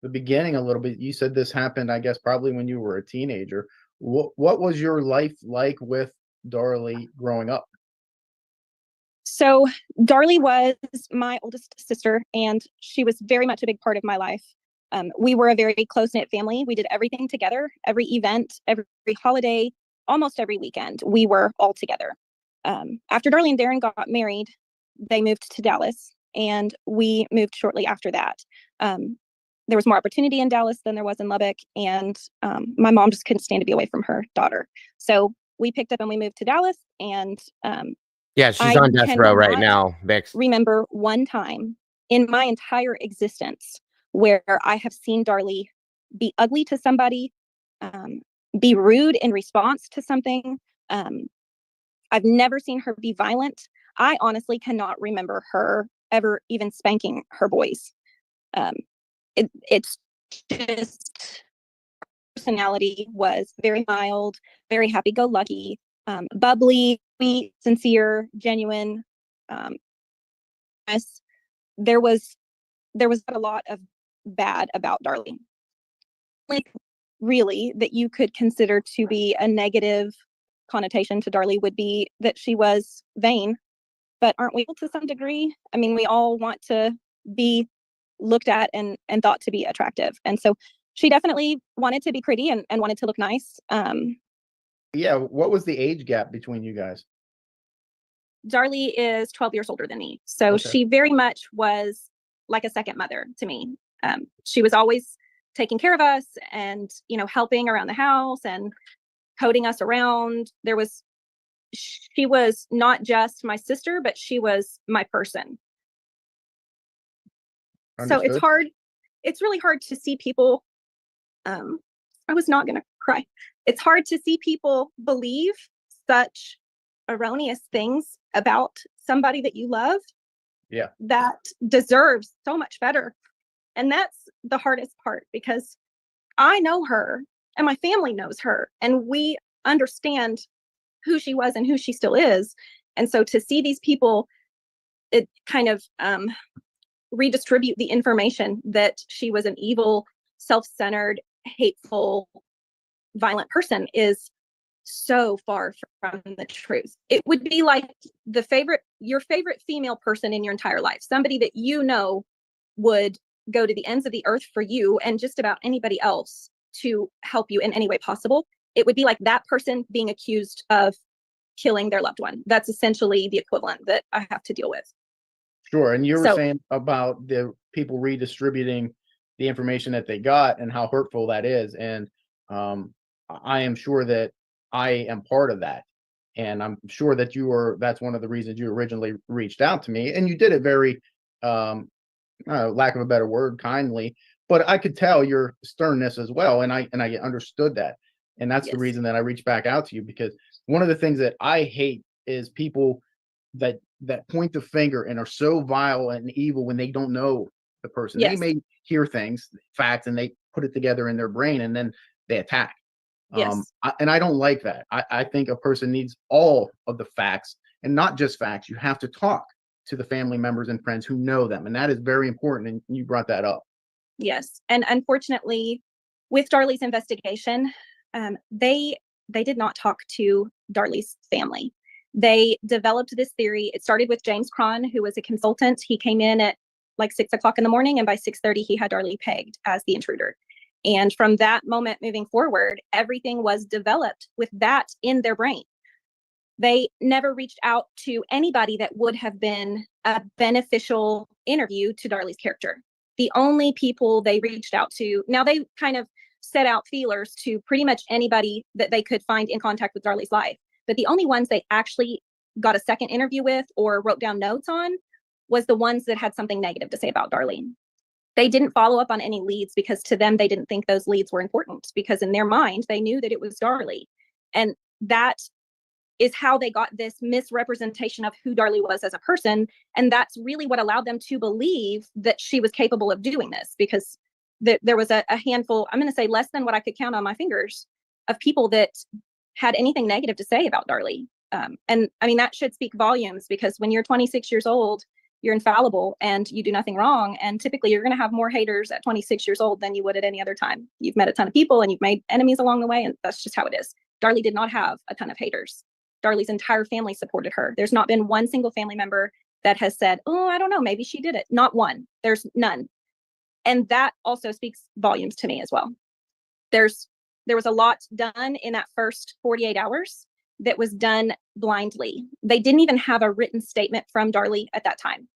the beginning a little bit? You said this happened, I guess, probably when you were a teenager. What was your life like with Darlie growing up? So Darlie was my oldest sister, and she was very much a big part of my life. We were a very close-knit family. We did everything together, every event, every holiday, almost every weekend. We were all together. After Darlie and Darren got married, they moved to Dallas, and we moved shortly after that. There was more opportunity in Dallas than there was in Lubbock, and my mom just couldn't stand to be away from her daughter. So we picked up and we moved to Dallas, and yeah, she's on death row right now, Bix. Remember one time in my entire existence where I have seen Darlie be ugly to somebody, be rude in response to something. I've never seen her be violent. I honestly cannot remember her ever even spanking her boys. It's just, personality was very mild, very happy-go-lucky, bubbly, sweet, sincere, genuine. There was a lot of bad about Darlie. Like, really, that you could consider to be a negative connotation to Darlie would be that she was vain. But aren't we to some degree? I mean, we all want to be looked at and thought to be attractive. And so she definitely wanted to be pretty and wanted to look nice. Yeah, what was the age gap between you guys? Darlie is 12 years older than me. So she very much was like a second mother to me. She was always taking care of us and, helping around the house and toting us around. She was not just my sister, but she was my person. Understood. So it's really hard to see people. I was not going to cry. It's hard to see people believe such erroneous things about somebody that you love. Yeah. That deserves so much better. And that's the hardest part, because I know her and my family knows her and we understand who she was and who she still is. And so to see these people, it kind of redistribute the information that she was an evil, self-centered, hateful, violent person is so far from the truth. It would be like your favorite female person in your entire life, somebody that would go to the ends of the earth for you and just about anybody else to help you in any way possible. It would be like that person being accused of killing their loved one. That's essentially the equivalent that I have to deal with. Sure. And you were saying about the people redistributing the information that they got and how hurtful that is. And I am sure that I am part of that. And I'm sure that that's one of the reasons you originally reached out to me. And you did it very, lack of a better word, kindly. But I could tell your sternness as well. And I understood that. And that's the reason that I reached back out to you, because one of the things that I hate is people that point the finger and are so vile and evil when they don't know the person. They may hear things, facts, and they put it together in their brain and then they attack. And I don't like that. I think a person needs all of the facts, and not just facts. You have to talk to the family members and friends who know them. And that is very important. And you brought that up. Yes. And unfortunately, with Darlie's investigation, they did not talk to Darlie's family. They developed this theory. It started with James Cron, who was a consultant. He came in at like 6 o'clock in the morning, and by 6:30 he had Darlie pegged as the intruder. And from that moment moving forward, everything was developed with that in their brain. They never reached out to anybody that would have been a beneficial interview to Darlie's character. The only people they reached out to, now they kind of set out feelers to pretty much anybody that they could find in contact with Darlie's life. But the only ones they actually got a second interview with or wrote down notes on was the ones that had something negative to say about Darlie. They didn't follow up on any leads because to them, they didn't think those leads were important, because in their mind, they knew that it was Darlie. And that is how they got this misrepresentation of who Darlie was as a person. And that's really what allowed them to believe that she was capable of doing this, because there was a handful, I'm going to say less than what I could count on my fingers, of people that had anything negative to say about Darlie. And I mean, that should speak volumes, because when you're 26 years old, you're infallible and you do nothing wrong. And typically you're going to have more haters at 26 years old than you would at any other time. You've met a ton of people and you've made enemies along the way, and that's just how it is. Darlie did not have a ton of haters. Darlie's entire family supported her. There's not been one single family member that has said, oh, I don't know, maybe she did it. Not one. There's none. And that also speaks volumes to me as well. There was a lot done in that first 48 hours that was done blindly. They didn't even have a written statement from Darlie at that time.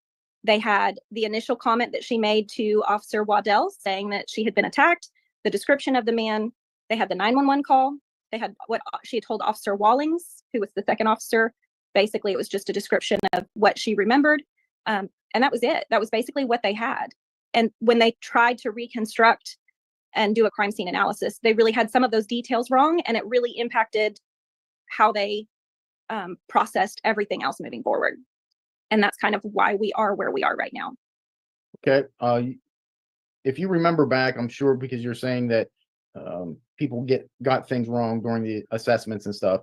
They had the initial comment that she made to Officer Waddell saying that she had been attacked, the description of the man. They had the 911 call. They had what she had told Officer Wallings, who was the second officer. Basically, it was just a description of what she remembered. And that was it. That was basically what they had. And when they tried to reconstruct and do a crime scene analysis, they really had some of those details wrong, and it really impacted how they processed everything else moving forward. And that's kind of why we are where we are right now. Okay. If you remember back, I'm sure, because you're saying that people got things wrong during the assessments and stuff.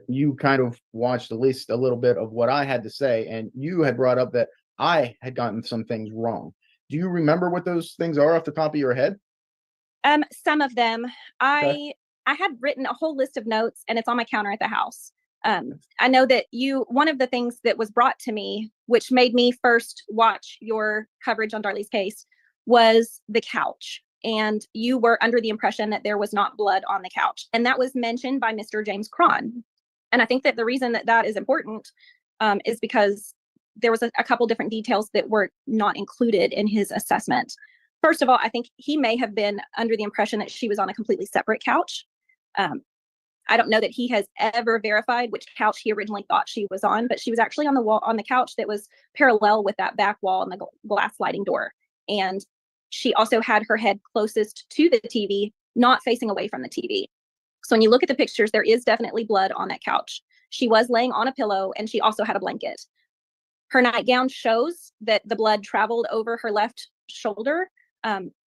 You kind of watched at least a little bit of what I had to say, and you had brought up that I had gotten some things wrong. Do you remember what those things are off the top of your head? Some of them. Okay. I had written a whole list of notes, and it's on my counter at the house. I know that one of the things that was brought to me, which made me first watch your coverage on Darlie's case, was the couch. And you were under the impression that there was not blood on the couch. And that was mentioned by Mr. James Cron. And I think that the reason that that is important is because there was a couple different details that were not included in his assessment. First of all, I think he may have been under the impression that she was on a completely separate couch. I don't know that he has ever verified which couch he originally thought she was on, but she was actually on the wall, on the couch that was parallel with that back wall and the glass sliding door. And she also had her head closest to the TV, not facing away from the TV. So when you look at the pictures, there is definitely blood on that couch. She was laying on a pillow, and she also had a blanket. Her nightgown shows that the blood traveled over her left shoulder.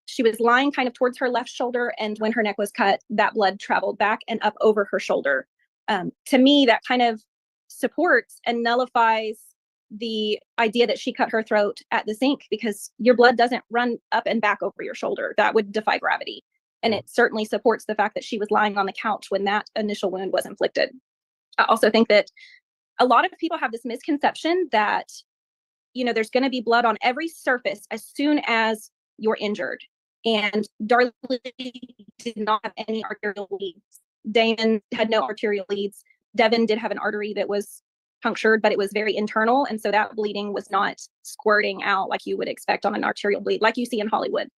She was lying kind of towards her left shoulder, and when her neck was cut, that blood traveled back and up over her shoulder. To me, that kind of supports and nullifies the idea that she cut her throat at the sink, because your blood doesn't run up and back over your shoulder. That would defy gravity. And it certainly supports the fact that she was lying on the couch when that initial wound was inflicted. I also think that a lot of people have this misconception that, there's going to be blood on every surface as soon as you're injured. And Darlie did not have any arterial leads. Damon had no arterial leads. Devin did have an artery that was punctured, but it was very internal. And so that bleeding was not squirting out like you would expect on an arterial bleed, like you see in Hollywood.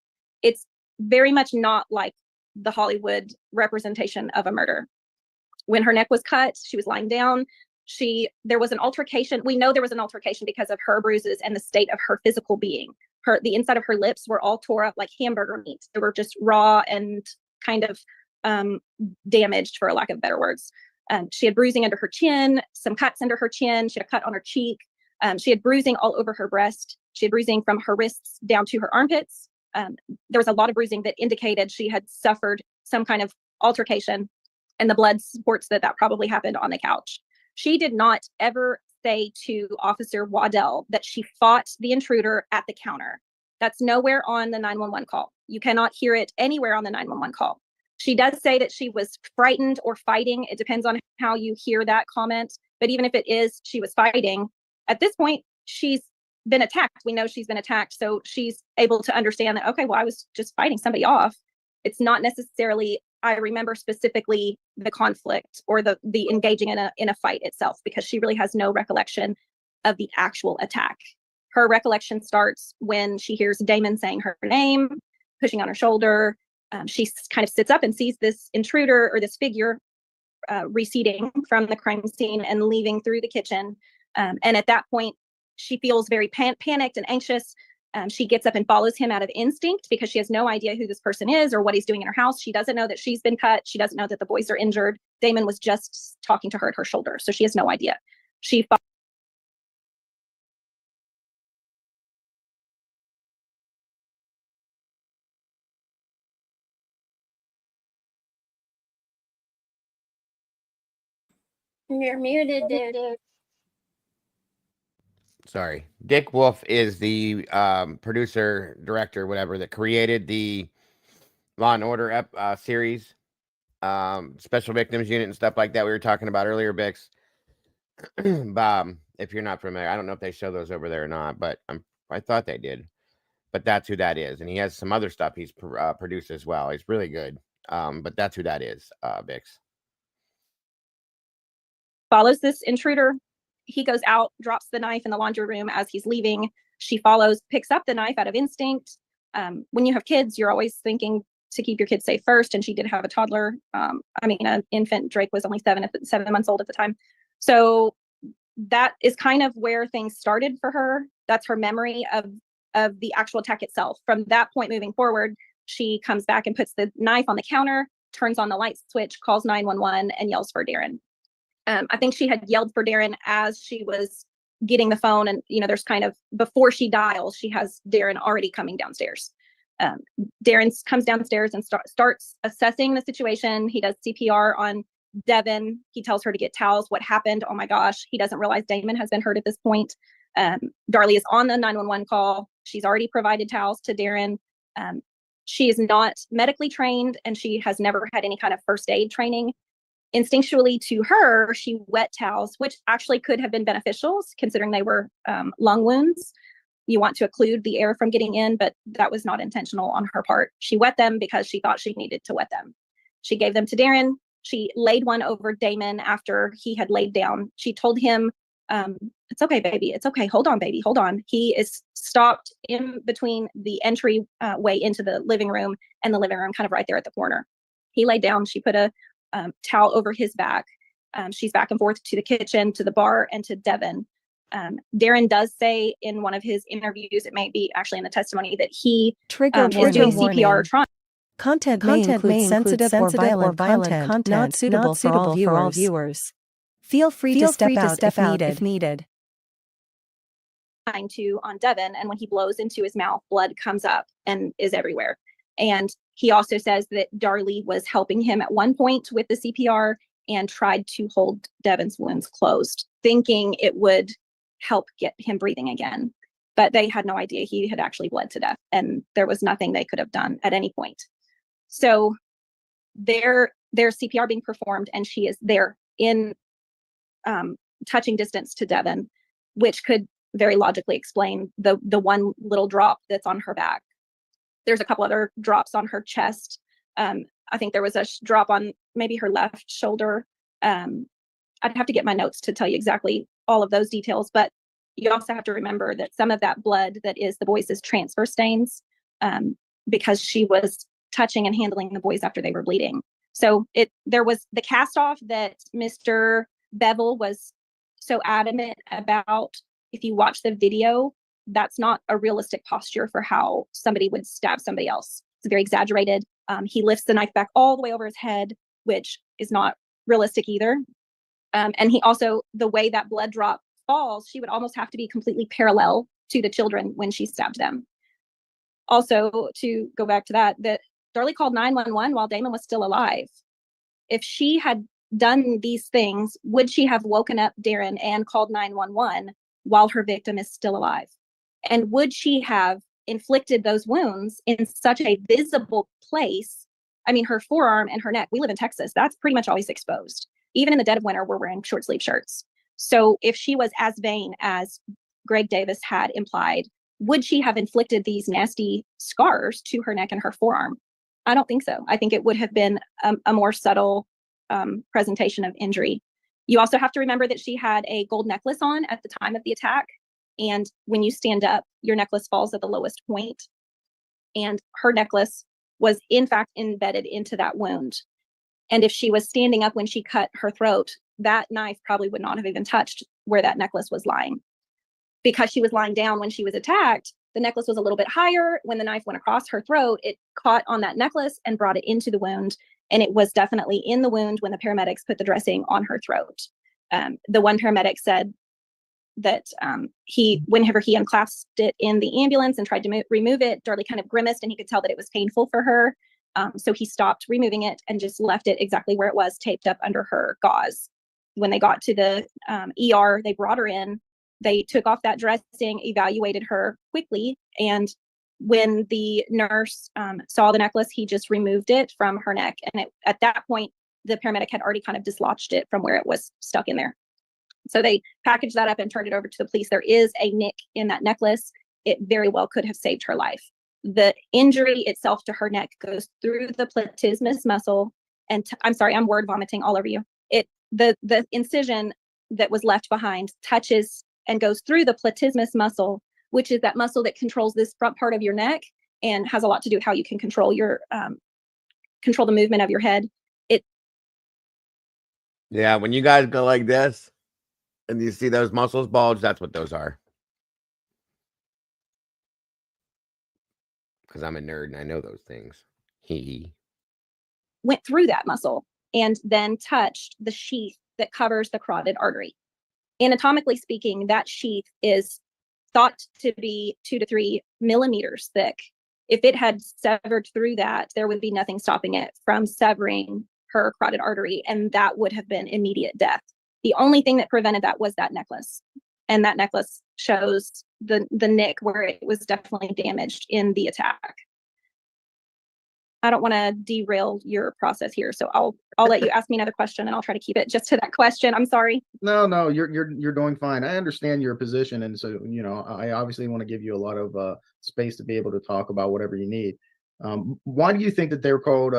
It's very much not like the Hollywood representation of a murder. When her neck was cut, she was lying down. There was an altercation. We know there was an altercation because of her bruises and the state of her physical being. The inside of her lips were all tore up like hamburger meat. They were just raw and kind of damaged, for a lack of better words. She had bruising under her chin, some cuts under her chin. She had a cut on her cheek. She had bruising all over her breast. She had bruising from her wrists down to her armpits. There was a lot of bruising that indicated she had suffered some kind of altercation, and the blood supports that probably happened on the couch. She did not ever say to Officer Waddell that she fought the intruder at the counter. That's nowhere on the 911 call. You cannot hear it anywhere on the 911 call. She does say that she was frightened or fighting. It depends on how you hear that comment. But even if it is, she was fighting. At this point, she's been attacked. We know she's been attacked. So she's able to understand that, okay, well, I was just fighting somebody off. It's not necessarily, I remember specifically the conflict or the engaging in a fight itself, because she really has no recollection of the actual attack. Her recollection starts when she hears Damon saying her name, pushing on her shoulder. She kind of sits up and sees this intruder or this figure receding from the crime scene and leaving through the kitchen. And at that point, she feels very panicked and anxious. She gets up and follows him out of instinct because she has no idea who this person is or what he's doing in her house. She doesn't know that she's been cut. She doesn't know that the boys are injured. Damon was just talking to her at her shoulder, so she has no idea. She You're muted, dude. Sorry. Dick Wolf is the producer, director, whatever, that created the Law and Order series, Special Victims Unit and stuff like that we were talking about earlier, Bix. If you're not familiar, I don't know if they show those over there or not, but I thought they did. But that's who that is. And he has some other stuff he's produced as well. He's really good. But that's who that is, Bix. follows this intruder. He goes out, drops the knife in the laundry room as he's leaving. She follows, picks up the knife out of instinct. When you have kids, you're always thinking to keep your kids safe first. And she did have a toddler. An infant. Drake was only 7 months old at the time. So that is kind of where things started for her. That's her memory of the actual attack itself. From that point moving forward, she comes back and puts the knife on the counter, turns on the light switch, calls 911, and yells for Darren. I think she had yelled for Darren as she was getting the phone, and there's kind of, before she dials, she has Darren already coming downstairs. Darren comes downstairs and starts assessing the situation. He does CPR on Devin. He tells her to get towels. What happened? Oh my gosh. He doesn't realize Damon has been hurt at this point. Darlie is on the 911 call. She's already provided towels to Darren. She is not medically trained, and she has never had any kind of first aid training. Instinctually to her, she wet towels, which actually could have been beneficial considering they were lung wounds. You want to occlude the air from getting in, but that was not intentional on her part. She wet them because she thought she needed to wet them. She gave them to Darren. She laid one over Damon after he had laid down. She told him, it's okay, baby. It's okay. Hold on, baby. Hold on. He is stopped in between the entry way into the living room and the living room, kind of right there at the corner. He laid down. She put a towel over his back. She's back and forth to the kitchen, to the bar, and to Devin. Darren does say in one of his interviews, it may be actually in the testimony, that he is doing CPR trying. Content may include sensitive or violent content not suitable for all viewers. Feel free to step out if needed. Trying to on Devin, and when he blows into his mouth, blood comes up and is everywhere. And he also says that Darlie was helping him at one point with the CPR and tried to hold Devin's wounds closed, thinking it would help get him breathing again. But they had no idea he had actually bled to death, and there was nothing they could have done at any point. So there's CPR being performed, and she is there in touching distance to Devin, which could very logically explain the one little drop that's on her back. There's a couple other drops on her chest. I think there was a drop on maybe her left shoulder. I'd have to get my notes to tell you exactly all of those details, but you also have to remember that some of that blood that is the boys' transfer stains, because she was touching and handling the boys after they were bleeding. So there was the cast off that Mr. Bevel was so adamant about. If you watch the video, that's not a realistic posture for how somebody would stab somebody else. It's very exaggerated. He lifts the knife back all the way over his head, which is not realistic either. And he also, the way that blood drop falls, she would almost have to be completely parallel to the children when she stabbed them. Also, to go back to that Darlie called 911 while Damon was still alive. If she had done these things, would she have woken up Darren and called 911 while her victim is still alive? And would she have inflicted those wounds in such a visible place? I mean, her forearm and her neck, we live in Texas, that's pretty much always exposed. Even in the dead of winter, we're wearing short sleeve shirts. So if she was as vain as Greg Davis had implied, would she have inflicted these nasty scars to her neck and her forearm? I don't think so. I think it would have been a more subtle presentation of injury. You also have to remember that she had a gold necklace on at the time of the attack. And when you stand up, your necklace falls at the lowest point. And her necklace was in fact embedded into that wound. And if she was standing up when she cut her throat, that knife probably would not have even touched where that necklace was lying. Because she was lying down when she was attacked, the necklace was a little bit higher. When the knife went across her throat, it caught on that necklace and brought it into the wound. And it was definitely in the wound when the paramedics put the dressing on her throat. The one paramedic said that whenever he unclasped it in the ambulance and tried to remove it, Darlie kind of grimaced and he could tell that it was painful for her. So he stopped removing it and just left it exactly where it was, taped up under her gauze. When they got to the ER, they brought her in. They took off that dressing, evaluated her quickly. And when the nurse saw the necklace, he just removed it from her neck. And at that point, the paramedic had already kind of dislodged it from where it was stuck in there. So they packaged that up and turned it over to the police. There is a nick in that necklace. It very well could have saved her life. The injury itself to her neck goes through the platysmus muscle. And I'm sorry, I'm word vomiting all over you. The incision that was left behind touches and goes through the platysmus muscle, which is that muscle that controls this front part of your neck and has a lot to do with how you can control your control the movement of your head. Yeah, when you guys go like this and you see those muscles bulge, that's what those are. Because I'm a nerd and I know those things. Went through that muscle and then touched the sheath that covers the carotid artery. Anatomically speaking, that sheath is thought to be 2 to 3 millimeters thick. If it had severed through that, there would be nothing stopping it from severing her carotid artery, and that would have been immediate death. The only thing that prevented that was that necklace. And that necklace shows the nick where it was definitely damaged in the attack. I don't want to derail your process here, so I'll let you ask me another question, and I'll try to keep it just to that question. I'm sorry. No, you're doing fine. I understand your position, and so I obviously want to give you a lot of space to be able to talk about whatever you need. Why do you think that they're called?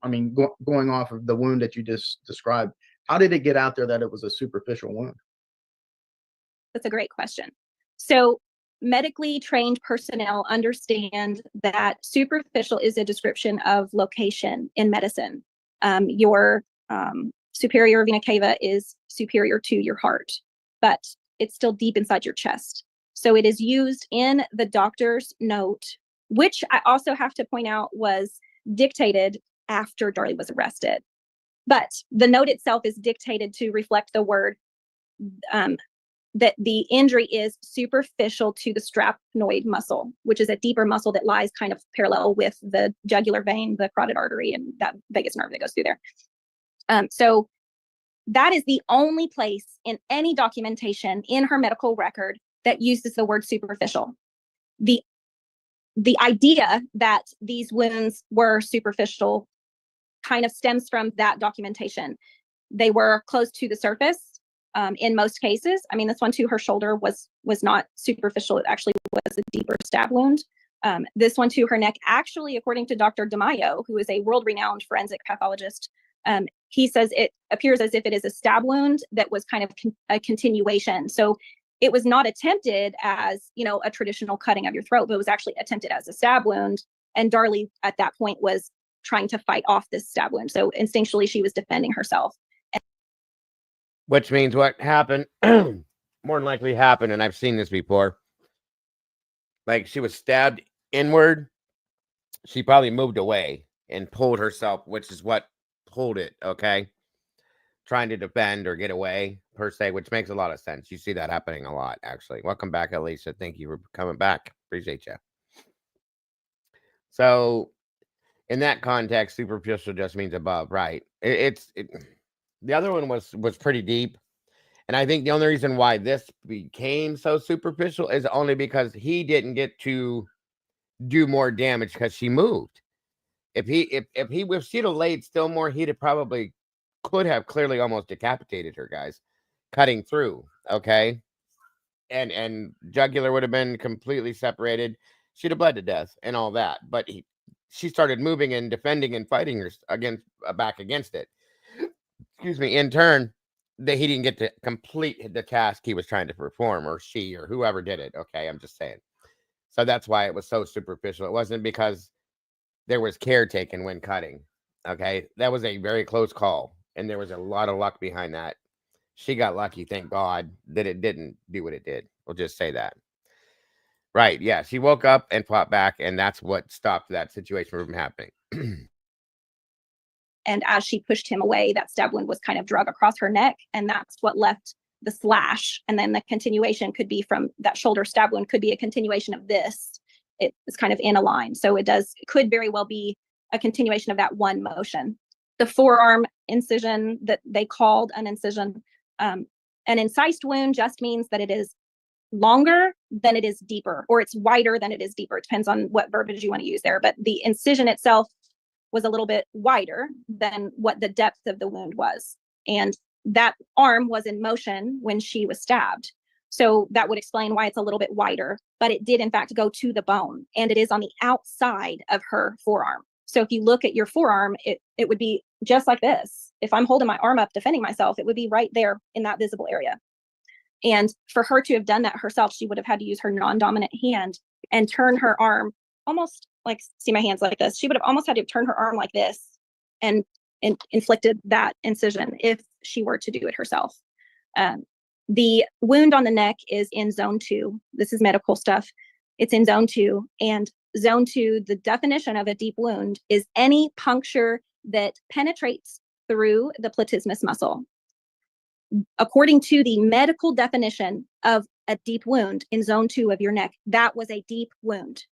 Going off of the wound that you just described, how did it get out there that it was a superficial wound? That's a great question. So medically trained personnel understand that superficial is a description of location in medicine. Your superior vena cava is superior to your heart, but it's still deep inside your chest. So it is used in the doctor's note, which I also have to point out was dictated after Darlie was arrested. But the note itself is dictated to reflect the word that the injury is superficial to the strapnoid muscle, which is a deeper muscle that lies kind of parallel with the jugular vein, the carotid artery, and that vagus nerve that goes through there. So that is the only place in any documentation in her medical record that uses the word superficial. The idea that these wounds were superficial kind of stems from that documentation. They were close to the surface. In most cases, I mean, this one to her shoulder was not superficial. It actually was a deeper stab wound. This one to her neck, actually, according to Dr. DeMaio, who is a world-renowned forensic pathologist, he says it appears as if it is a stab wound that was kind of a continuation. So it was not attempted as, a traditional cutting of your throat, but it was actually attempted as a stab wound. And Darlie, at that point, was trying to fight off this stab wound. So instinctually, she was defending herself. Which means what happened, more than likely happened, and I've seen this before. Like, she was stabbed inward. She probably moved away and pulled herself, which is what pulled it, okay? Trying to defend or get away, per se, which makes a lot of sense. You see that happening a lot, actually. Welcome back, Alicia. Thank you for coming back. Appreciate you. So, in that context, superficial just means above, right? The other one was pretty deep. And I think the only reason why this became so superficial is only because he didn't get to do more damage because she moved. If she'd have laid still more, he'd have probably could have clearly almost decapitated her, guys, cutting through. Okay. and jugular would have been completely separated. She'd have bled to death and all that. But she started moving and defending and fighting her back against it. Excuse me. In turn, he didn't get to complete the task he was trying to perform, or she, or whoever did it. Okay, I'm just saying. So that's why it was so superficial. It wasn't because there was care taken when cutting. Okay, that was a very close call, and there was a lot of luck behind that. She got lucky, thank God, that it didn't do what it did. We'll just say that. Right, yeah, she woke up and fought back, and that's what stopped that situation from happening. And as she pushed him away, that stab wound was kind of drug across her neck, and that's what left the slash. And then the continuation could be from that shoulder stab wound, could be a continuation of this. It's kind of in a line. So it could very well be a continuation of that one motion. The forearm incision that they called an incision, an incised wound just means that it is longer than it is deeper, or it's wider than it is deeper. It depends on what verbiage you want to use there. But the incision itself was a little bit wider than what the depth of the wound was. And that arm was in motion when she was stabbed. So that would explain why it's a little bit wider, but it did in fact go to the bone, and it is on the outside of her forearm. So if you look at your forearm, it would be just like this. If I'm holding my arm up defending myself, it would be right there in that visible area. And for her to have done that herself, she would have had to use her non-dominant hand and turn her arm almost like, see my hands like this. She would have almost had to turn her arm like this and inflicted that incision if she were to do it herself. The wound on the neck is in zone 2. This is medical stuff. It's in zone 2. And zone 2, the definition of a deep wound is any puncture that penetrates through the platysmus muscle. According to the medical definition of a deep wound in zone 2 of your neck, that was a deep wound.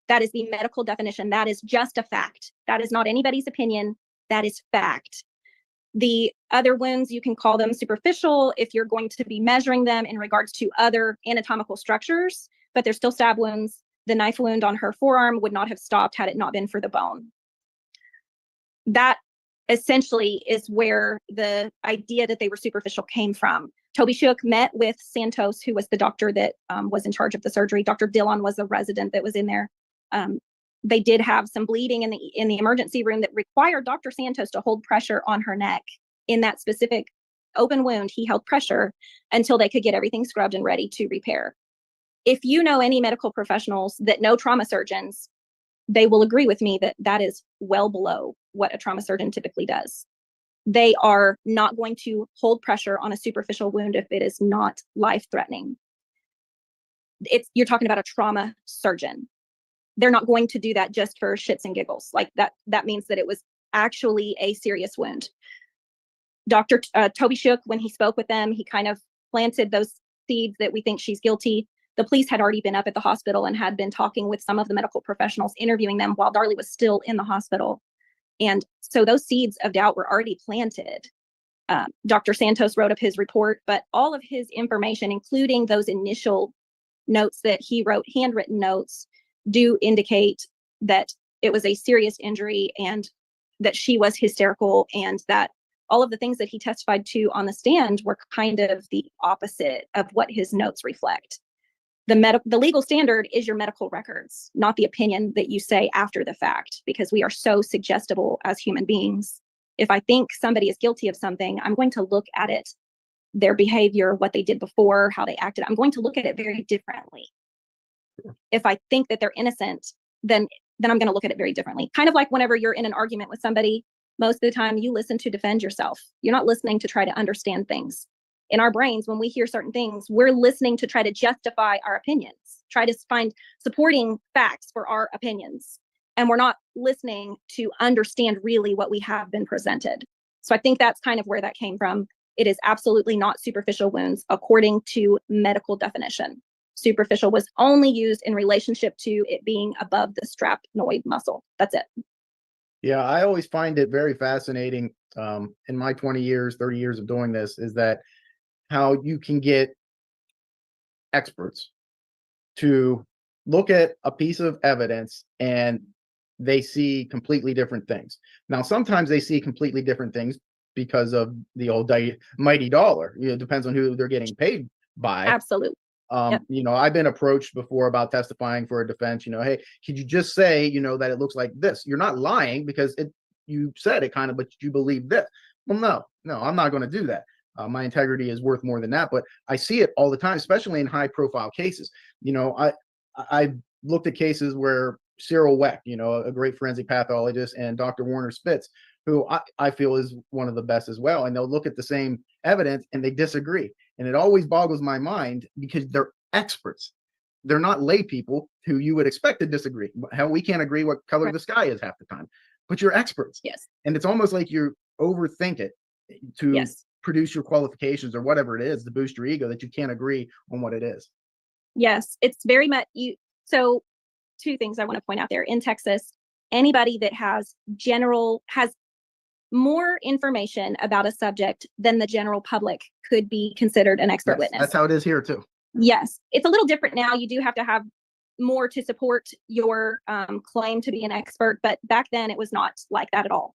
That is the medical definition. That is just a fact. That is not anybody's opinion. That is fact. The other wounds, you can call them superficial if you're going to be measuring them in regards to other anatomical structures, but they're still stab wounds. The knife wound on her forearm would not have stopped had it not been for the bone. That essentially is where the idea that they were superficial came from. Toby Shook met with Santos, who was the doctor that was in charge of the surgery. Dr. Dillon was a resident that was in there. They did have some bleeding in the emergency room that required Dr. Santos to hold pressure on her neck. In that specific open wound, he held pressure until they could get everything scrubbed and ready to repair. If you know any medical professionals that know trauma surgeons, they will agree with me that that is well below what a trauma surgeon typically does. They are not going to hold pressure on a superficial wound if it is not life-threatening. You're talking about a trauma surgeon. They're not going to do that just for shits and giggles. Like that means that it was actually a serious wound. Dr. Toby Shook, when he spoke with them, he kind of planted those seeds that we think she's guilty. The police had already been up at the hospital and had been talking with some of the medical professionals, interviewing them while Darlie was still in the hospital. And so those seeds of doubt were already planted. Dr. Santos wrote up his report, but all of his information, including those initial notes that he wrote, handwritten notes, do indicate that it was a serious injury and that she was hysterical, and that all of the things that he testified to on the stand were kind of the opposite of what his notes reflect. The legal standard is your medical records, not the opinion that you say after the fact, because we are so suggestible as human beings. If I think somebody is guilty of something, I'm going to look at it, their behavior, what they did before, how they acted. I'm going to look at it very differently. If I think that they're innocent, then I'm going to look at it very differently. Kind of like whenever you're in an argument with somebody, most of the time you listen to defend yourself. You're not listening to try to understand things. In our brains, when we hear certain things, we're listening to try to justify our opinions, try to find supporting facts for our opinions. And we're not listening to understand really what we have been presented. So I think that's kind of where that came from. It is absolutely not superficial wounds according to medical definition. Superficial was only used in relationship to it being above the strapnoid muscle. That's it. Yeah, I always find it very fascinating in my 20 years, 30 years of doing this, is that how you can get experts to look at a piece of evidence and they see completely different things. Now, sometimes they see completely different things because of the old mighty dollar. It depends on who they're getting paid by. Absolutely. You know, I've been approached before about testifying for a defense. You know, hey, could you just say, you know, that it looks like this? You're not lying because you said it kind of, but you believe this. Well, no, I'm not going to do that. My integrity is worth more than that. But I see it all the time, especially in high-profile cases. You know, I looked at cases where Cyril Weck, you know, a great forensic pathologist, and Dr. Warner Spitz, who I feel is one of the best as well, and they'll look at the same evidence and they disagree. And it always boggles my mind because they're experts. They're not lay people who you would expect to disagree. Hell, we can't agree what color the sky is half the time, but you're experts. Yes. And it's almost like you overthink it to produce your qualifications or whatever it is to boost your ego, that you can't agree on what it is. Yes, it's very much you. So two things I want to point out there. In Texas, anybody that has more information about a subject than the general public could be considered an expert witness. That's how it is here too. Yes, it's a little different now. You do have to have more to support your claim to be an expert, but back then it was not like that at all.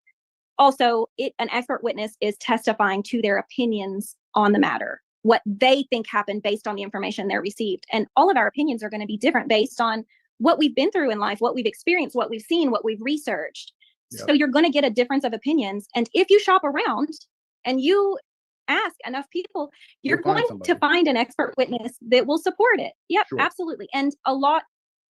Also, an expert witness is testifying to their opinions on the matter, what they think happened based on the information they received. And all of our opinions are going to be different based on what we've been through in life, what we've experienced, what we've seen, what we've researched. So you're going to get a difference of opinions. And if you shop around and you ask enough people, you're going to find an expert witness that will support it. Yep, absolutely. And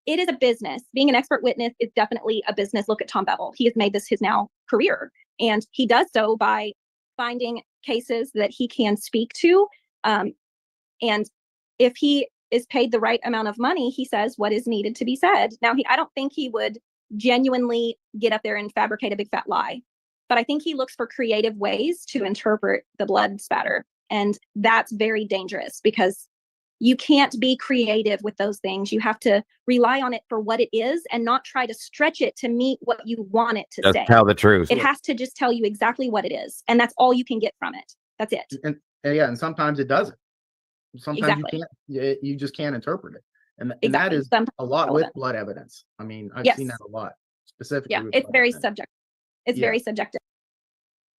it is a business. Being an expert witness is definitely a business. Look at Tom Bevel. He has made this his now career. And he does so by finding cases that he can speak to. And if he is paid the right amount of money, he says what is needed to be said. Now, I don't think he would genuinely get up there and fabricate a big fat lie, but I think he looks for creative ways to interpret the blood spatter. And that's very dangerous because you can't be creative with those things. You have to rely on it for what it is and not try to stretch it to meet what you want it to Just say. tell the truth. It has to just tell you exactly what it is. And that's all you can get from it. That's it. And sometimes it doesn't. Sometimes you just can't interpret it. And that is a lot with blood evidence. I mean, I've seen that a lot, specifically. Yeah, it's very subjective. It's very subjective.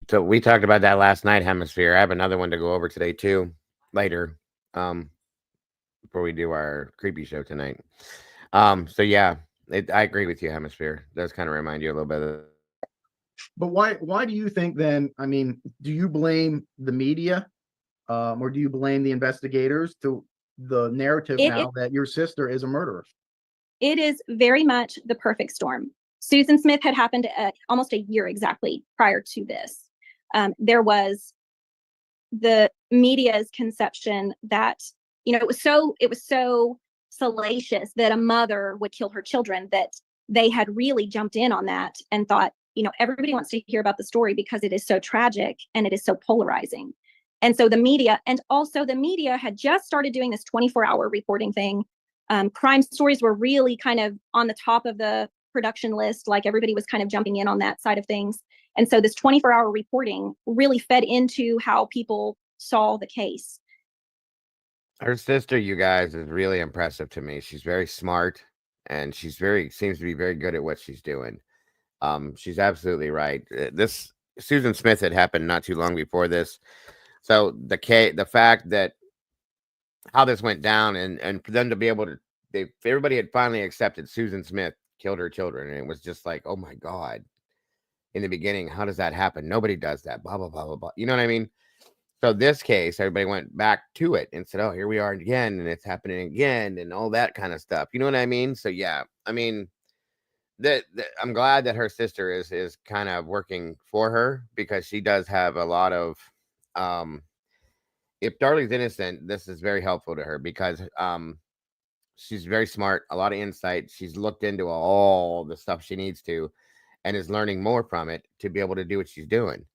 So we talked about that last night, Hemisphere. I have another one to go over today too, later, before we do our creepy show tonight. So yeah, I agree with you, Hemisphere. It does kind of remind you a little bit of. But why do you think then? I mean, do you blame the media, or do you blame the investigators to the narrative that your sister is a murderer? It is very much the perfect storm. Susan Smith had happened almost a year exactly prior to this. There was the media's conception that, you know, it was so salacious that a mother would kill her children that they had really jumped in on that and thought, you know, everybody wants to hear about the story because it is so tragic and it is so polarizing. And so the media had just started doing this 24-hour reporting thing. Crime stories were really kind of on the top of the production list. Like everybody was kind of jumping in on that side of things. And so this 24-hour reporting really fed into how people saw the case. Her sister, you guys, is really impressive to me. She's very smart and seems to be very good at what she's doing. She's absolutely right. This Susan Smith had happened not too long before this. So the fact that how this went down and for them to be able to, everybody had finally accepted Susan Smith killed her children. And it was just like, oh my God, in the beginning, how does that happen? Nobody does that, blah, blah, blah, blah, blah. You know what I mean? So this case, everybody went back to it and said, oh, here we are again. And it's happening again and all that kind of stuff. You know what I mean? So yeah, I mean, I'm glad that her sister is kind of working for her because she does have a lot of, if Darlie's innocent, this is very helpful to her because she's very smart, a lot of insight. She's looked into all the stuff she needs to and is learning more from it to be able to do what she's doing.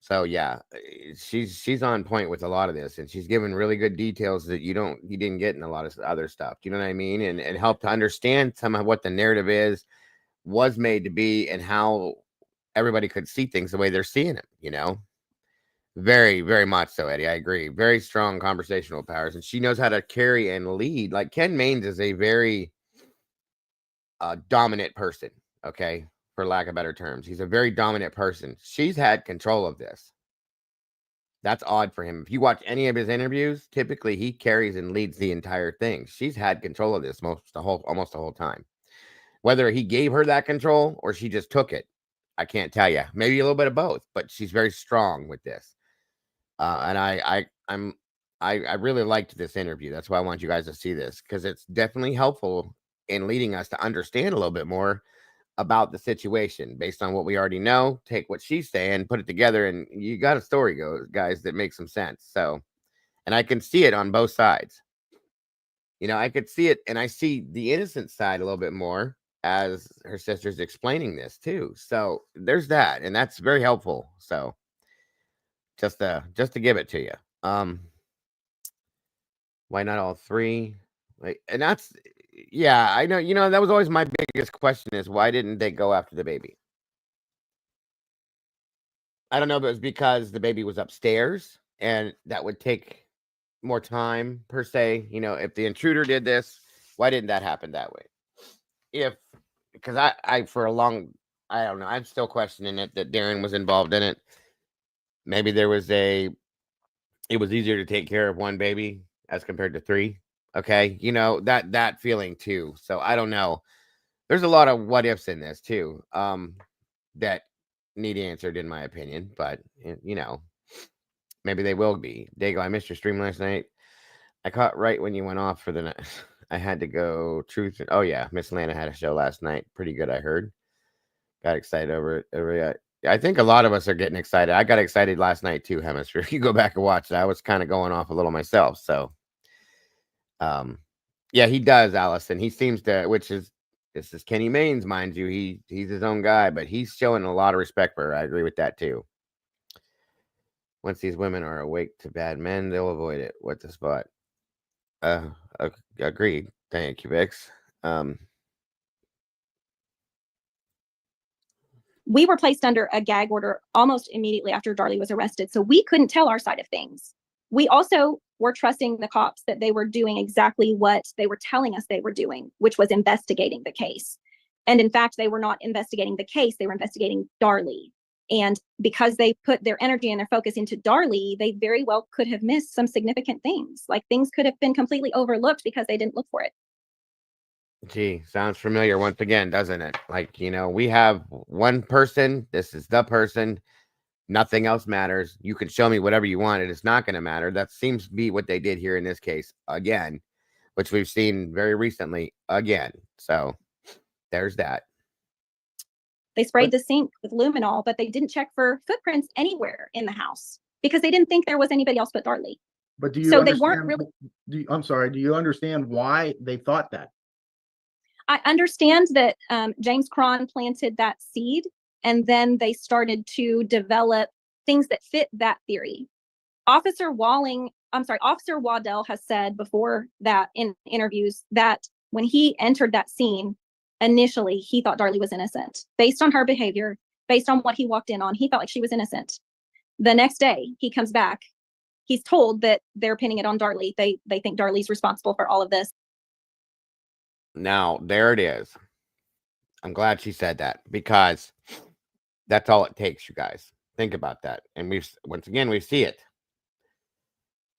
So yeah, she's on point with a lot of this and she's given really good details that you didn't get in a lot of other stuff. Do you know what I mean? And help to understand some of what the narrative was made to be and how everybody could see things the way they're seeing it, you know? Very, very much so, Eddie. I agree. Very strong conversational powers, and she knows how to carry and lead. Like Ken Maines is a very dominant person. Okay, for lack of better terms, he's a very dominant person. She's had control of this. That's odd for him. If you watch any of his interviews, typically he carries and leads the entire thing. She's had control of this almost the whole time. Whether he gave her that control or she just took it, I can't tell you. Maybe a little bit of both, but she's very strong with this. And I really liked this interview. That's why I want you guys to see this, because it's definitely helpful in leading us to understand a little bit more about the situation based on what we already know. Take what she's saying, put it together, and you got a story, guys, that makes some sense. So, and I can see it on both sides. You know, I could see it, and I see the innocent side a little bit more as her sister's explaining this too. So there's that, and that's very helpful. So just to give it to you. Why not all three? Like, and that's, yeah, I know, you know, that was always my biggest question, is why didn't they go after the baby? I don't know if it was because the baby was upstairs and that would take more time per se. You know, if the intruder did this, why didn't that happen that way? Because I for a long, I don't know, I'm still questioning it that Darren was involved in it. Maybe it was easier to take care of one baby as compared to three. Okay. You know, that feeling too. So I don't know. There's a lot of what ifs in this too. That need answered in my opinion, but you know, maybe they will be. Dago, I missed your stream last night. I caught right when you went off for the night. I had to go truth. Oh yeah. Miss Lana had a show last night. Pretty good. I heard. Got excited over it. I think a lot of us are getting excited. I got excited last night too, Hemisphere. If you go back and watch it, I was kind of going off a little myself. So, yeah, he does, Allison. He seems to, this is Kenny Maynes, mind you. He's his own guy, but he's showing a lot of respect for her. I agree with that too. Once these women are awake to bad men, they'll avoid it. What's the spot? Agreed. Thank you, Vix. We were placed under a gag order almost immediately after Darlie was arrested, so we couldn't tell our side of things. We also were trusting the cops that they were doing exactly what they were telling us they were doing, which was investigating the case. And in fact, they were not investigating the case, they were investigating Darlie. And because they put their energy and their focus into Darlie, they very well could have missed some significant things. Like, things could have been completely overlooked because they didn't look for it. Gee, sounds familiar once again, doesn't it? Like, you know, we have one person. This is the person. Nothing else matters. You can show me whatever you want. It's not going to matter. That seems to be what they did here in this case again, which we've seen very recently again. So there's that. They sprayed the sink with luminol, but they didn't check for footprints anywhere in the house because they didn't think there was anybody else but Darlie. But do you so understand, they weren't really. I'm sorry. Do you understand why they thought that? I understand that James Cron planted that seed, and then they started to develop things that fit that theory. Officer Waddell has said before that in interviews that when he entered that scene, initially he thought Darlie was innocent. Based on her behavior, based on what he walked in on, he felt like she was innocent. The next day he comes back. He's told that they're pinning it on Darlie. They think Darlie's responsible for all of this. Now, there it is. I'm glad she said that, because that's all it takes, you guys. Think about that. And once again, we see it.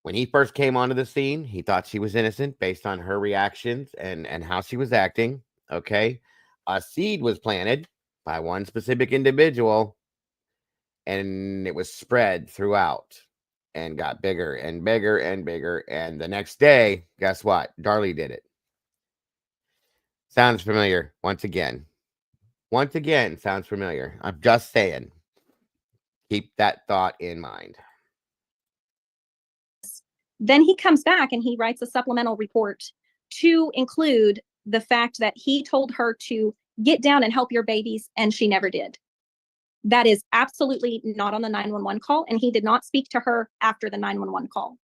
When he first came onto the scene, he thought she was innocent based on her reactions and how she was acting. Okay. A seed was planted by one specific individual, and it was spread throughout and got bigger and bigger and bigger. And the next day, guess what? Darlie did it. Sounds familiar once again. Once again, sounds familiar. I'm just saying. Keep that thought in mind. Then he comes back and he writes a supplemental report to include the fact that he told her to get down and help your babies, and she never did. That is absolutely not on the 911 call, and he did not speak to her after the 911 call.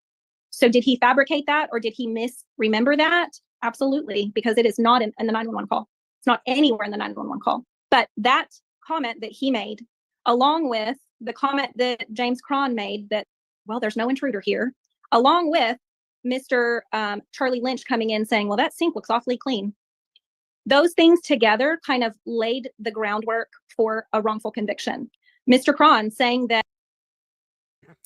So did he fabricate that, or did he misremember that? Absolutely, because it is not in the 911 call. It's not anywhere in the 911 call. But that comment that he made, along with the comment that James Cron made that, well, there's no intruder here, along with Mr. Charlie Lynch coming in saying, well, that sink looks awfully clean. Those things together kind of laid the groundwork for a wrongful conviction. Mr. Cron saying that.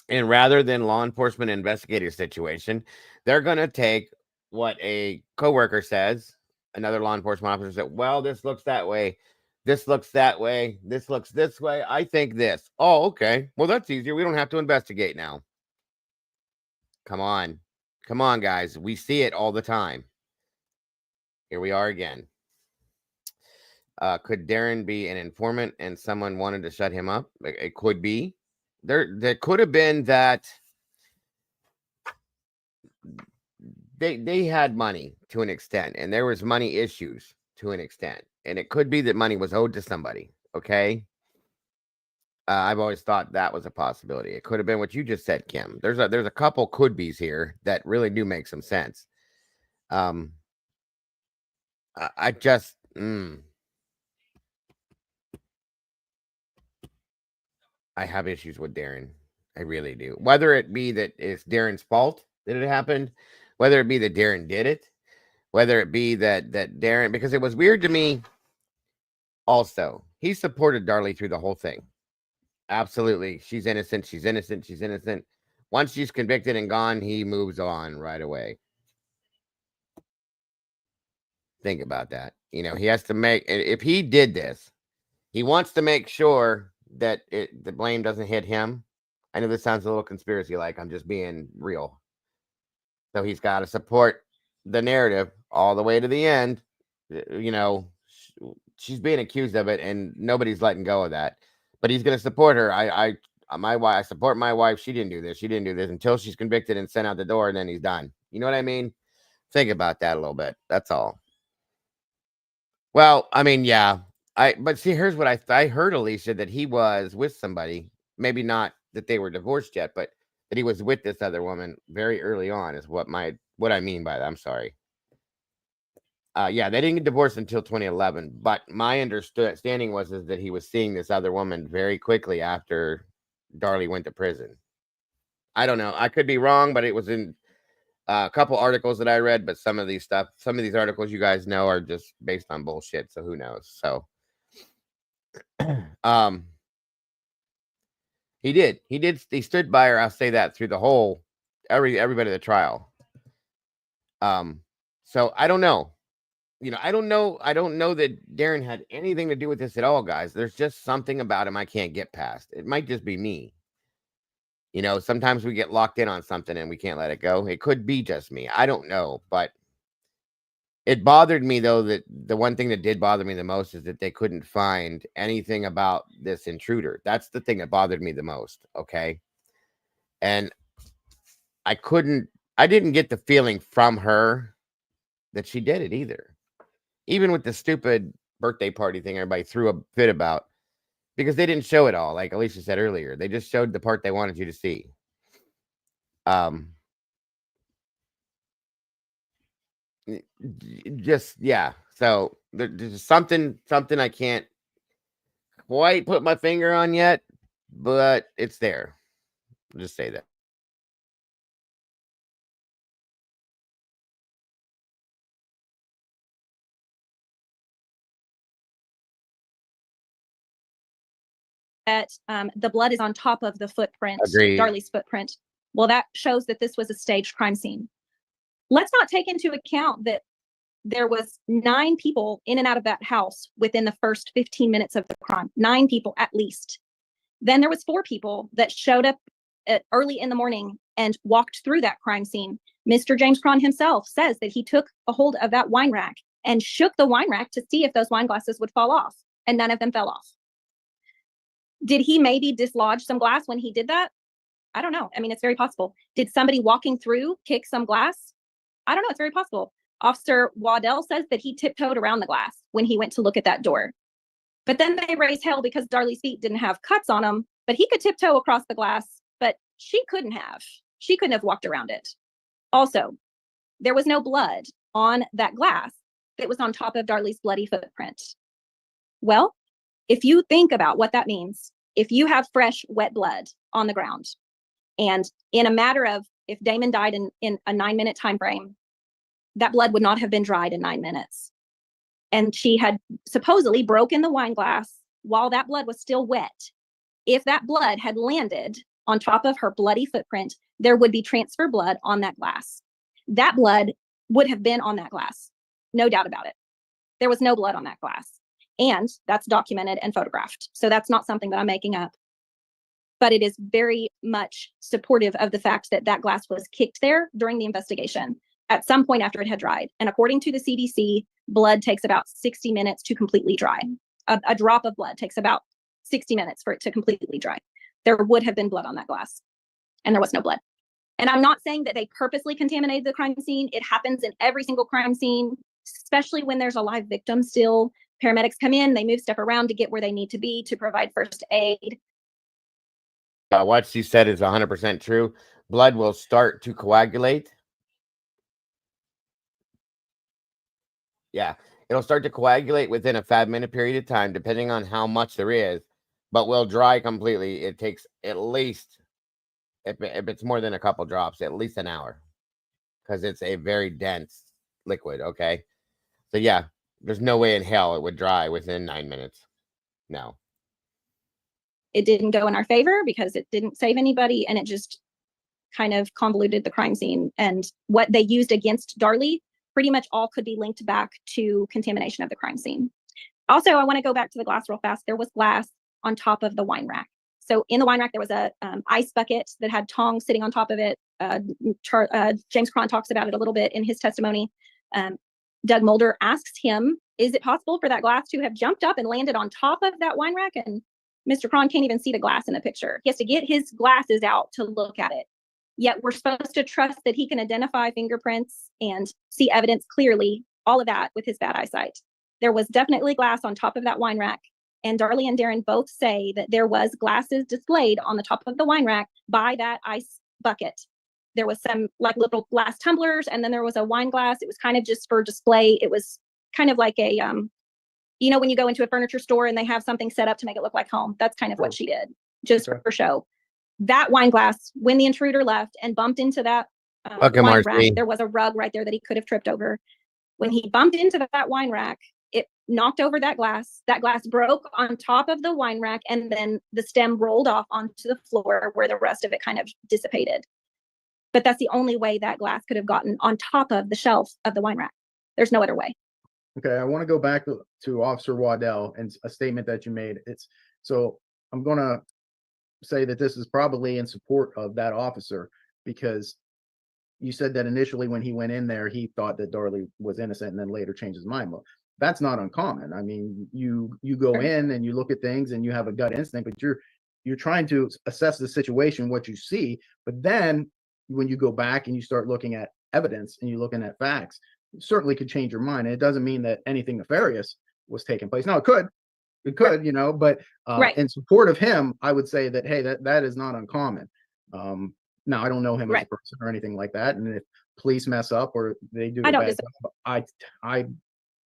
And rather than law enforcement investigator situation, they're going to take what a coworker says, another law enforcement officer said, well, this looks that way. This looks that way. This looks this way. I think this. Oh, okay. Well, that's easier. We don't have to investigate now. Come on. Come on, guys. We see it all the time. Here we are again. Could Darren be an informant and someone wanted to shut him up? It could be. There could have been that they had money to an extent, and there was money issues to an extent, and it could be that money was owed to somebody. Okay. I've always thought that was a possibility. It could have been what you just said, Kim. There's a couple could be's here that really do make some sense. I just I have issues with Darren. I really do. Whether it be that it's Darren's fault that it happened, whether it be that Darren did it, whether it be that Darren, because it was weird to me. Also, he supported Darlie through the whole thing. Absolutely. She's innocent. She's innocent. She's innocent. Once she's convicted and gone, he moves on right away. Think about that. You know, he has to make, if he did this, he wants to make sure that the blame doesn't hit him. I know this sounds a little conspiracy-like. I'm just being real. So he's got to support the narrative all the way to the end. You know, she's being accused of it, and nobody's letting go of that. But he's going to support her. I support my wife. She didn't do this. She didn't do this until she's convicted and sent out the door, and then he's done. You know what I mean? Think about that a little bit. That's all. Well, I mean, yeah. But see, here's what I heard, Alicia, that he was with somebody. Maybe not that they were divorced yet, but that he was with this other woman very early on is what I mean by that. I'm sorry. Yeah, they didn't get divorced until 2011, but my understanding was that he was seeing this other woman very quickly after Darlie went to prison. I don't know. I could be wrong, but it was in a couple articles that I read, but some of these articles you guys know are just based on bullshit, so who knows? So he stood by her, I'll say that, through the whole everybody at the trial. So I don't know. You know, I don't know that Darren had anything to do with this at all, guys. There's just something about him I can't get past. It might just be me. You know, sometimes we get locked in on something and we can't let it go. It could be just me. I don't know, but it bothered me, though, that the one thing that did bother me the most is that they couldn't find anything about this intruder. That's the thing that bothered me the most, okay? And I didn't get the feeling from her that she did it either. Even with the stupid birthday party thing everybody threw a fit about, because they didn't show it all, like Alicia said earlier. They just showed the part they wanted you to see. Yeah. So there's something I can't quite put my finger on yet, but it's there. I'll just say that. That the blood is on top of the footprint, Agreed. Darlie's footprint. Well, that shows that this was a staged crime scene. Let's not take into account that there was 9 people in and out of that house within the first 15 minutes of the crime. 9 people at least. Then there was 4 people that showed up early in the morning and walked through that crime scene. Mr. James Cron himself says that he took a hold of that wine rack and shook the wine rack to see if those wine glasses would fall off, and none of them fell off. Did he maybe dislodge some glass when he did that? I don't know. I mean, it's very possible. Did somebody walking through kick some glass? I don't know. It's very possible. Officer Waddell says that he tiptoed around the glass when he went to look at that door. But then they raised hell because Darlie's feet didn't have cuts on them, but he could tiptoe across the glass, but she couldn't have. She couldn't have walked around it. Also, there was no blood on that glass that was on top of Darlie's bloody footprint. Well, if you think about what that means, if you have fresh, wet blood on the ground, and in a matter of, if Damon died in a 9-minute time frame, that blood would not have been dried in 9 minutes. And she had supposedly broken the wine glass while that blood was still wet. If that blood had landed on top of her bloody footprint, there would be transfer blood on that glass. That blood would have been on that glass. No doubt about it. There was no blood on that glass. And that's documented and photographed. So that's not something that I'm making up. But it is very much supportive of the fact that that glass was kicked there during the investigation at some point after it had dried. And according to the CDC, blood takes about 60 minutes to completely dry. A drop of blood takes about 60 minutes for it to completely dry. There would have been blood on that glass, and there was no blood. And I'm not saying that they purposely contaminated the crime scene. It happens in every single crime scene, especially when there's a live victim still. Paramedics come in, they move stuff around to get where they need to be to provide first aid. What she said is 100% true. Blood will start to coagulate. Yeah, it'll start to coagulate within a 5-minute period of time, depending on how much there is, but will dry completely. It takes at least, if it's more than a couple drops, at least an hour, because it's a very dense liquid, okay? So yeah, there's no way in hell it would dry within 9 minutes. No. It didn't go in our favor because it didn't save anybody, and it just kind of convoluted the crime scene. And what they used against Darlie pretty much all could be linked back to contamination of the crime scene. Also, I want to go back to the glass real fast. There was glass on top of the wine rack. So in the wine rack, there was a ice bucket that had tongs sitting on top of it. James Cron talks about it a little bit in his testimony. Doug Mulder asks him, is it possible for that glass to have jumped up and landed on top of that wine rack? And Mr. Cron can't even see the glass in the picture. He has to get his glasses out to look at it. Yet we're supposed to trust that he can identify fingerprints and see evidence clearly, all of that with his bad eyesight. There was definitely glass on top of that wine rack. And Darlie and Darren both say that there was glasses displayed on the top of the wine rack by that ice bucket. There was some like little glass tumblers, and then there was a wine glass. It was kind of just for display. It was kind of like a, you know, when you go into a furniture store and they have something set up to make it look like home. That's kind of what she did, just for show. That wine glass, when the intruder left and bumped into that wine rack, there was a rug right there that he could have tripped over. When he bumped into that wine rack, it knocked over that glass. That glass broke on top of the wine rack, and then the stem rolled off onto the floor where the rest of it kind of dissipated. But that's the only way that glass could have gotten on top of the shelf of the wine rack. There's no other way. Okay, I want to go back to Officer Waddell and a statement that you made. So I'm going to say that this is probably in support of that officer, because you said that initially when he went in there, he thought that Darlie was innocent and then later changed his mind. Well, that's not uncommon. I mean, you go in and you look at things and you have a gut instinct, but you're trying to assess the situation, what you see. But then when you go back and you start looking at evidence and you're looking at facts, it certainly could change your mind. And it doesn't mean that anything nefarious was taking place. Now it could, you know, but in support of him, I would say that, hey, that is not uncommon. Now I don't know him as a person or anything like that. And if police mess up or they do a bad job, I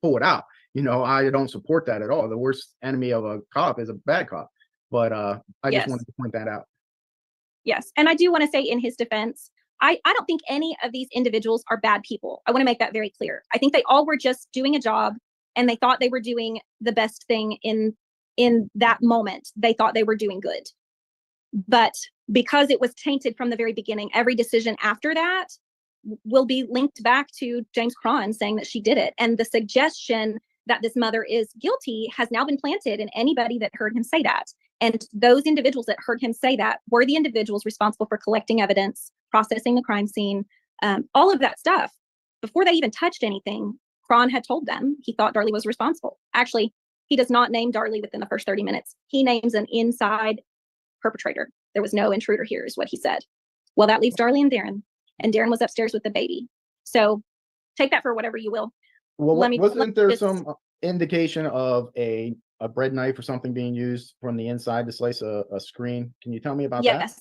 pull it out. You know, I don't support that at all. The worst enemy of a cop is a bad cop. But I just wanted to point that out. Yes. And I do want to say in his defense, I don't think any of these individuals are bad people. I want to make that very clear. I think they all were just doing a job, and they thought they were doing the best thing in that moment. They thought they were doing good. But because it was tainted from the very beginning, every decision after that will be linked back to James Cron saying that she did it. And the suggestion that this mother is guilty has now been planted in anybody that heard him say that. And those individuals that heard him say that were the individuals responsible for collecting evidence, processing the crime scene, all of that stuff. Before they even touched anything, Cron had told them he thought Darlie was responsible. Actually, he does not name Darlie within the first 30 minutes. He names an inside perpetrator. There was no intruder here, is what he said. Well, that leaves Darlie and Darren was upstairs with the baby. So take that for whatever you will. Well, wasn't there some indication of a bread knife or something being used from the inside to slice a screen? Can you tell me about that? Yes.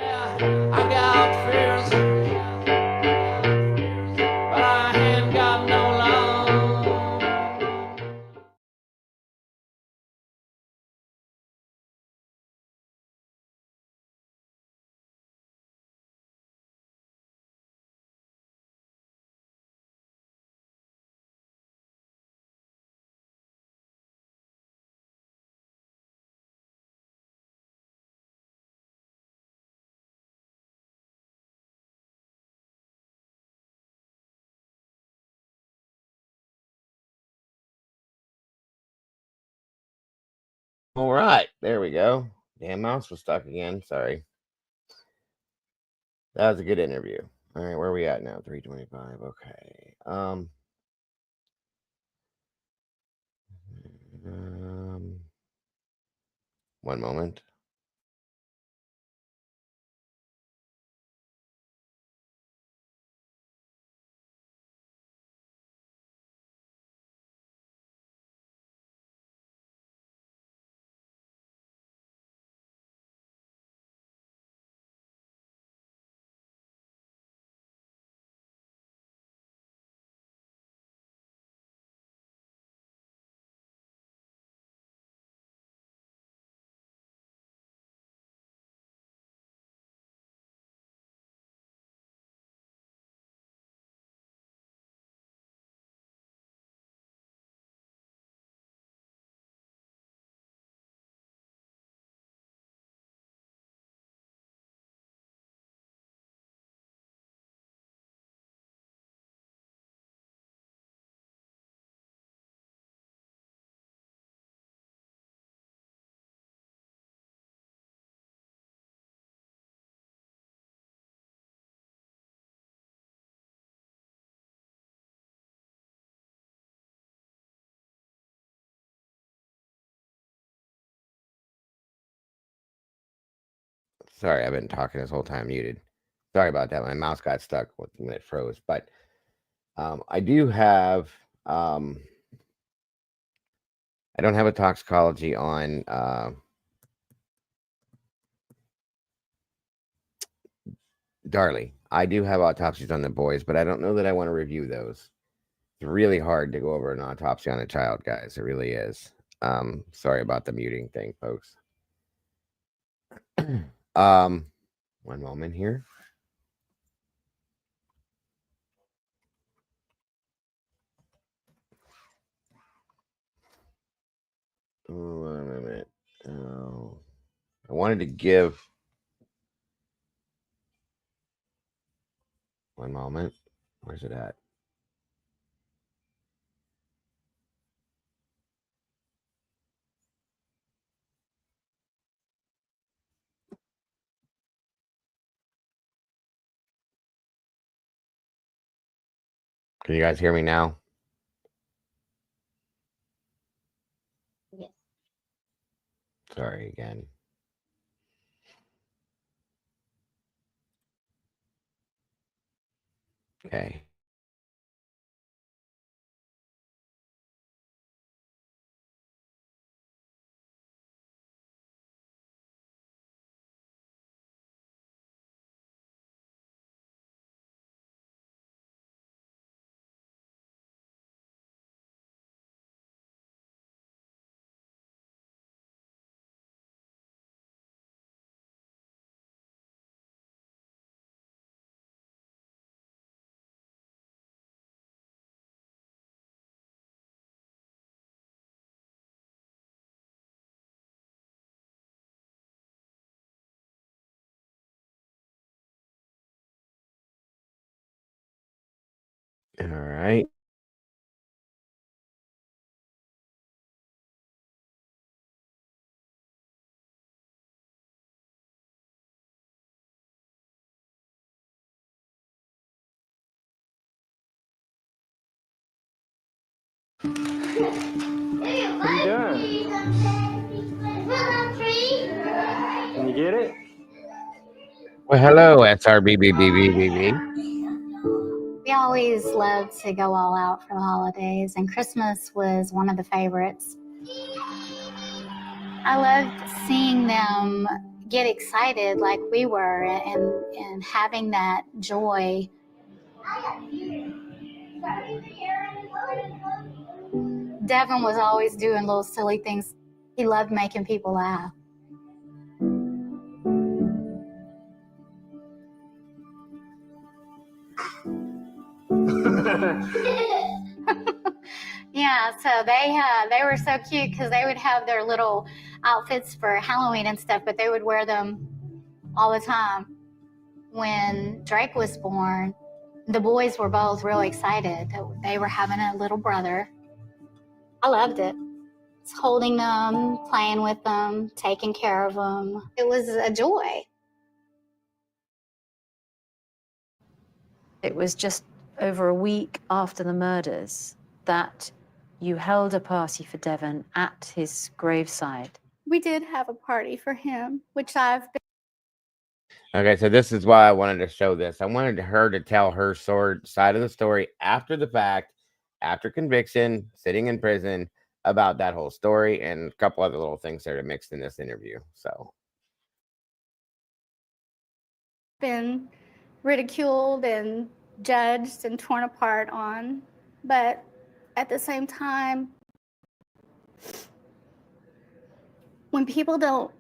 I got fears. All right, there we go. Damn, mouse was stuck again. Sorry. That was a good interview. All right, where are we at now? 3:25. Okay. One moment. Sorry, I've been talking this whole time muted. Sorry about that. My mouse got stuck when it froze. But I do have. I don't have a toxicology on Darlie. I do have autopsies on the boys, but I don't know that I want to review those. It's really hard to go over an autopsy on a child, guys. It really is. Sorry about the muting thing, folks. One moment here. Oh, wait a minute. Oh, I wanted to give. One moment. Where's it at? Can you guys hear me now? Yes. Sorry again. Okay. All right. What are you doing? Can you get it? Well, hello, SRBBBBBB. We always loved to go all out for the holidays, and Christmas was one of the favorites. I loved seeing them get excited like we were and having that joy. Devin was always doing little silly things. He loved making people laugh. Yeah, so they were so cute because they would have their little outfits for Halloween and stuff, but they would wear them all the time. When Drake was born, the boys were both real excited that they were having a little brother. I loved it. holding them, playing with them, taking care of them. It was a joy. It was just over a week after the murders that you held a party for Devon at his graveside. We did have a party for him, which I've been. Okay, so this is why I wanted to show this. I wanted her to tell her side of the story after the fact, after conviction, sitting in prison, about that whole story and a couple other little things that are mixed in this interview. So, Been ridiculed and judged and torn apart on, but at the same time, when people don't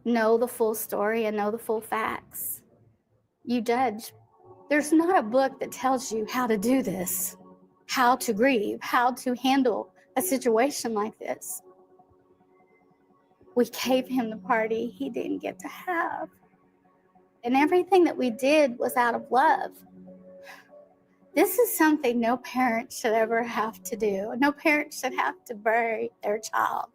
know the full story and know the full facts, you judge. There's not a book that tells you how to do this, how to grieve, how to handle a situation like this. We gave him the party he didn't get to have. And everything that we did was out of love. This is something no parent should ever have to do. No parent should have to bury their child.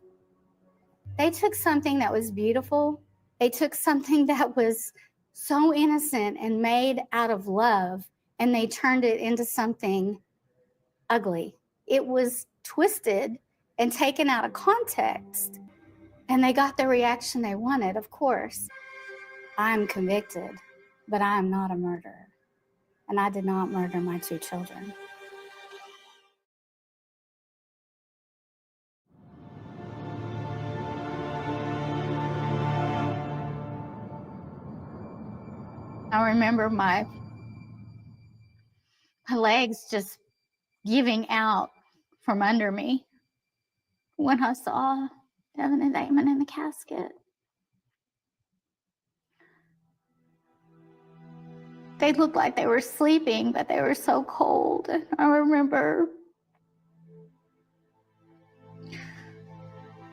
They took something that was beautiful. They took something that was so innocent and made out of love, and they turned it into something ugly. It was twisted and taken out of context, and they got the reaction they wanted, of course. I'm convicted, but I am not a murderer, and I did not murder my 2 children. I remember my legs just giving out from under me when I saw Devon and Damon in the casket. They looked like they were sleeping, but they were so cold. And I remember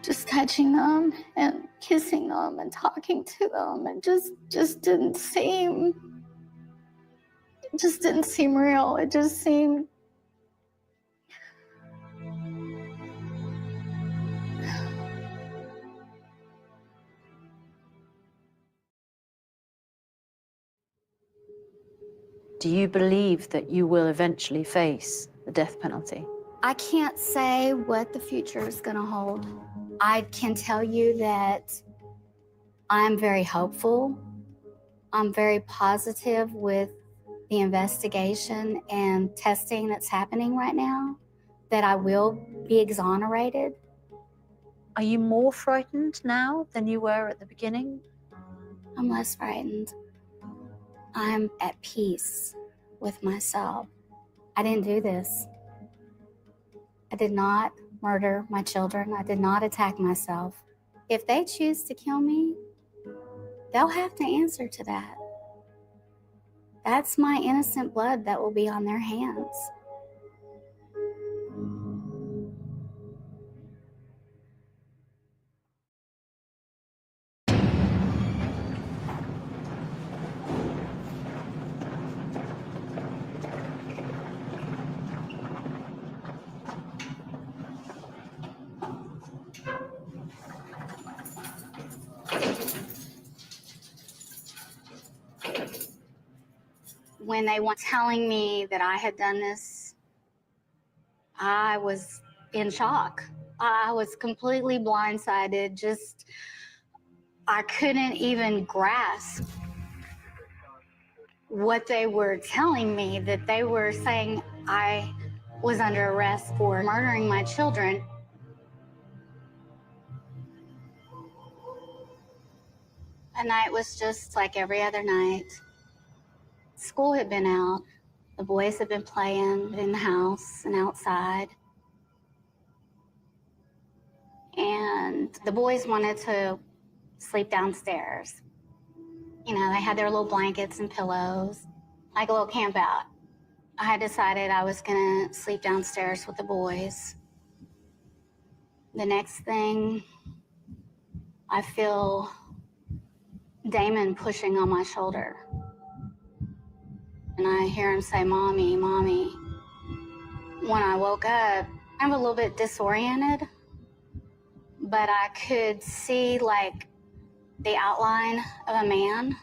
just touching them and kissing them and talking to them. It just didn't seem real. It just seemed Do you believe that you will eventually face the death penalty? I can't say what the future is going to hold. I can tell you that I'm very hopeful. I'm very positive with the investigation and testing that's happening right now, that I will be exonerated. Are you more frightened now than you were at the beginning? I'm less frightened. I'm at peace with myself. I didn't do this. I did not murder my children. I did not attack myself. If they choose to kill me, they'll have to answer to that. That's my innocent blood that will be on their hands. When they were telling me that I had done this, I was in shock. I was completely blindsided. I couldn't even grasp what they were telling me, that they were saying I was under arrest for murdering my children. A night was just like every other night. School had been out. The boys had been playing in the house and outside. And the boys wanted to sleep downstairs. You know, they had their little blankets and pillows, like a little camp out. I had decided I was gonna sleep downstairs with the boys. The next thing, I feel Damon pushing on my shoulder. And I hear him say, "Mommy, Mommy." When I woke up, I'm a little bit disoriented. but I could see like the outline of a man.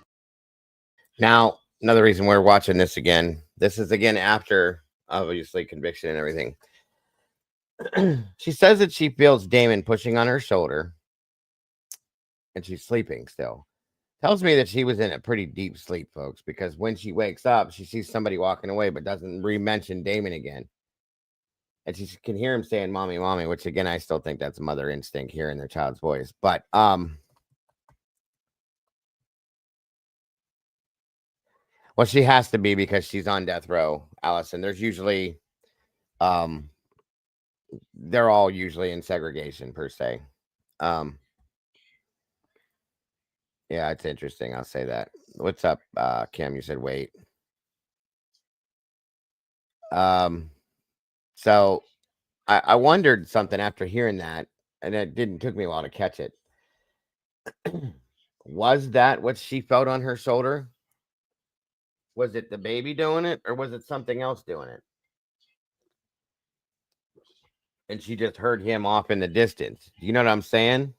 Now, another reason we're watching this again. This is again after obviously conviction and everything. She says that she feels Damon pushing on her shoulder, and she's sleeping still. Tells me that she was in a pretty deep sleep, folks, because when she wakes up, she sees somebody walking away, but doesn't re-mention Damon again. And she can hear him saying "mommy, mommy," which again, I still think that's mother instinct hearing their child's voice. But well, she has to be because she's on death row, Allison. There's usually they're all usually in segregation per se. Yeah, it's interesting. I'll say that. What's up, Kim? You said wait. So I wondered something after hearing that, and it took me a while to catch it. Was that what she felt on her shoulder? Was it the baby doing it, or was it something else doing it? And she just heard him off in the distance. You know what I'm saying?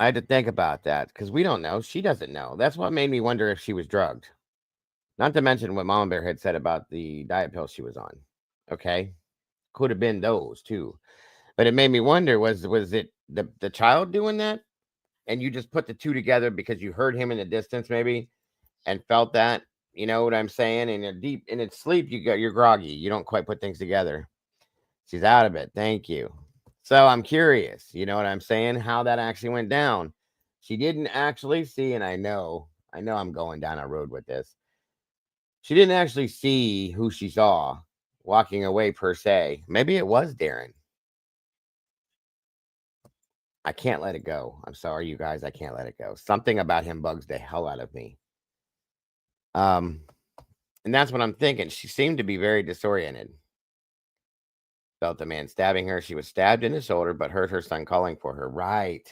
I had to think about that because we don't know. She doesn't know. That's what made me wonder if she was drugged. Not to mention what Mama Bear had said about the diet pills she was on. Okay. Could have been those too. But it made me wonder, was it the child doing that? And you just put the two together because you heard him in the distance maybe and felt that, you know what I'm saying? In its sleep, you're groggy. You don't quite put things together. She's out of it. Thank you. So I'm curious, you know what I'm saying? How that actually went down. She didn't actually see, and I know I'm going down a road with this. She didn't actually see who she saw walking away per se. Maybe it was Darren. I can't let it go. I'm sorry, you guys. I can't let it go. Something about him bugs the hell out of me. And that's what I'm thinking. She seemed to be very disoriented. Felt the man stabbing her. She was stabbed in the shoulder, but heard her son calling for her. Right.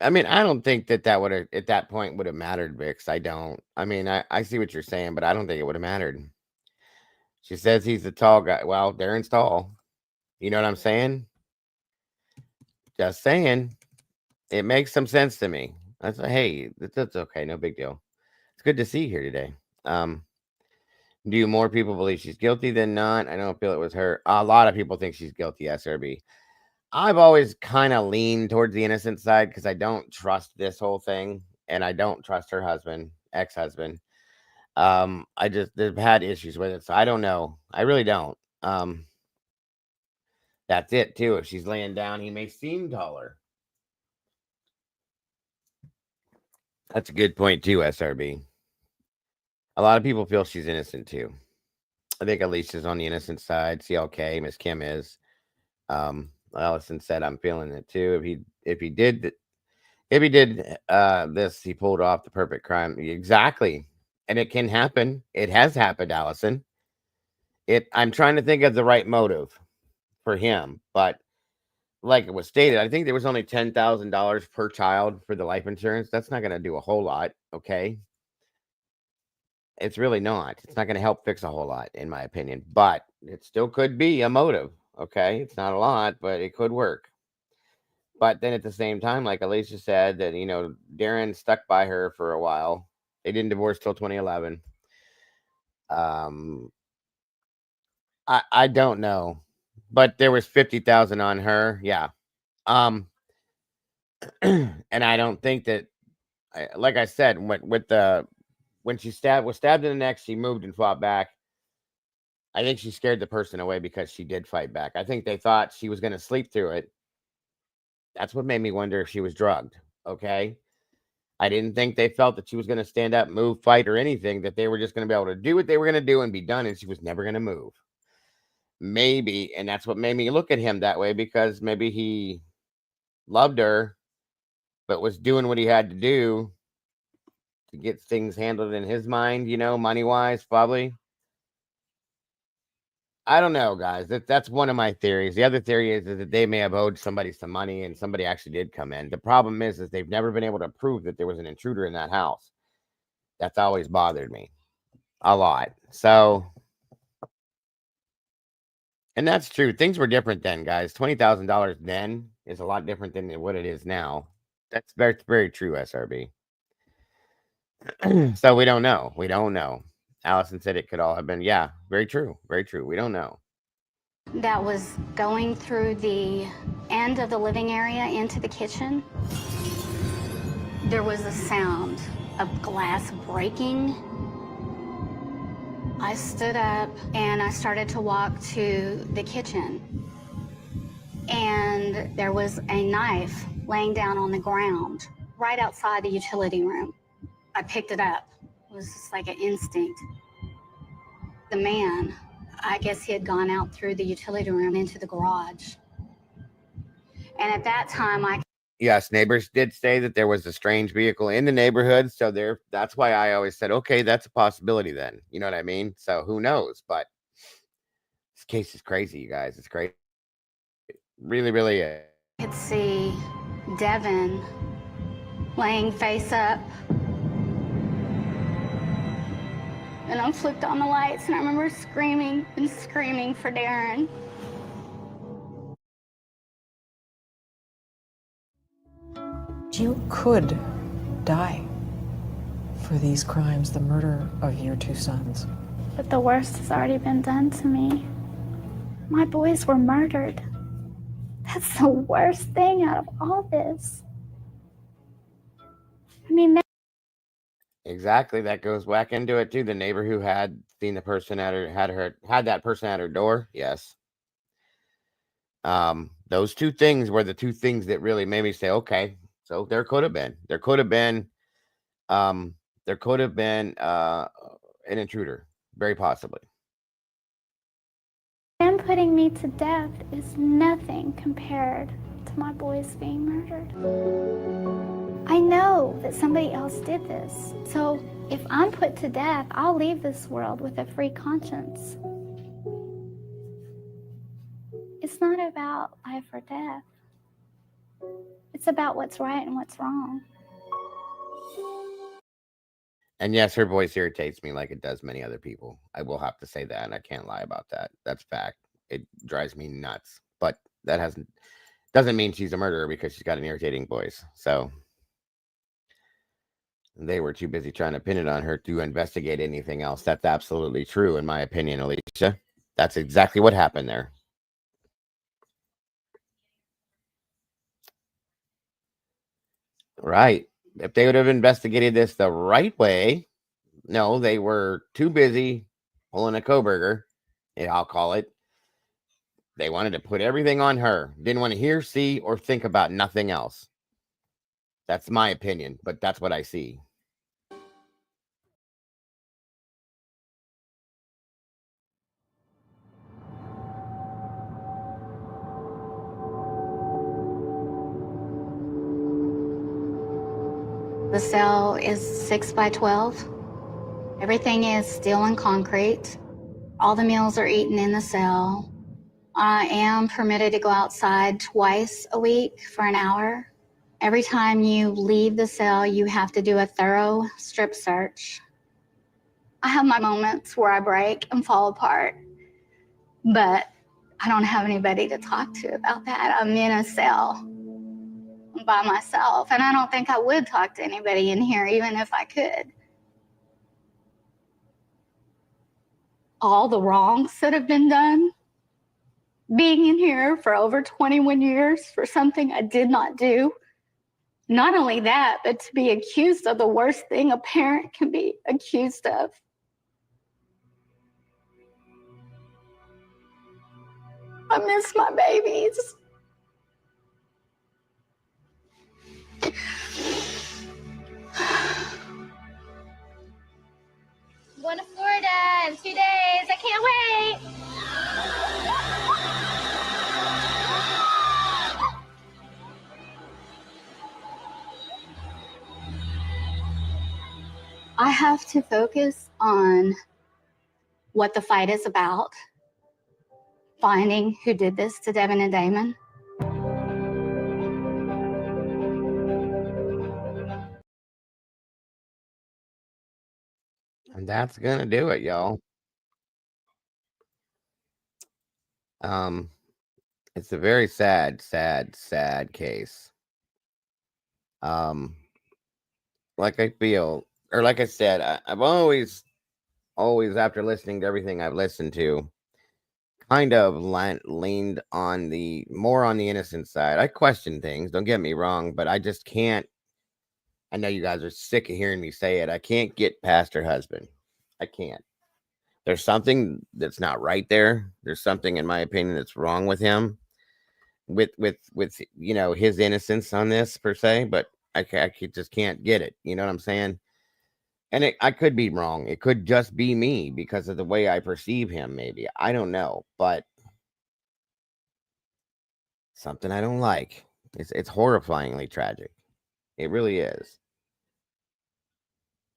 I mean, I don't think that would have at that point would have mattered, Vix. I don't. I mean, I see what you're saying, but I don't think it would have mattered. She says he's a tall guy. Well, Darren's tall. You know what I'm saying? Just saying. It makes some sense to me. I said, hey, that's okay. No big deal. It's good to see you here today. Do more people believe she's guilty than not? I don't feel it was her. A lot of people think she's guilty, SRB. I've always kind of leaned towards the innocent side because I don't trust this whole thing, and I don't trust her husband, ex-husband. They've had issues with it, so I don't know. I really don't. That's it too. If she's laying down, he may seem taller. That's a good point too, SRB. A lot of people feel she's innocent too. I think Alicia's on the innocent side. CLK, Miss Kim is. Allison said, "I'm feeling it too. If he did this, he pulled off the perfect crime." Exactly, and it can happen. It has happened, Allison. I'm trying to think of the right motive for him, but like it was stated, I think there was only $10,000 per child for the life insurance. That's not going to do a whole lot. Okay. It's really not. It's not going to help fix a whole lot, in my opinion, but it still could be a motive. Okay. It's not a lot, but it could work. But then at the same time, like Alicia said, that, Darren stuck by her for a while. They didn't divorce till 2011. I don't know, but there was 50,000 on her. Yeah. And I don't think that, like I said, when she was stabbed in the neck, she moved and fought back. I think she scared the person away because she did fight back. I think they thought she was going to sleep through it. That's what made me wonder if she was drugged. Okay. I didn't think they felt that she was going to stand up, move, fight, or anything, that they were just going to be able to do what they were going to do and be done, and she was never going to move. Maybe, and that's what made me look at him that way, because maybe he loved her, but was doing what he had to do to get things handled in his mind, money-wise, probably. I don't know, guys. That's one of my theories. The other theory is that they may have owed somebody some money and somebody actually did come in. The problem is they've never been able to prove that there was an intruder in that house. That's always bothered me a lot. So And that's true. Things were different then, guys. $20,000 then is a lot different than what it is now. That's very, very true, SRB. So we don't know. We don't know. Allison said it could all have been, yeah, very true. Very true. We don't know. That was going through the end of the living area into the kitchen. There was a sound of glass breaking. I stood up and I started to walk to the kitchen. And there was a knife laying down on the ground right outside the utility room. I picked it up. It was just like an instinct. The man, I guess he had gone out through the utility room into the garage. And at that time, Yes, neighbors did say that there was a strange vehicle in the neighborhood. So that's why I always said, okay, that's a possibility then. You know what I mean? So who knows? But this case is crazy, you guys. It's crazy. Really, really is. could see Devin laying face up. And I flipped on the lights and I remember screaming and screaming for Darren. You could die for these crimes, the murder of your two sons. But the worst has already been done to me. My boys were murdered. That's the worst thing out of all this. I mean, Exactly. That goes back into it too. The neighbor who had seen the person at her had that person at her door. Yes. Those two things were the two things that really made me say, okay, so there could have been an intruder, very possibly. them putting me to death is nothing compared to my boys being murdered. I know that somebody else did this. So if I'm put to death, I'll leave this world with a free conscience. It's not about life or death. It's about what's right and what's wrong. And yes, her voice irritates me like it does many other people. I will have to say that, and I can't lie about that. That's fact. It drives me nuts. But that doesn't mean she's a murderer because she's got an irritating voice. So they were too busy trying to pin it on her to investigate anything else. That's absolutely true, in my opinion, Alicia. That's exactly what happened there. Right. If they would have investigated this the right way, no, they were too busy pulling a Koberger, I'll call it. They wanted to put everything on her. Didn't want to hear, see, or think about nothing else. That's my opinion, but that's what I see. The cell is 6 by 12. Everything is steel and concrete. All the meals are eaten in the cell. I am permitted to go outside twice a week for an hour. Every time you leave the cell, you have to do a thorough strip search. I have my moments where I break and fall apart, but I don't have anybody to talk to about that. I'm in a cell by myself, and I don't think I would talk to anybody in here, even if I could. All the wrongs that have been done, being in here for over 21 years for something I did not do. Not only that, but to be accused of the worst thing a parent can be accused of. I miss my babies. I'm going to Florida in 2 days. I can't wait. I have to focus on what the fight is about, finding who did this to Devin and Damon. And that's going to do it, y'all. It's a very sad case. Like I feel, or like I said, I've always after listening to everything I've listened to, kind of leaned on the more on the innocent side. I question things, don't get me wrong, but I just can't. I know you guys are sick of hearing me say it. I can't get past her husband. I can't. There's something that's not right there. There's something, in my opinion, that's wrong with him, with his innocence on this per se. But I just can't get it. You know what I'm saying? And I could be wrong. It could just be me because of the way I perceive him. Maybe I don't know, but something I don't like. It's horrifyingly tragic. It really is.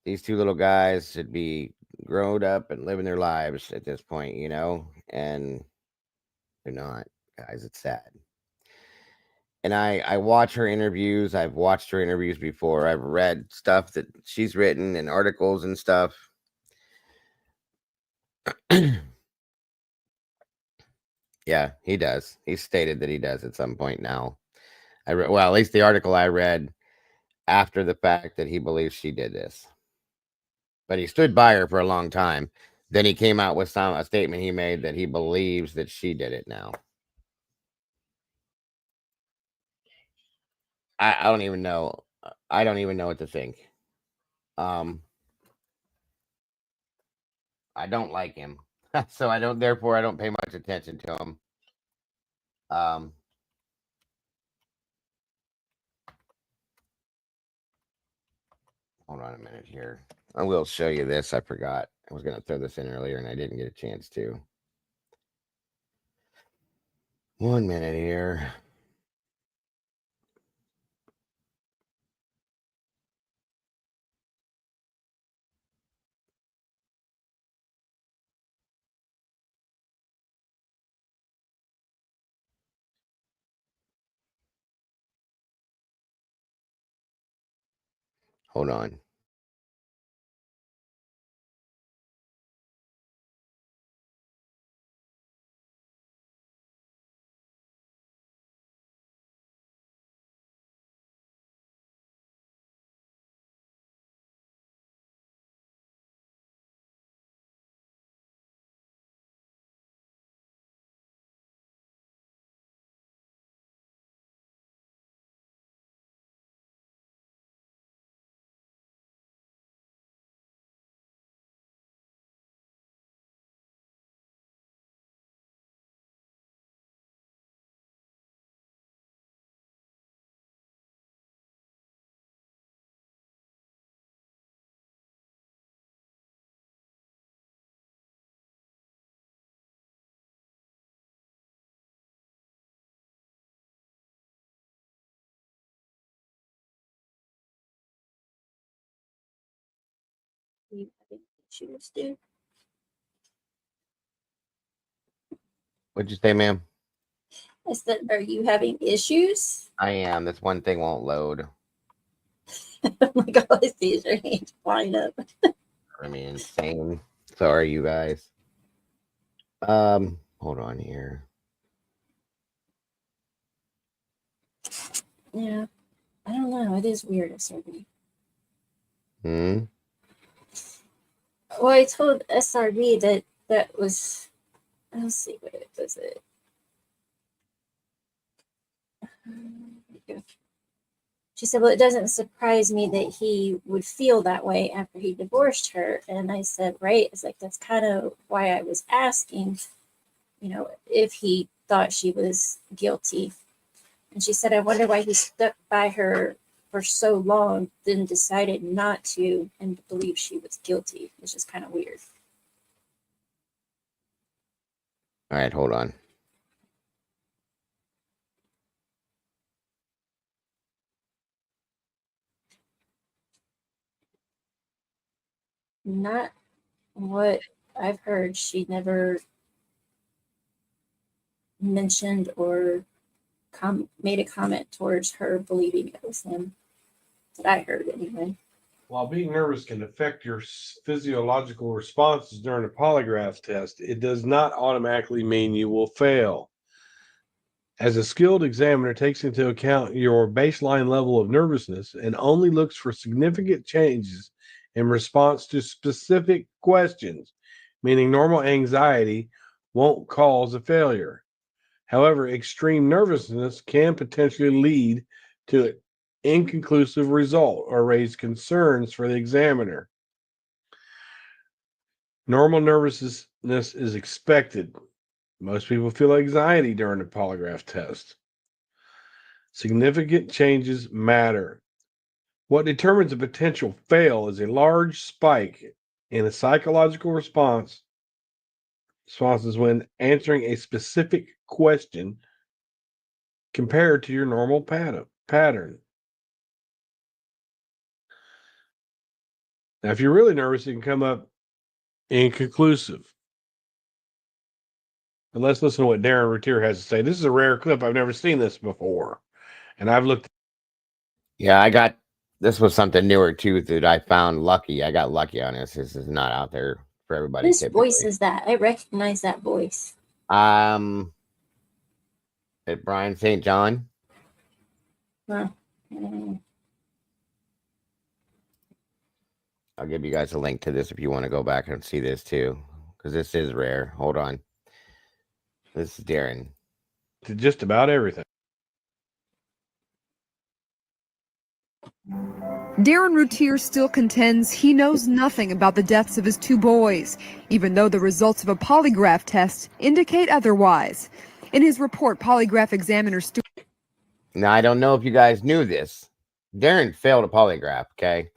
These two little guys should be grown up and living their lives at this point, and they're not, guys. It's sad. And I watch her interviews. I've watched her interviews before. I've read stuff that she's written and articles and stuff. Yeah, he does. He stated that he does at some point now. Well, at least the article I read after the fact that he believes she did this. But he stood by her for a long time. Then he came out with a statement he made that he believes that she did it now. I don't even know. I don't even know what to think. I don't like him. So I don't pay much attention to him. Hold on a minute here. I will show you this. I forgot. I was going to throw this in earlier and I didn't get a chance to. 1 minute here. Hold on. You having issues, dude? What'd you say, ma'am? I said, are you having issues? I am. This one thing won't load. Oh my God, I see your hands flying up. I mean, insane. Sorry, you guys. Hold on here. Yeah, I don't know. It is weird, SRB. Hmm. Well, I told SRB that was. Let's see, what was it? She said, well, it doesn't surprise me that he would feel that way after he divorced her. And I said, right. It's like, that's kind of why I was asking, if he thought she was guilty. And she said, I wonder why he stuck by her for so long, then decided not to and believe she was guilty. It's just kind of weird. All right, hold on. Not what I've heard. She never mentioned or made a comment towards her believing it was him. That I heard anyway. While being nervous can affect your physiological responses during a polygraph test, it does not automatically mean you will fail. As a skilled examiner takes into account your baseline level of nervousness and only looks for significant changes in response to specific questions, meaning normal anxiety won't cause a failure. However, extreme nervousness can potentially lead to an inconclusive result or raise concerns for the examiner. Normal nervousness is expected. Most people feel anxiety during a polygraph test. Significant changes matter. What determines a potential fail is a large spike in a psychological responses when answering a specific question compared to your normal pattern. Now, if you're really nervous, it can come up inconclusive. And let's listen to what Darren Routier has to say. This is a rare clip. I've never seen this before. And I've looked. Yeah, this was something newer too that I found lucky. I got lucky on this. This is not out there for everybody. Whose typically. voice is that? I recognize that voice. At Brian St. John. Huh. I'll give you guys a link to this if you want to go back and see this too, because this is rare. Hold on. This is Darren. To just about everything. Darren Routier still contends he knows nothing about the deaths of his two boys, even though the results of a polygraph test indicate otherwise. In his report, polygraph examiner Stuart. Now, I don't know if you guys knew this. Darren failed a polygraph, okay?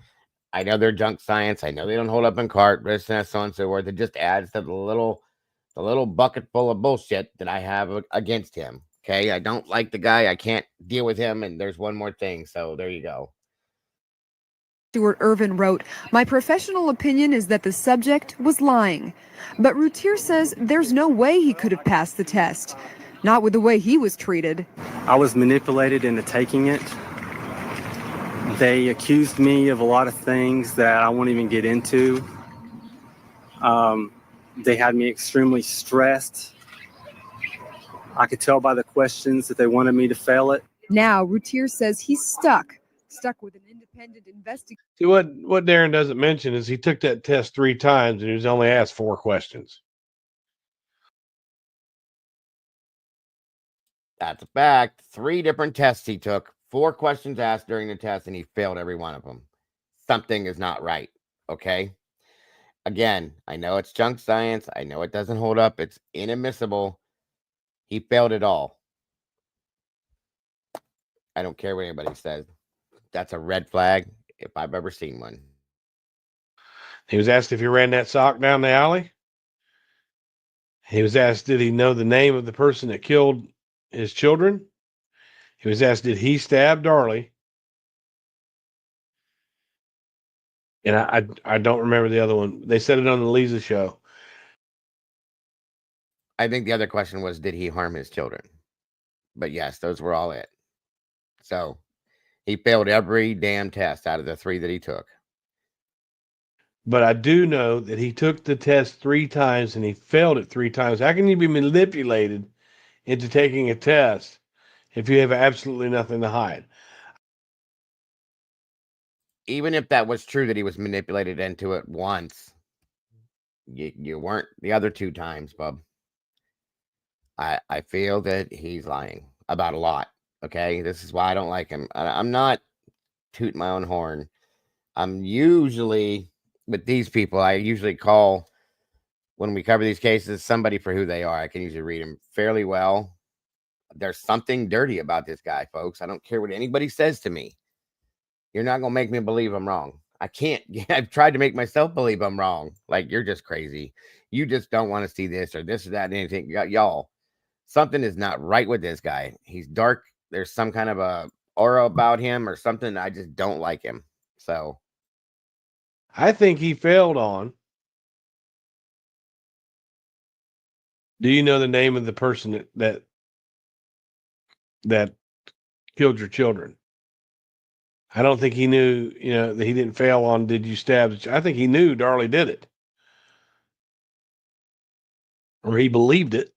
I know they're junk science. I know they don't hold up in court, this and so on and so forth. It just adds to the little bucket full of bullshit that I have against him, okay? I don't like the guy. I can't deal with him, and there's one more thing, so there you go. Stuart Irvin wrote, "My professional opinion is that the subject was lying." But Routier says there's no way he could have passed the test. Not with the way he was treated. I was manipulated into taking it. They accused me of a lot of things that I won't even get into. They had me extremely stressed. I could tell by the questions that they wanted me to fail it. Now, Routier says he's stuck with an independent investigator. See, what Darren doesn't mention is he took that test 3 times and he was only asked 4 questions. That's a fact. 3 different tests he took, 4 questions asked during the test, and he failed every one of them. Something is not right, okay? Again, I know it's junk science. I know it doesn't hold up. It's inadmissible. He failed it all. I don't care what anybody says. That's a red flag if I've ever seen one. He was asked if he ran that sock down the alley. He was asked, did he know the name of the person that killed his children? He was asked, did he stab Darlie? And I don't remember the other one. They said it on the Lisa show. I think the other question was, did he harm his children? But yes, those were all it. So he failed every damn test out of the 3 that he took. But I do know that he took the test 3 times and he failed it 3 times. How can you be manipulated into taking a test if you have absolutely nothing to hide? Even if that was true that he was manipulated into it once, you weren't the other 2 times, bub. I feel that he's lying about a lot. Okay, this is why I don't like him. I'm not tooting my own horn. I'm usually with these people. I usually call when we cover these cases somebody for who they are. I can usually read them fairly well. There's something dirty about this guy, folks. I don't care what anybody says to me. You're not gonna make me believe I'm wrong. I can't. I've tried to make myself believe I'm wrong. Like, you're just crazy. You just don't want to see this or this or that and anything. Y'all, something is not right with this guy. He's dark. There's some kind of a aura about him or something. I just don't like him. So I think he failed on. Do you know the name of the person that killed your children? I don't think he knew, that he didn't fail on did you stab. I think he knew Darlie did it. Or he believed it.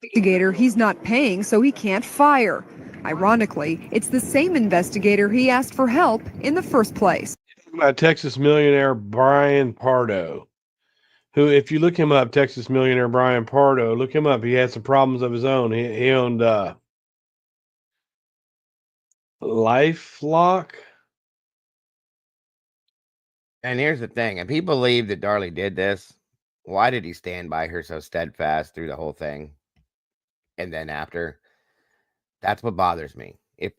Investigator he's not paying, so he can't fire. Ironically, it's the same investigator he asked for help in the first place. About Texas millionaire Brian Pardo, who, if you look him up, Texas millionaire Brian Pardo, look him up. He had some problems of his own. He owned LifeLock. And here's the thing: if he believed that Darlie did this, why did he stand by her so steadfast through the whole thing? And then after, that's what bothers me. If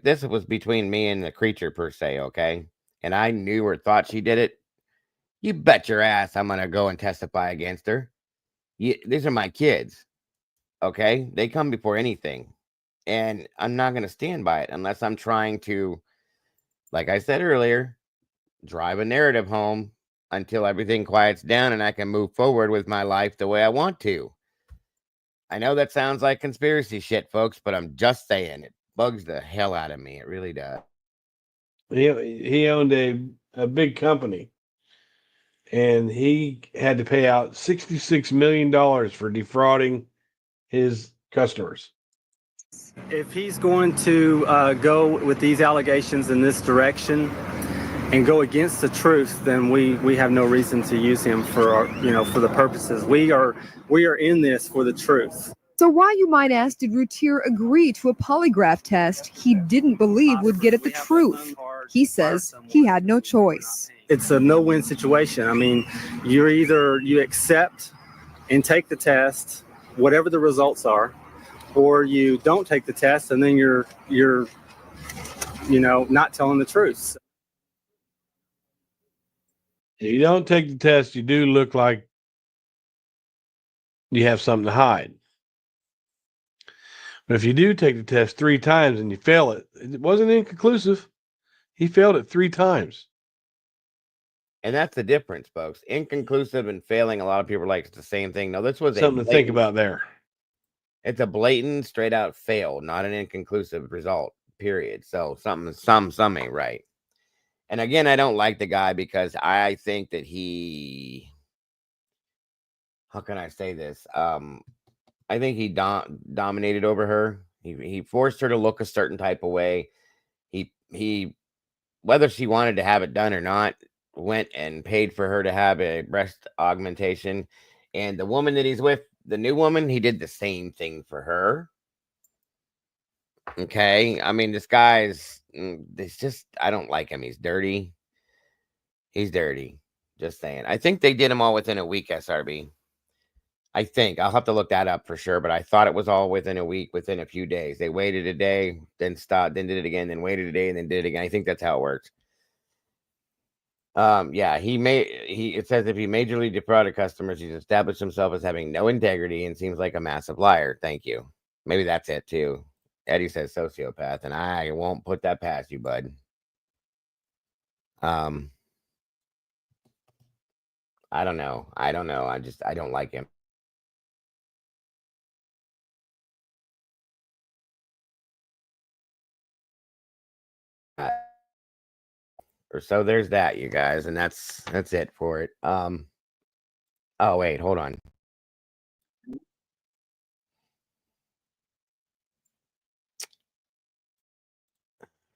this was between me and the creature per se, okay, and I knew or thought she did it, you bet your ass I'm gonna go and testify against her. These are my kids, okay? They come before anything, and I'm not gonna stand by it unless I'm trying to, like I said earlier, drive a narrative home until everything quiets down and I can move forward with my life the way I want to. I know that sounds like conspiracy shit, folks, but I'm just saying it bugs the hell out of me. It really does. He owned a big company, and he had to pay out $66 million for defrauding his customers. If he's going to go with these allegations in this direction and go against the truth, then we have no reason to use him for for the purposes. We are in this for the truth. So why, you might ask, did Routier agree to a polygraph test he didn't believe would get at the truth? He says he had no choice. It's a no-win situation. I mean, you accept and take the test, whatever the results are, or you don't take the test and then you're not telling the truth. If you don't take the test, you do look like you have something to hide. But if you do take the test 3 times and you fail it, it wasn't inconclusive. He failed it 3 times. And that's the difference, folks. Inconclusive and failing, a lot of people like it's the same thing. No, this was something to think about there. It's a blatant, straight out fail, not an inconclusive result, period. So some ain't right. And again, I don't like the guy because I think that how can I say this? I think he dominated over her. He forced her to look a certain type of way. He whether she wanted to have it done or not, went and paid for her to have a breast augmentation. And the woman that he's with, the new woman, he did the same thing for her. Okay. I mean, this guy's, it's just, I don't like him. He's dirty. He's dirty. Just saying. I think they did them all within a week, SRB. I think. I'll have to look that up for sure, but I thought it was all within a week, within a few days. They waited a day, then stopped, then did it again, then waited a day, and then did it again. I think that's how it works. Yeah, it says if he majorly defrauded customers, he's established himself as having no integrity and seems like a massive liar. Thank you. Maybe that's it too. Eddie says sociopath, and I won't put that past you, bud. I don't know. I don't like him. Or so there's that, you guys, and that's it for it. Oh wait, hold on.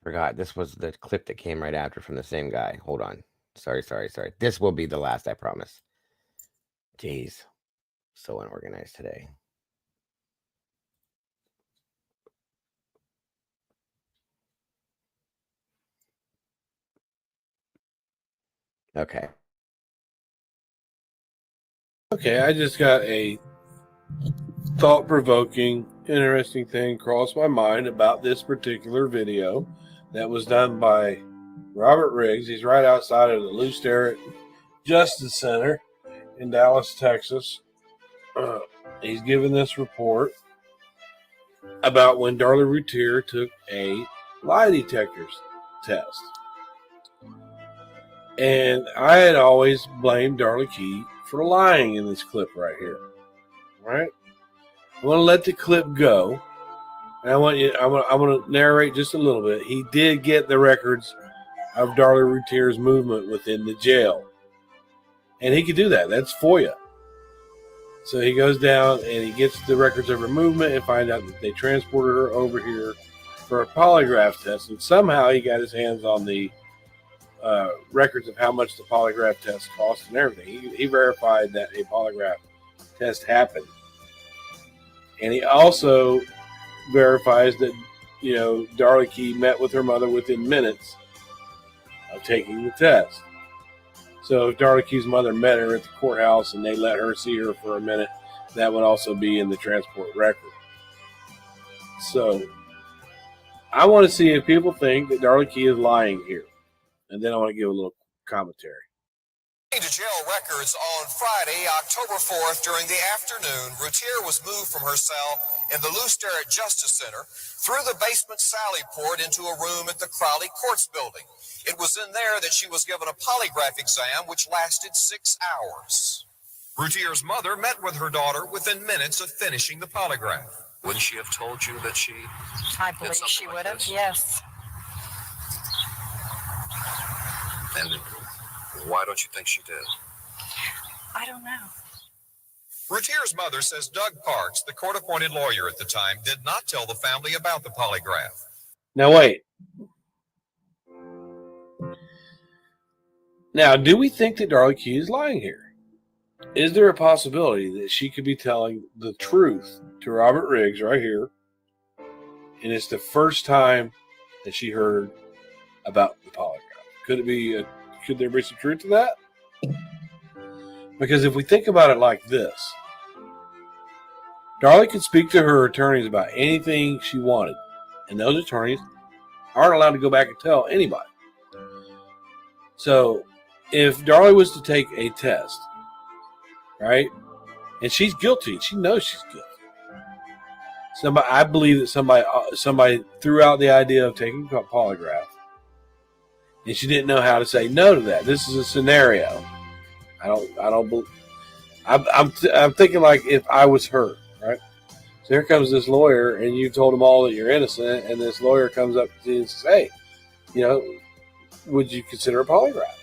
Forgot this was the clip that came right after from the same guy. Hold on. Sorry. This will be the last, I promise. Jeez. So unorganized today. Okay. Okay, I just got a thought-provoking, interesting thing cross my mind about this particular video that was done by Robert Riggs. He's right outside of the Lou Sterrett Justice Center in Dallas, Texas. He's giving this report about when Darlie Routier took a lie detector test. And I had always blamed Darlie Key for lying in this clip right here. Right? I'm going to let the clip go, And I'm going to narrate just a little bit. He did get the records of Darlie Routier's movement within the jail. And he could do that. That's FOIA. So he goes down and he gets the records of her movement and find out that they transported her over here for a polygraph test. And somehow he got his hands on the records of how much the polygraph test cost and everything. He verified that a polygraph test happened. And he also verifies that, Darlie Key met with her mother within minutes of taking the test. So if Darlie Key's mother met her at the courthouse and they let her see her for a minute, that would also be in the transport record. So I want to see if people think that Darlie Key is lying here. And then I want to give a little commentary. To jail records on Friday, October 4th, during the afternoon, Routier was moved from her cell in the Lou Sterrett Justice Center through the basement sally port into a room at the Crowley Courts building. It was in there that she was given a polygraph exam, which lasted 6 hours. Routier's mother met with her daughter within minutes of finishing the polygraph. Wouldn't she have told you that she... I believe she would have, yes. And why don't you think she did? I don't know. Routier's mother says Doug Parks, the court-appointed lawyer at the time, did not tell the family about the polygraph. Now, wait. Now, do we think that Darlie Key is lying here? Is there a possibility that she could be telling the truth to Robert Riggs right here, and it's the first time that she heard about the polygraph? Could there be some truth to that? Because if we think about it like this, Darlie could speak to her attorneys about anything she wanted, and those attorneys aren't allowed to go back and tell anybody. So if Darlie was to take a test, right, and she's guilty, she knows she's guilty. I believe that somebody threw out the idea of taking a polygraph, and she didn't know how to say no to that. This is a scenario. I'm thinking like if I was her, right? So here comes this lawyer, and you told him all that you're innocent, and this lawyer comes up to you and says, "Hey, would you consider a polygraph?"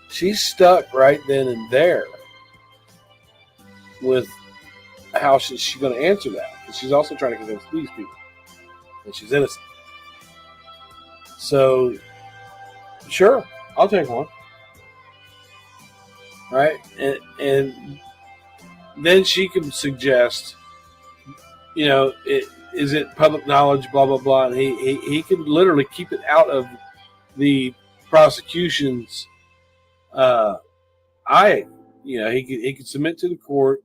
She's stuck right then and there with how she's going to answer that. And she's also trying to convince these people that she's innocent. So, sure, I'll take one. Right? And then she can suggest, is it public knowledge, blah, blah, blah. And he can literally keep it out of the prosecution's he could submit to the court,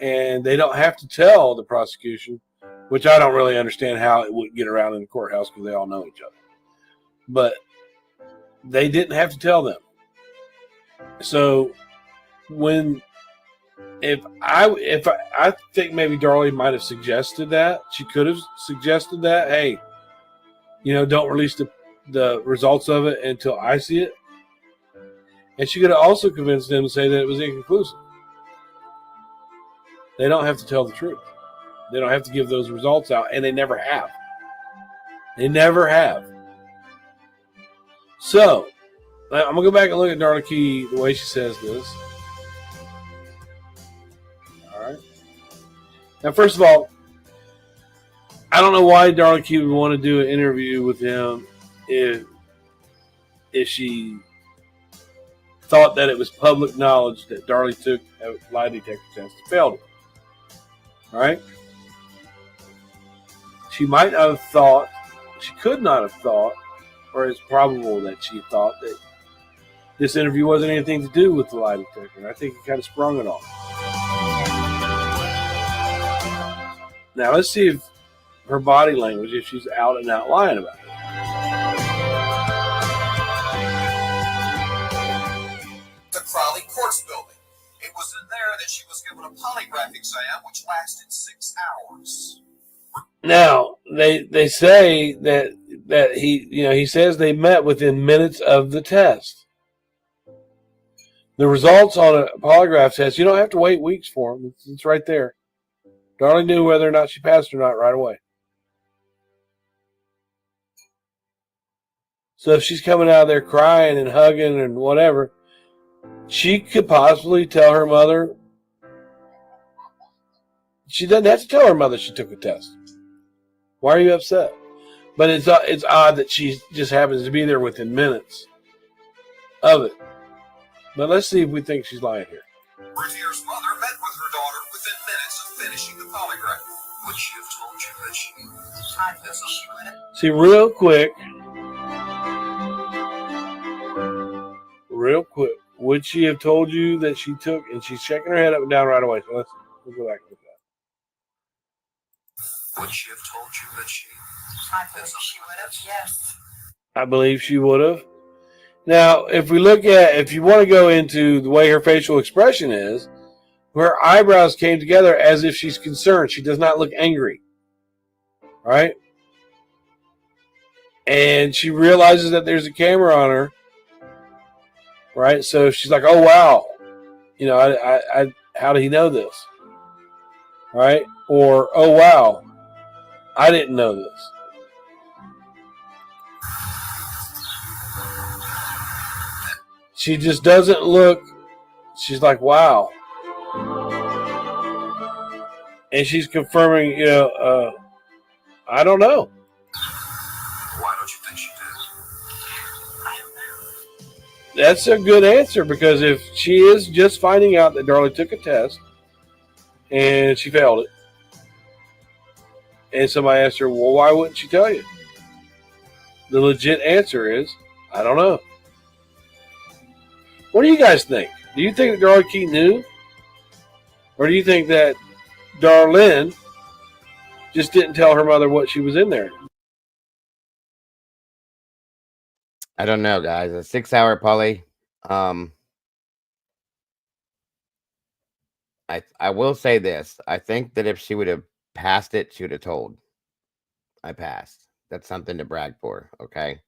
and they don't have to tell the prosecution, which I don't really understand how it would get around in the courthouse because they all know each other. But they didn't have to tell them. So if I think maybe Darlie might have suggested that, she could have suggested that, hey, don't release the results of it until I see it. And she could have also convinced them to say that it was inconclusive. They don't have to tell the truth. They don't have to give those results out, and they never have. They never have. So, I'm going to go back and look at Darlie Key, the way she says this. All right. Now, first of all, I don't know why Darlie Key would want to do an interview with him if she thought that it was public knowledge that Darlie took a lie detector test and failed it. All right? She might not have thought, she could not have thought, or it's probable that she thought that this interview wasn't anything to do with the lie detector. And I think it kind of sprung it on. Now, let's see if her body language, if she's out and out lying about it. Crowley Courts building. It was in there that she was given a polygraph exam, which lasted 6 hours. Now they say that he says they met within minutes of the test. The results on a polygraph test, you don't have to wait weeks for them. It's right there. Darlie knew whether or not she passed or not right away. So if she's coming out of there crying and hugging and whatever, she could possibly tell her mother. She doesn't have to tell her mother she took a test. Why are you upset? But it's odd that she just happens to be there within minutes of it. But let's see if we think she's lying here. Routier's mother met with her daughter within minutes of finishing the polygraph. Would she have told you that she tried this? She would have. See, real quick, would she have told you that she took, and she's checking her head up and down right away. So we'll go back and look at that. Would she have told you that she tried this? She would have, yes. I believe she would have. Now, if you want to go into the way her facial expression is, her eyebrows came together as if she's concerned. She does not look angry. Right? And she realizes that there's a camera on her. Right? So she's like, oh, wow. You know, I how did he know this? Right? Or, oh, wow. I didn't know this. She just doesn't look, she's like, wow. And she's confirming, I don't know. Why don't you think she did? I don't know. That's a good answer, because if she is just finding out that Darlie took a test and she failed it, and somebody asked her, well, why wouldn't she tell you? The legit answer is, I don't know. What do you guys think? Do you think that Darlie Keaton knew? Or do you think that Darlene just didn't tell her mother what she was in there? I don't know, guys. A 6-hour poly. I will say this. I think that if she would have passed it, she would have told. I passed. That's something to brag for, okay?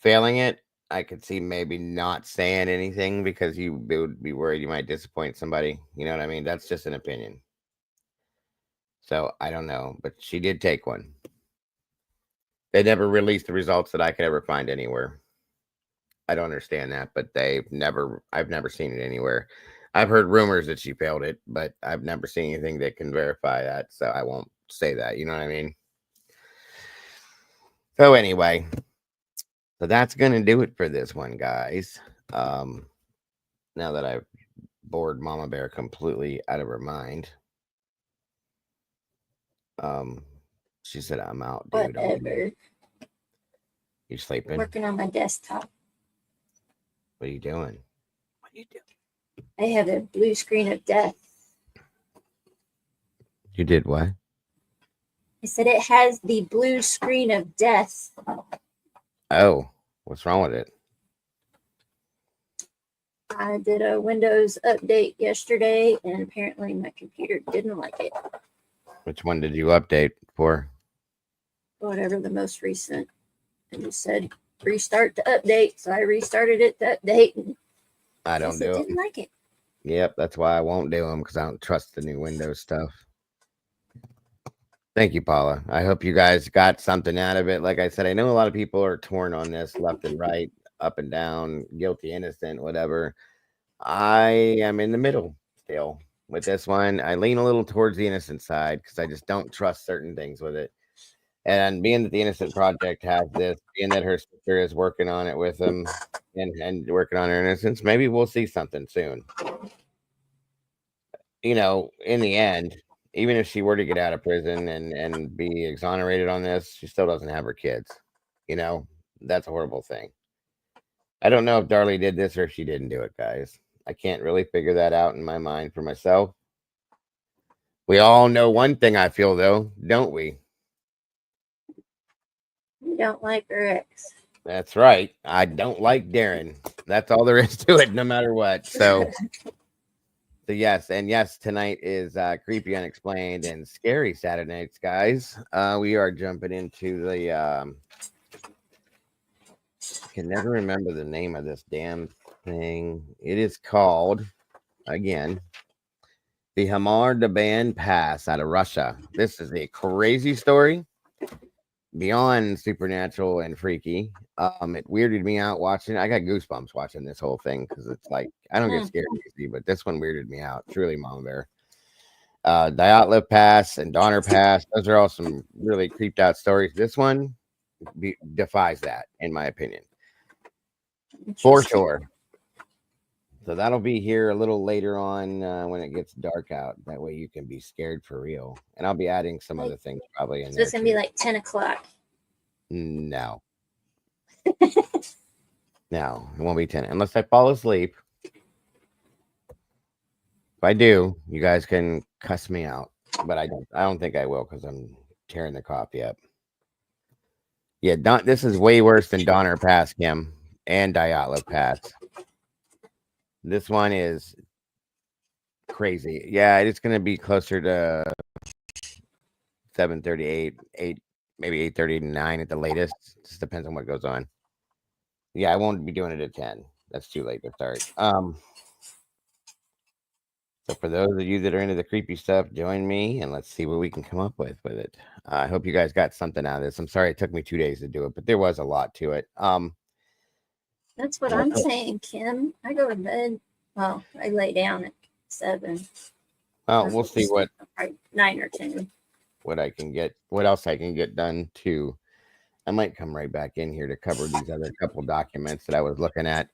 Failing it, I could see maybe not saying anything because you would be worried you might disappoint somebody. You know what I mean? That's just an opinion. So I don't know, but she did take one. They never released the results that I could ever find anywhere. I don't understand that, but I've never seen it anywhere. I've heard rumors that she failed it, but I've never seen anything that can verify that. So I won't say that. You know what I mean? So anyway. So that's going to do it for this one, guys. Now that I've bored Mama Bear completely out of her mind. She said, I'm out, dude. Whatever. You sleeping? Working on my desktop. What are you doing? I have a blue screen of death. You did what? I said it has the blue screen of death. Oh, what's wrong with it? I did a Windows update yesterday, and apparently my computer didn't like it. Which one did you update for? Whatever the most recent. It just said restart to update, so I restarted it to update. And I don't do it. Didn't like it. Yep, that's why I won't do them, because I don't trust the new Windows stuff. Thank you, Paula. I hope you guys got something out of it. Like I said, I know a lot of people are torn on this left and right, up and down, guilty, innocent, whatever. I am in the middle still with this one. I lean a little towards the innocent side because I just don't trust certain things with it. And being that the Innocent Project has this, being that her sister is working on it with them and working on her innocence, maybe we'll see something soon. You know, in the end, even if she were to get out of prison and be exonerated on this, she still doesn't have her kids. You know, that's a horrible thing. I don't know if Darlie did this or if she didn't do it, guys. I can't really figure that out in my mind for myself. We all know one thing, I feel, though, don't we? You don't like her ex. That's right. I don't like Darren. That's all there is to it, no matter what. So yes, and yes, tonight is Creepy Unexplained and Scary Saturday nights, guys. We are jumping into the I can never remember the name of this damn thing. It is called, again, the Hamar Daban Pass out of Russia. This is a crazy story. beyond supernatural and freaky. It weirded me out watching. I got goosebumps watching this whole thing because it's like I don't get scared easy, but this one weirded me out. Truly, Mama Bear. Dyatlov Pass and Donner Pass. Those are all some really creeped out stories. This one defies that, in my opinion, for sure. So that'll be here a little later on when it gets dark out. That way you can be scared for real. And I'll be adding some other things probably in So there. it's gonna be like 10 o'clock. No. No, it won't be 10 unless I fall asleep. If I do, you guys can cuss me out. But I don't think I will because I'm tearing the coffee up. Yeah, this is way worse than Donner Pass, Kim, and Dyatlov Pass. This one is crazy. Yeah, it's going to be closer to 7:38, 8, maybe 8:39 at the latest. Just depends on what goes on. Yeah, I won't be doing it at 10. That's too late to start. So for those of you that are into the creepy stuff, join me and let's see what we can come up with it. I hope you guys got something out of this. I'm sorry it took me 2 days to do it, but there was a lot to it. That's what I'm saying, Kim. I go to bed. Well, I lay down at 7. Well, we'll see what 9 or 10. What else I can get done too. I might come right back in here to cover these other couple documents that I was looking at.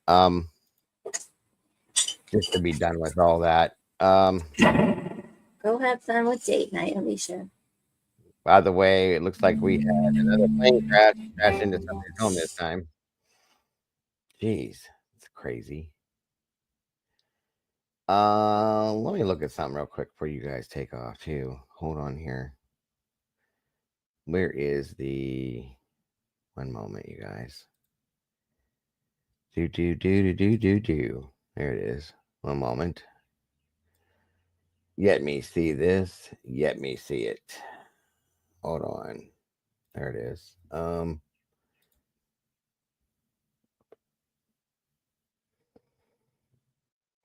Just to be done with all that. Go have fun with date night, Alicia. By the way, it looks like we had another plane crash into somebody's home this time. Jeez, it's crazy. Let me look at something real quick before you guys take off too. Hold on here. Where is the one moment, you guys? Do. There it is. One moment. Let me see this. Let me see it. Hold on. There it is.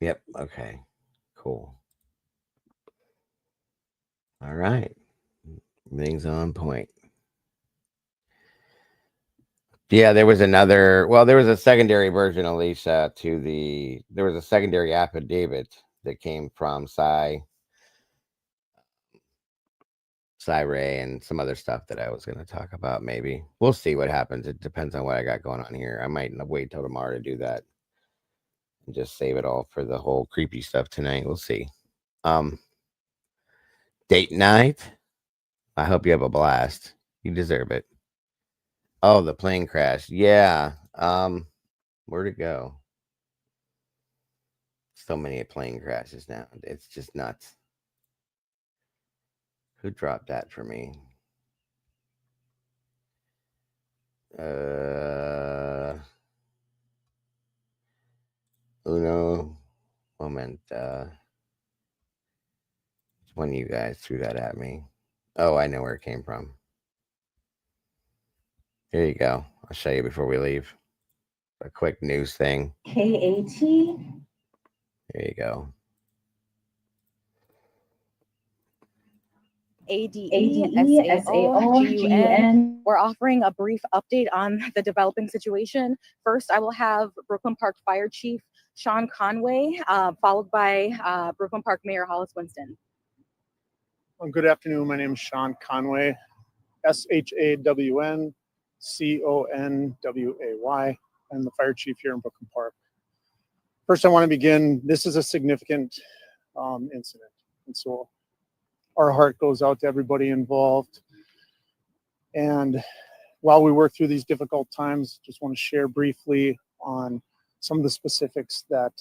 Yep. Okay. Cool. All right. Everything's on point. Yeah, there was a secondary version, Alicia, there was a secondary affidavit that came from Cy Ray and some other stuff that I was going to talk about. Maybe we'll see what happens. It depends on what I got going on here. I might wait till tomorrow to do that and just save it all for the whole creepy stuff tonight. We'll see. Date night. I hope you have a blast. You deserve it. Oh, the plane crash. Yeah. Where'd it go? So many plane crashes now. It's just nuts. Who dropped that for me? Uno moment. One of you guys threw that at me. Oh, I know where it came from. Here you go. I'll show you before we leave. A quick news thing. KAT. There you go. ADESAOGUN. We're offering a brief update on the developing situation. First, I will have Brooklyn Park Fire Chief Sean Conway, followed by Brooklyn Park Mayor Hollis Winston. Well, good afternoon. My name is Sean Conway, SHAWN CONWAY. I'm the fire chief here in Brooklyn Park. First, I want to begin. This is a significant incident, and so our heart goes out to everybody involved. And while we work through these difficult times, just want to share briefly on some of the specifics that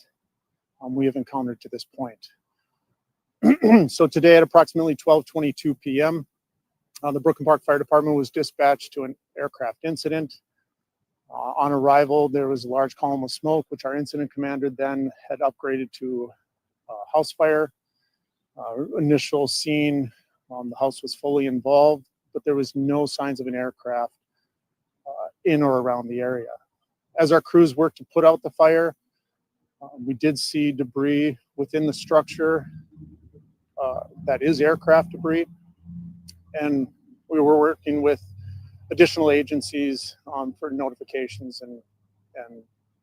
we have encountered to this point. So today at approximately 12:22 p.m., the Brooklyn Park Fire Department was dispatched to an aircraft incident. On arrival, there was a large column of smoke, which our incident commander then had upgraded to house fire. Initial scene, the house was fully involved, but there was no signs of an aircraft in or around the area. As our crews worked to put out the fire, we did see debris within the structure that is aircraft debris, and we were working with additional agencies for notifications and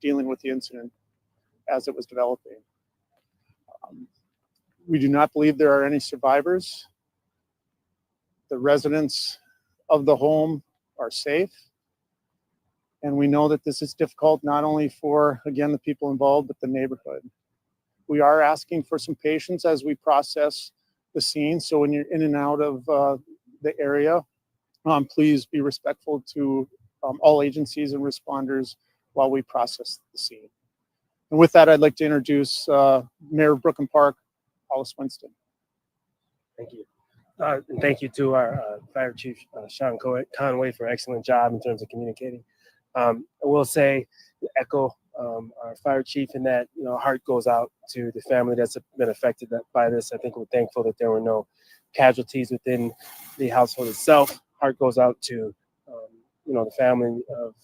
dealing with the incident as it was developing. We do not believe there are any survivors. The residents of the home are safe. And we know that this is difficult not only for, again, the people involved, but the neighborhood. We are asking for some patience as we process the scene. So when you're in and out of the area, please be respectful to all agencies and responders while we process the scene. And with that, I'd like to introduce Mayor of Brooklyn Park, Hollis Winston. Thank you. And thank you to our Fire Chief, Sean Conway, for an excellent job in terms of communicating. I will say, echo our Fire Chief in that, heart goes out to the family that's been affected by this. I think we're thankful that there were no casualties within the household itself. Heart goes out to, the family of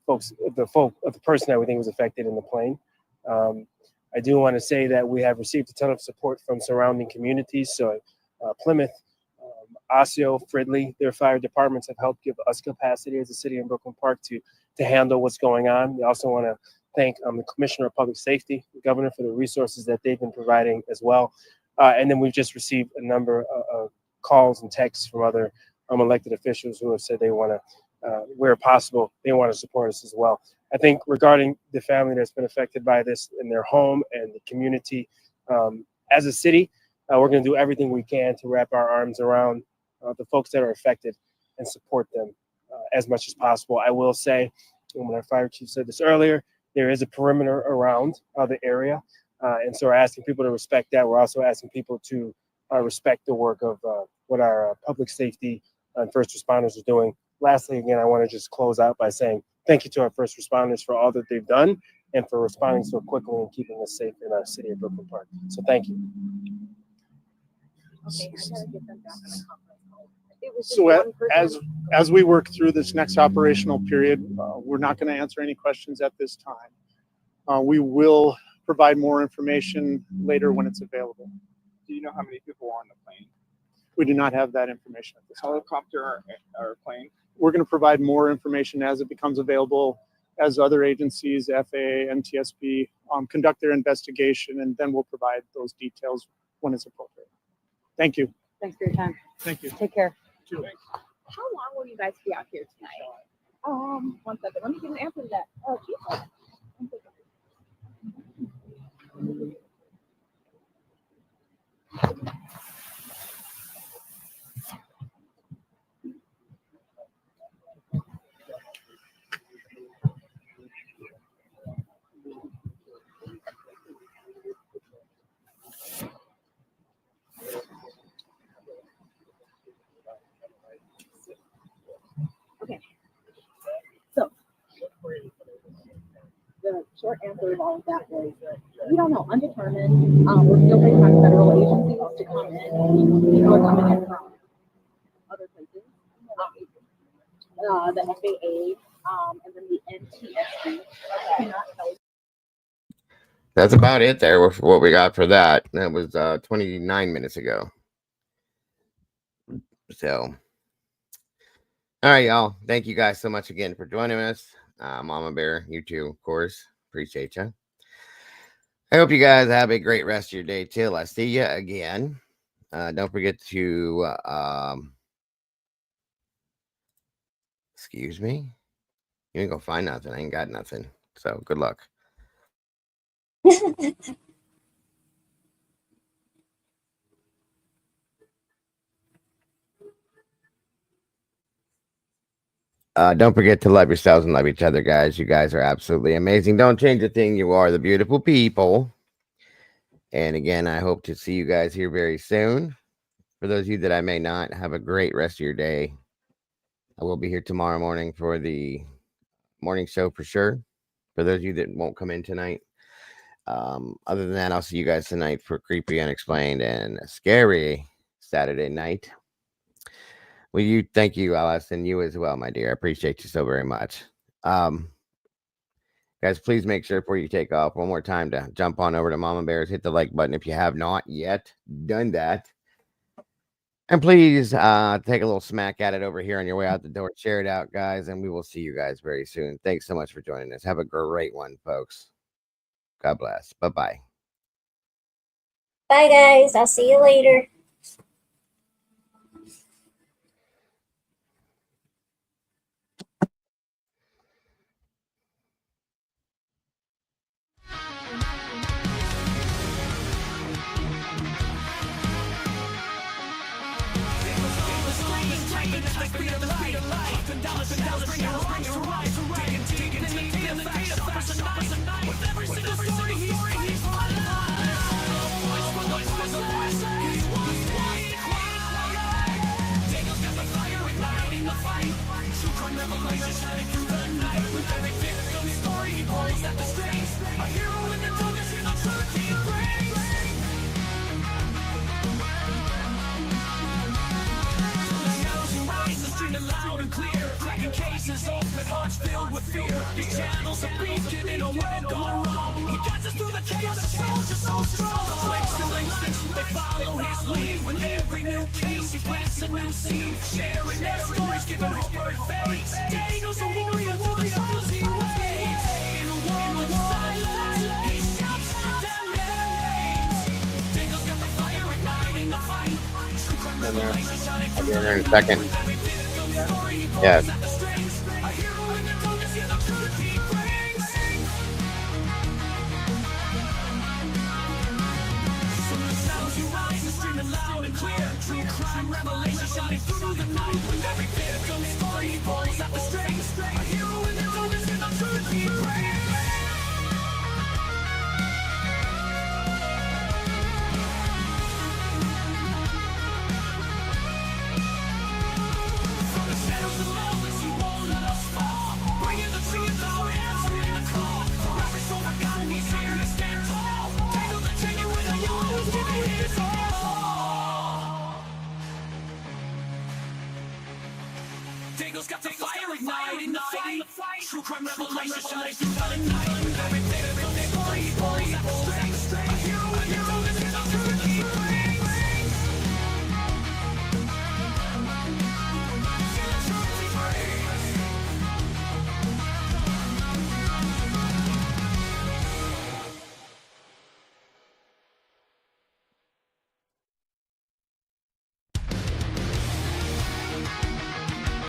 the person that we think was affected in the plane. I do want to say that we have received a ton of support from surrounding communities. So Plymouth, Osseo, Fridley, their fire departments have helped give us capacity as a city in Brooklyn Park to handle what's going on. We also want to thank the Commissioner of Public Safety, the Governor, for the resources that they've been providing as well. And then we've just received a number of calls and texts from other elected officials who have said they want to, where possible, they want to support us as well. I think regarding the family that's been affected by this in their home and the community, as a city, we're going to do everything we can to wrap our arms around the folks that are affected and support them as much as possible. I will say, when our fire chief said this earlier, there is a perimeter around the area. And so we're asking people to respect that. We're also asking people to respect the work of what our public safety and first responders are doing. Lastly, again, I want to just close out by saying thank you to our first responders for all that they've done and for responding so quickly and keeping us safe in our city of Brooklyn Park. So thank you. So as we work through this next operational period, we're not going to answer any questions at this time. We will provide more information later when it's available. Do you know how many people were on the plane? We do not have that information at this time. Helicopter or plane? We're going to provide more information as it becomes available, as other agencies, FAA, NTSB, conduct their investigation, and then we'll provide those details when it's appropriate. Thank you. Thanks for your time. Thank you. Take care. Too. How long will you guys be out here tonight? 1 second. Let me get an answer to that. Oh, geez. Okay. So the short answer of all of that was we don't know, undetermined. We're still waiting on federal agencies to come in. People are coming in from other places. The FAA and then the NTSB cannot tell. That's about it there with what we got for that. That was 29 minutes ago. So, all right, y'all. Thank you guys so much again for joining us. Mama Bear, you too, of course. Appreciate you. I hope you guys have a great rest of your day till I see you again. Don't forget to, excuse me. You ain't gonna find nothing. I ain't got nothing. So good luck. Don't forget to love yourselves and love each other, guys. You guys are absolutely amazing. Don't change a thing. You are the beautiful people. And again, I hope to see you guys here very soon. For those of you that I may not, have a great rest of your day. I will be here tomorrow morning for the morning show for sure. For those of you that won't come in tonight. Other than that, I'll see you guys tonight for Creepy Unexplained and Scary Saturday night. Well, thank you, Alice, and you as well, my dear. I appreciate you so very much. Guys, please make sure before you take off one more time to jump on over to Mama Bears, hit the like button if you have not yet done that. And please take a little smack at it over here on your way out the door. Share it out, guys, and we will see you guys very soon. Thanks so much for joining us. Have a great one, folks. God bless. Bye-bye. Bye, guys. I'll see you later. Cases open, hearts filled with fear. These channels of beef getting on what gone wrong. He guides us through the chaos, the soldier so strong. Links to links, they follow his lead. With every new case, he plants a new seed. Sharing their stories, giving hope where it fades. Daniel's a warrior, the struggles he waits. In a world of silence, he shouts their names. Daniel's got the fire igniting the fight. True crime revelation shining I'll through be in there in a the second. Yes. Loud and clear, true crime revelation shining through the night. With every victim's story, he pulls out the strings. A hero in the darkness and the truth he brings. From the shadows of loneliness, he won't let us fall. Bringing the truth, our answering the call. For every soul forgotten, he's here to stand tall. Tangle the chain with a young who's giving his all. Daniel's got the fire igniting the fight. True crime revelation shining through the night. Everything from the story, he pulls out the strings.